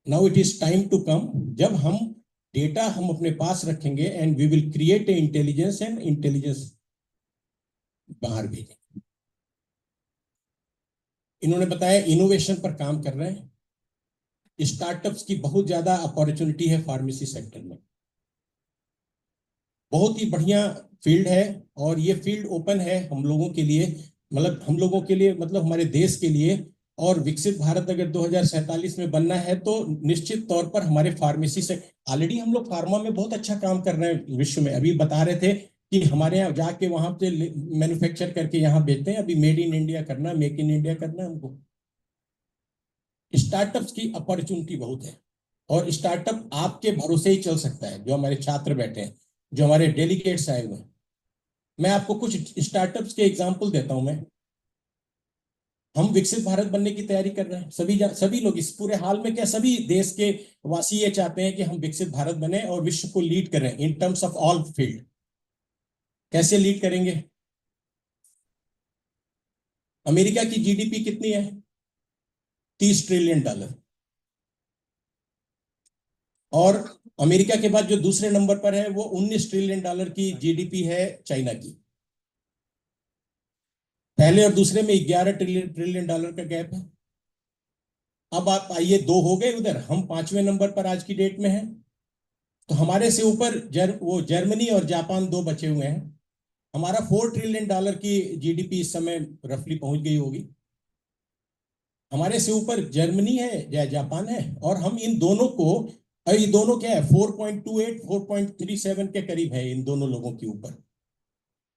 Now it is time to come, जब हम डेटा हम अपने पास रखेंगे and we will create a intelligence, and intelligence बाहर भेजेंगे। इन्होंने बताया इनोवेशन पर काम कर रहे हैं, स्टार्टअप्स की बहुत ज्यादा अपॉर्चुनिटी है फार्मेसी सेक्टर में, बहुत ही बढ़िया फील्ड है, और ये फील्ड ओपन है हम लोगों के लिए, मतलब हम लोगों के लिए, मतलब हमारे देश के लिए। और विकसित भारत अगर 2047 में बनना है तो निश्चित तौर पर हमारे फार्मेसी से, ऑलरेडी हम लोग फार्मा में बहुत अच्छा काम कर रहे हैं विश्व में। अभी बता रहे थे कि हमारे यहाँ जाके वहां पे मैन्युफैक्चर करके यहाँ बेचते हैं। अभी मेड इन इंडिया करना, मेक इन इंडिया करना है हमको। स्टार्टअप्स की अपॉर्चुनिटी बहुत है, और स्टार्टअप आपके भरोसे ही चल सकता है। जो हमारे छात्र बैठे हैं, जो हमारे डेलीगेट्स आए हुए हैं, मैं आपको कुछ स्टार्टअप्स के एग्जांपल देता हूं। मैं, हम विकसित भारत बनने की तैयारी कर रहे हैं, सभी लोग इस पूरे हाल में, क्या सभी देश के वासी ये चाहते हैं कि हम विकसित भारत बने और विश्व को लीड करें in terms of all field. कैसे लीड करेंगे? अमेरिका की जीडीपी कितनी है? $30 ट्रिलियन। और अमेरिका के बाद जो दूसरे नंबर पर है वो $19 ट्रिलियन की जीडीपी है चाइना की। पहले और दूसरे में $11 ट्रिलियन का गैप है। अब आप आइए, 2 हो गए उधर, हम 5वें नंबर पर आज की डेट में हैं। तो हमारे से ऊपर वो जर्मनी और जापान 2 बचे हुए हैं। हमारा $4 ट्रिलियन की जीडीपी इस समय रफली पहुंच गई होगी। हमारे से ऊपर जर्मनी है या जापान है, और हम इन दोनों को, ये दोनों क्या है, 4.28 4.37 के करीब है इन दोनों लोगों के ऊपर।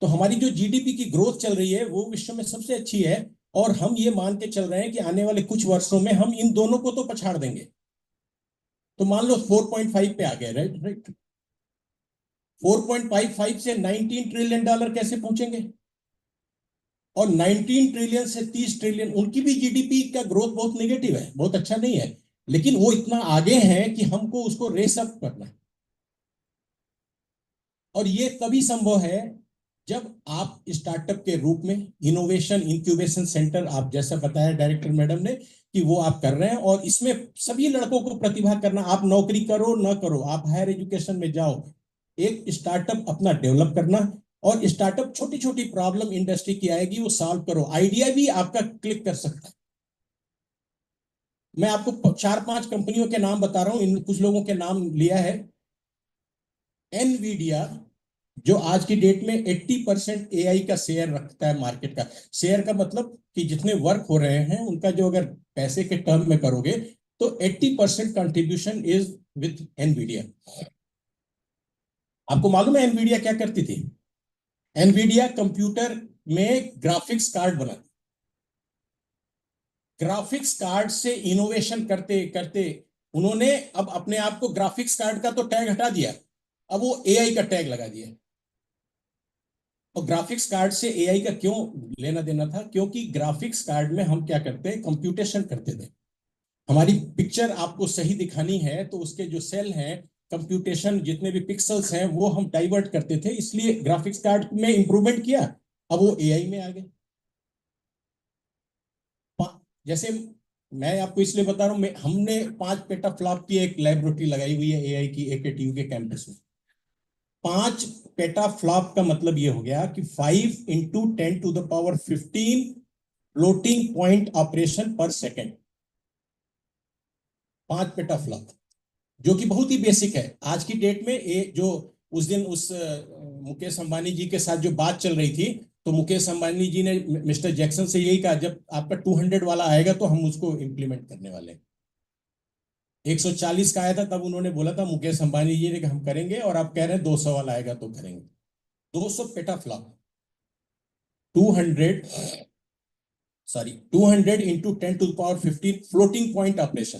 तो हमारी जो जीडीपी की ग्रोथ चल रही है वो विश्व में सबसे अच्छी है, और हम ये मान के चल रहे हैं कि आने वाले कुछ वर्षों में हम इन दोनों को तो पछाड़ देंगे। तो मान लो 4.5 पे आ गए, राइट। 4.55 से $19 ट्रिलियन कैसे पहुंचेंगे? और 19 ट्रिलियन से 30 ट्रिलियन, उनकी भी जीडीपी का ग्रोथ बहुत नेगेटिव है, बहुत अच्छा नहीं है, लेकिन वो इतना आगे हैं कि हमको उसको रेस अप करना है। और ये तभी संभव है जब आप स्टार्टअप के रूप में इनोवेशन इंक्यूबेशन सेंटर, आप जैसा बताया डायरेक्टर मैडम ने कि वो आप कर रहे हैं, और इसमें सभी लड़कों को प्रतिभा करना। आप नौकरी करो ना करो, आप हायर एजुकेशन में जाओ, एक स्टार्टअप अपना डेवलप करना, और स्टार्टअप छोटी छोटी प्रॉब्लम इंडस्ट्री की आएगी वो सॉल्व करो। आइडिया भी आपका क्लिक कर सकता है। मैं आपको 4-5 कंपनियों के नाम बता रहा हूं, इन कुछ लोगों के नाम लिया है। एनवीडिया, जो आज की डेट में 80% एआई का शेयर रखता है, मार्केट का शेयर का मतलब कि जितने वर्क हो रहे हैं उनका जो, अगर पैसे के टर्म में करोगे तो 80% कंट्रीब्यूशन इज विथ एनवीडिया। आपको मालूम है एनवीडिया क्या करती थी? एनवीडिया कंप्यूटर में ग्राफिक्स कार्ड बनाती, ग्राफिक्स कार्ड से इनोवेशन करते करते उन्होंने अब अपने आप को ग्राफिक्स कार्ड का तो टैग हटा दिया, अब वो एआई का टैग लगा दिया। और ग्राफिक्स कार्ड से एआई का क्यों लेना देना था? क्योंकि ग्राफिक्स कार्ड में हम क्या करते हैं, कंप्यूटेशन करते थे। हमारी पिक्चर आपको सही दिखानी है तो उसके जो सेल हैं, कंप्यूटेशन, जितने भी पिक्सल्स हैं वो हम डाइवर्ट करते थे, इसलिए ग्राफिक्स कार्ड में इंप्रूवमेंट किया, अब वो एआई में आ गए। जैसे मैं आपको इसलिए बता रहा हूं, हमने 5 पेटाफ्लॉप की एक लेबोरेटरी लगाई हुई है एआई की, एकेटीयू के कैंपस में। 5 पेटा फ्लॉप का मतलब ये हो गया कि 5 into 10 to the power 15 floating point operation पर सेकेंड। 5 पेटा फ्लॉप, जो कि बहुत ही बेसिक है आज की डेट में। जो उस दिन उस मुकेश अंबानी जी के साथ जो बात चल रही थी, तो मुकेश अंबानी जी ने मिस्टर जैक्सन से यही कहा, जब आपका 200 वाला आएगा तो हम उसको इंप्लीमेंट करने वाले हैं। 140 का आया था तब उन्होंने बोला था मुकेश अंबानी जी ने कि हम करेंगे, और आप कह रहे हैं 200 वाला आएगा तो करेंगे। 200 PETA flop, 200 into 10 to the power 15 floating point operation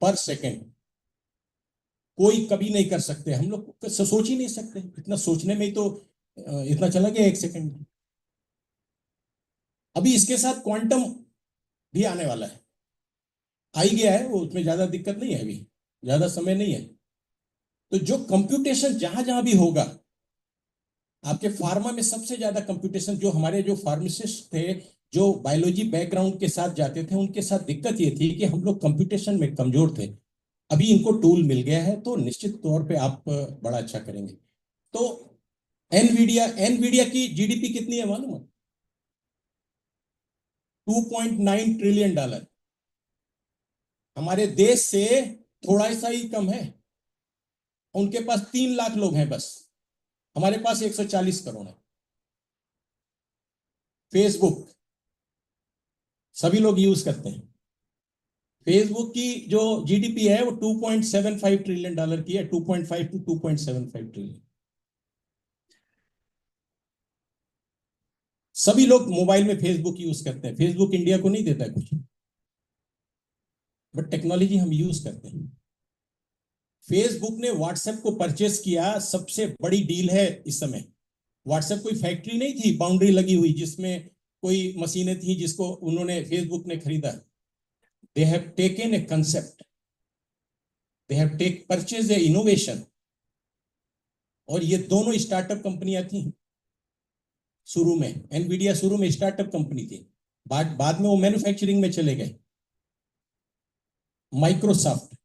पर सेकेंड। कोई कभी नहीं कर सकते, हम लोग सोच ही नहीं सकते। इतना सोचने में ही तो इतना चला गया 1 सेकेंड। अभी इसके साथ क्वांटम भी आने वाला है, आ ही गया है वो, उसमें ज्यादा दिक्कत नहीं है, अभी ज्यादा समय नहीं है। तो जो कंप्यूटेशन जहां जहां भी होगा, आपके फार्मा में सबसे ज्यादा कंप्यूटेशन, जो हमारे जो फार्मासिस्ट थे जो बायोलॉजी बैकग्राउंड के साथ जाते थे, उनके साथ दिक्कत ये थी कि हम लोग कंप्यूटेशन में कमजोर थे। अभी इनको टूल मिल गया है तो निश्चित तौर पे आप बड़ा अच्छा करेंगे। तो एनवीडिया की जीडीपी कितनी है मालूम है? $2.9 ट्रिलियन। हमारे देश से थोड़ा सा ही कम है। उनके पास 3 लाख लोग हैं बस, हमारे पास 140 करोड़ है। फेसबुक सभी लोग यूज करते हैं। फेसबुक की जो जीडीपी है वो $2.75 ट्रिलियन की है, 2.5 to 2.75 ट्रिलियन। सभी लोग मोबाइल में फेसबुक यूज करते हैं। फेसबुक इंडिया को नहीं देता है कुछ, बट टेक्नोलॉजी हम यूज करते हैं। फेसबुक ने व्हाट्सएप को परचेस किया, सबसे बड़ी डील है इस समय। व्हाट्सएप कोई फैक्ट्री नहीं थी बाउंड्री लगी हुई जिसमें कोई मशीनें थी जिसको उन्होंने फेसबुक ने खरीदा। They have taken a concept, they have take purchase a innovation. और ये दोनों स्टार्टअप कंपनियां थी शुरू में। एनवीडिया शुरू में स्टार्टअप कंपनी थी, बाद में वो मैन्युफैक्चरिंग में चले गए। माइक्रोसॉफ्ट,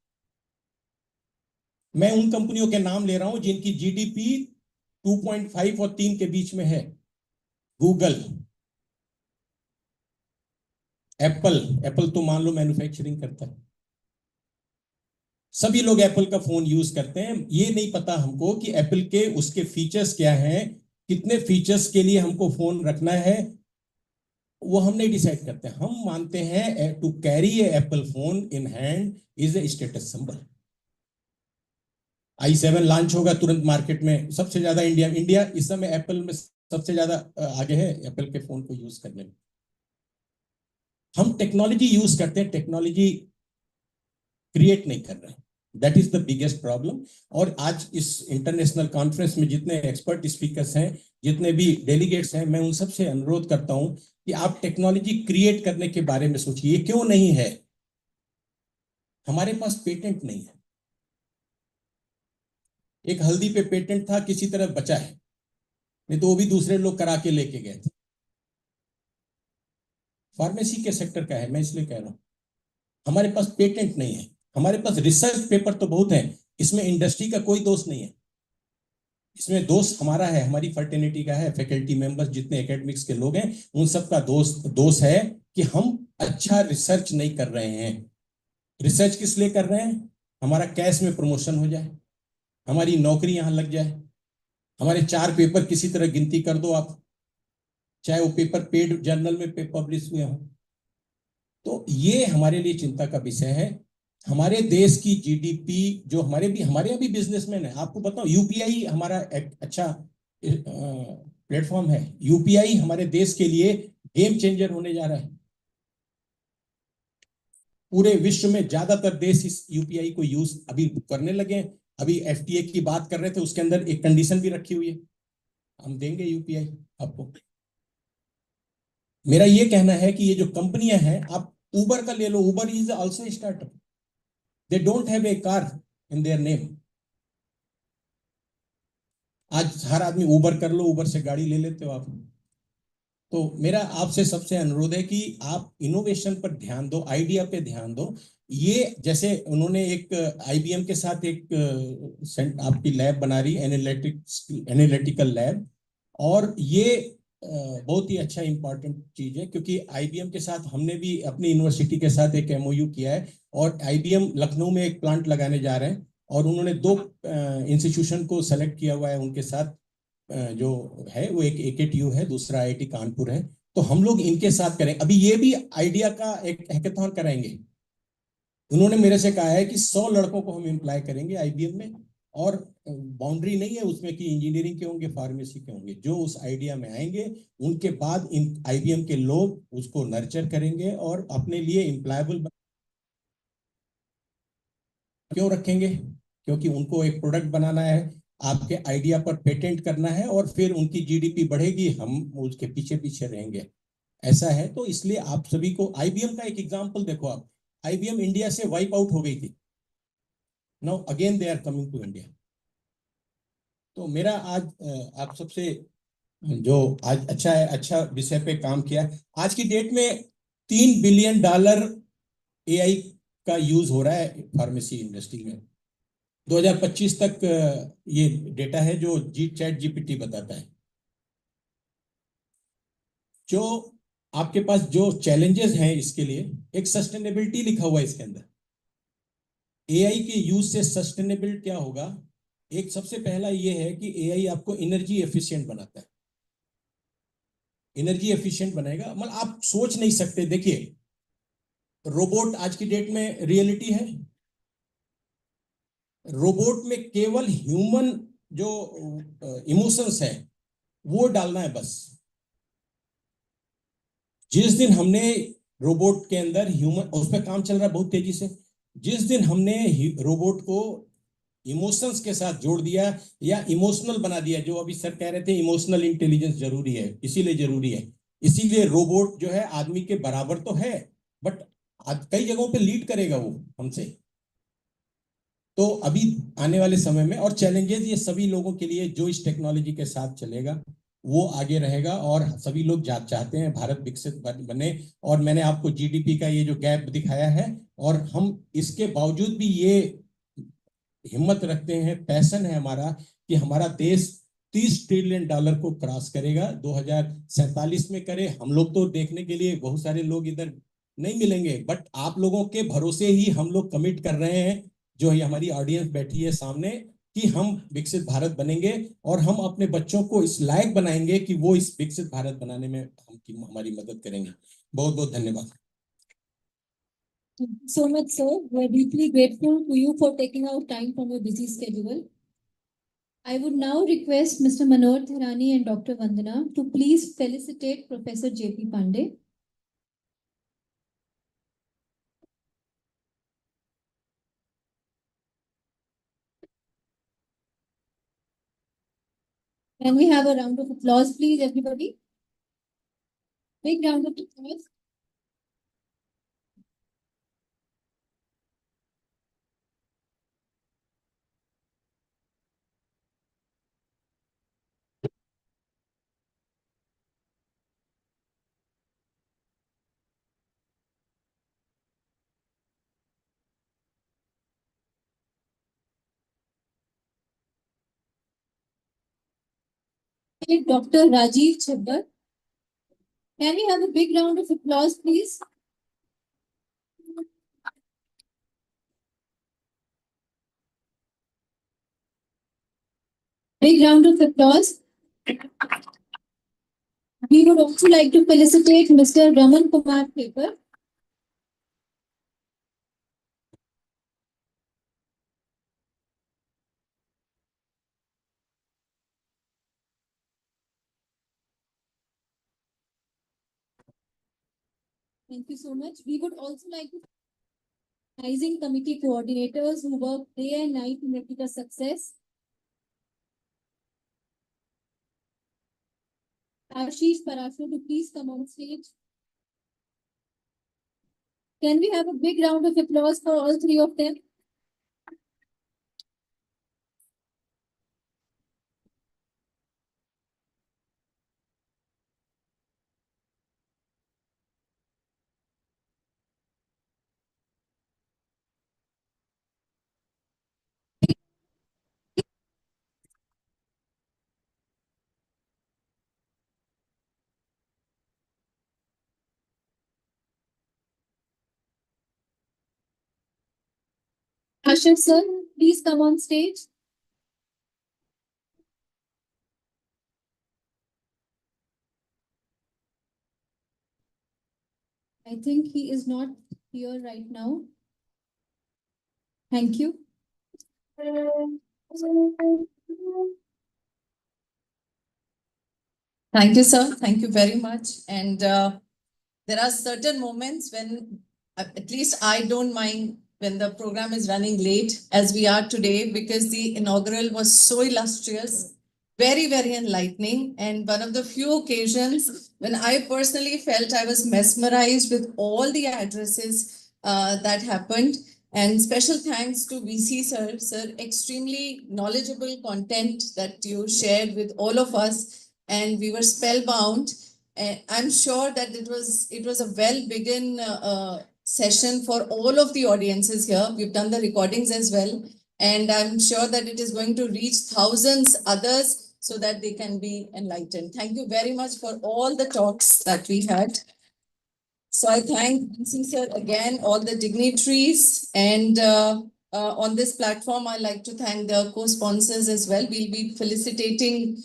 मैं उन कंपनियों के नाम ले रहा हूं जिनकी जीडीपी 2.5 और 3 के बीच में है। गूगल, एप्पल तो मान लो मैन्युफैक्चरिंग करता है। सभी लोग एप्पल का फोन यूज करते हैं। ये नहीं पता हमको कि एप्पल के उसके फीचर्स क्या हैं, कितने फीचर्स के लिए हमको फोन रखना है, वो हम नहीं डिसाइड करते। हम मानते हैं to carry a Apple phone in hand is a status symbol. i7 launch होगा तुरंत मार्केट में। सबसे ज्यादा इंडिया इस समय एप्पल में सबसे ज्यादा आगे है एप्पल के फोन को यूज करने में। हम टेक्नोलॉजी यूज करते हैं, टेक्नोलॉजी क्रिएट नहीं कर रहे हैं। That is the biggest problem. और आज इस इंटरनेशनल कॉन्फ्रेंस में जितने एक्सपर्ट स्पीकर्स हैं, जितने भी डेलीगेट्स हैं, मैं उन सबसे अनुरोध करता हूं कि आप टेक्नोलॉजी क्रिएट करने के बारे में सोचिए। ये क्यों नहीं है? हमारे पास पेटेंट नहीं है। एक हल्दी पे पेटेंट था, किसी तरह बचा है, नहीं तो वो भी दूसरे लोग करा के लेके गए थे। फार्मेसी के सेक्टर का है, मैं इसलिए कह रहा हूं। हमारे पास पेटेंट नहीं है। हमारे पास रिसर्च पेपर तो बहुत है, इसमें इंडस्ट्री का कोई दोष नहीं है। इसमें दोष हमारा है, हमारी फर्टिनिटी का है। फैकल्टी मेंबर्स जितने एकेडमिक्स के लोग हैं उन सबका दोष है कि हम अच्छा रिसर्च नहीं कर रहे हैं। रिसर्च किस लिए कर रहे हैं? हमारा कैश में प्रमोशन हो जाए, हमारी नौकरी यहां लग जाए, हमारे 4 पेपर किसी तरह गिनती कर दो आप, चाहे वो पेपर पेड जर्नल में पब्लिश हुए हों। तो ये हमारे लिए चिंता का विषय है। हमारे देश की जीडीपी, जो हमारे यहाँ भी बिजनेसमैन है, आपको बताऊं यूपीआई हमारा एक अच्छा प्लेटफॉर्म है। यूपीआई हमारे देश के लिए गेम चेंजर होने जा रहा है। पूरे विश्व में ज्यादातर देश इस यूपीआई को यूज अभी करने लगे। अभी एफटीए की बात कर रहे थे, उसके अंदर एक कंडीशन भी रखी हुई है, हम देंगे यूपीआई आपको। मेरा ये कहना है कि ये जो कंपनियां हैं, आप उबर का ले लो, Uber is also startup. They don't have a car in their name. आज हर आदमी उबर कर लो, उबर से गाड़ी ले लेते हो आप। तो मेरा आपसे सबसे अनुरोध है कि आप इनोवेशन पर ध्यान दो, आइडिया पे ध्यान दो। ये जैसे उन्होंने एक आईबीएम के साथ एक आपकी लैब बना रही, एनालिटिकल लैब, और ये बहुत ही अच्छा इंपॉर्टेंट चीज है, क्योंकि आईबीएम के साथ हमने भी अपनी यूनिवर्सिटी के साथ एक एमओयू किया है, और आईबीएम लखनऊ में एक प्लांट लगाने जा रहे हैं, और उन्होंने 2 इंस्टीट्यूशन को सेलेक्ट किया हुआ है उनके साथ। जो है वो एक एकेटीयू है, दूसरा आईआईटी कानपुर है। तो हम लोग इनके साथ करें, अभी ये भी आइडिया का एक हैकाथॉन कराएंगे। उन्होंने मेरे से कहा है कि 100 लड़कों को हम एम्प्लॉय करेंगे आईबीएम में, और बाउंड्री नहीं है उसमें कि इंजीनियरिंग के होंगे, फार्मेसी के होंगे, जो उस आइडिया में आएंगे उनके बाद इन आईबीएम के लोग उसको नर्चर करेंगे और अपने लिए एम्प्लॉयबल क्यों रखेंगे, क्योंकि उनको एक प्रोडक्ट बनाना है, आपके आइडिया पर पेटेंट करना है, और फिर उनकी जीडीपी बढ़ेगी, हम उसके पीछे पीछे रहेंगे। ऐसा है, तो इसलिए आप सभी को आईबीएम का एक एग्जांपल देखो। आप आईबीएम इंडिया से वाइप आउट हो गई थी, now again they are coming to India. तो मेरा आज आप सबसे जो आज अच्छा है, अच्छा विषय पे काम किया। आज की डेट में $3 बिलियन एआई का यूज हो रहा है फार्मेसी इंडस्ट्री में। 2025 तक ये डेटा है जो चैट जीपीटी बताता है। जो आपके पास जो चैलेंजेस हैं इसके लिए, एक सस्टेनेबिलिटी लिखा हुआ है इसके अंदर। एआई के यूज से सस्टेनेबल क्या होगा? एक सबसे पहला ये है कि एआई आपको एनर्जी एफिशिएंट बनाता है, एनर्जी एफिशिएंट बनाएगा। मतलब आप सोच नहीं सकते, देखिए रोबोट आज की डेट में रियलिटी है। रोबोट में केवल ह्यूमन जो इमोशंस है वो डालना है बस। जिस दिन हमने रोबोट के अंदर ह्यूमन, उस पर काम चल रहा है बहुत तेजी से, जिस दिन हमने रोबोट को इमोशंस के साथ जोड़ दिया या इमोशनल बना दिया, जो अभी सर कह रहे थे इमोशनल इंटेलिजेंस जरूरी है, इसीलिए जरूरी है, इसीलिए रोबोट जो है आदमी के बराबर तो है, बट कई जगहों पे लीड करेगा वो हमसे। तो अभी आने वाले समय में, और चैलेंजेस ये सभी लोगों के लिए जो इस टेक्नोलॉजी के साथ चलेगा वो आगे रहेगा, और सभी लोग चाहते हैं भारत विकसित बने। और मैंने आपको जीडीपी का ये जो गैप दिखाया है, और हम इसके बावजूद भी ये हिम्मत रखते हैं, पैशन है हमारा कि हमारा देश $30 ट्रिलियन को क्रॉस करेगा, 2047 में करे। हम लोग तो देखने के लिए बहुत सारे लोग इधर नहीं मिलेंगे, बट आप लोगों के भरोसे ही हम लोग कमिट कर रहे हैं, जो ये हमारी ऑडियंस बैठी है सामने, कि हम विकसित भारत बनेंगे, और हम अपने बच्चों को इस लायक बनाएंगे कि वो इस विकसित भारत बनाने में हमारी मदद करेंगे। बहुत बहुत धन्यवाद। Thank you so much, sir. We're deeply grateful to you for taking out time from your busy schedule. I would now request Mr. Manoj Tharani and Dr. Vandana to please felicitate Professor J.P. Pandey. Can we have a round of applause, please, everybody? Big round of applause. Dr. Rajiv Chhabbar. Can we have a big round of applause, please? Big round of applause. We would also like to felicitate Mr. Raman Kumar Paper. Thank you so much. We would also like to organizing committee coordinators who work day and night to make it a success. Ashish Parashar to please come on stage. Can we have a big round of applause for all three of them? Ashish sir, please come on stage. I think he is not here right now. Thank you. Thank you, sir. Thank you very much. And there are certain moments when, at least I don't mind when the program is running late, as we are today, because the inaugural was so illustrious, very, very enlightening, and one of the few occasions when I personally felt I was mesmerized with all the addresses that happened. And special thanks to VC sir, extremely knowledgeable content that you shared with all of us, and we were spellbound. And I'm sure that it was a well begin session for all of the audiences here. We've done the recordings as well, and I'm sure that it is going to reach thousands others so that they can be enlightened. Thank you very much for all the talks that we had. So I thank VC sir again, all the dignitaries, and on this platform, I'd like to thank the co-sponsors as well. We'll be felicitating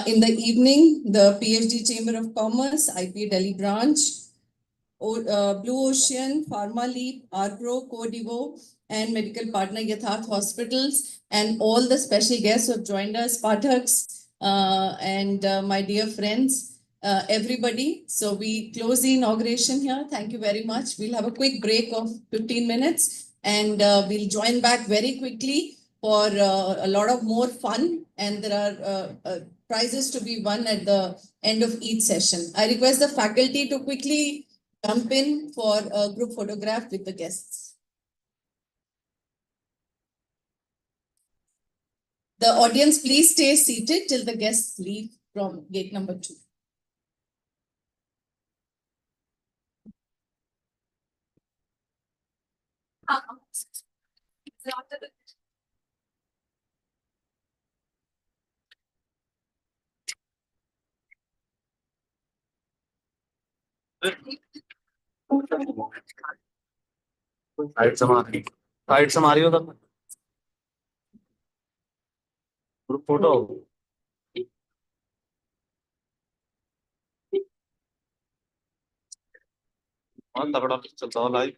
in the evening the PhD Chamber of Commerce, IP Delhi branch, Blue Ocean, Pharma Arbro, Codivo, and medical partner Yatharth Hospitals, and all the special guests who have joined us, Pathaks, and my dear friends, everybody. So we close the inauguration here. Thank you very much. We'll have a quick break of 15 minutes, and we'll join back very quickly for a lot of more fun, and there are prizes to be won at the end of each session. I request the faculty to quickly jump in for a group photograph with the guests. The audience, please stay seated till the guests leave from gate number 2. Side से Mario तब group photo और तगड़ा चलता हो live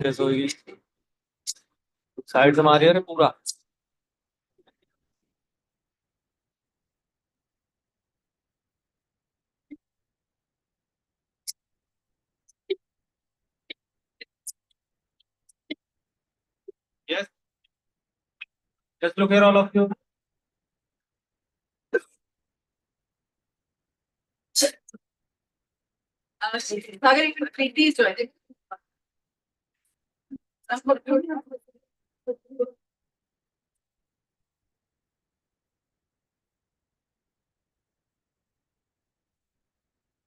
कैसे होगी side से Mario रे पूरा yes just look here all of you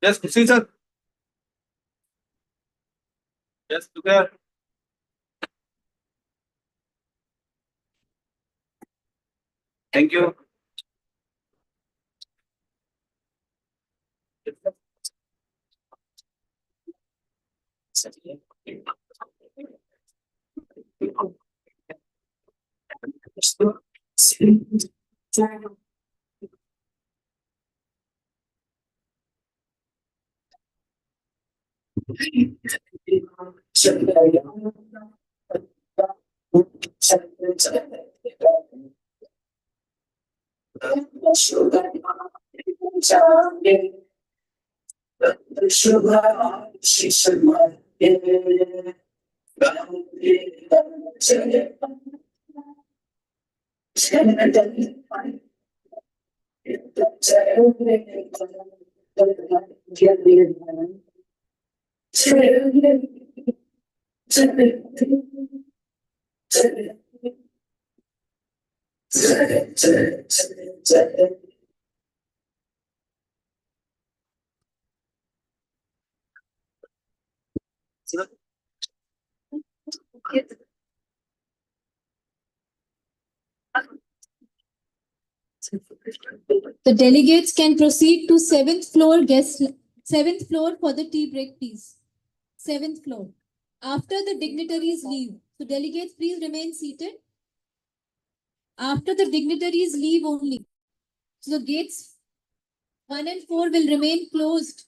yes see sir yes look here thank you The delegates can proceed to seventh floor for the tea break, please. Seventh floor. After the dignitaries leave. So delegates, please remain seated. After the dignitaries leave only. So the gates 1 and 4 will remain closed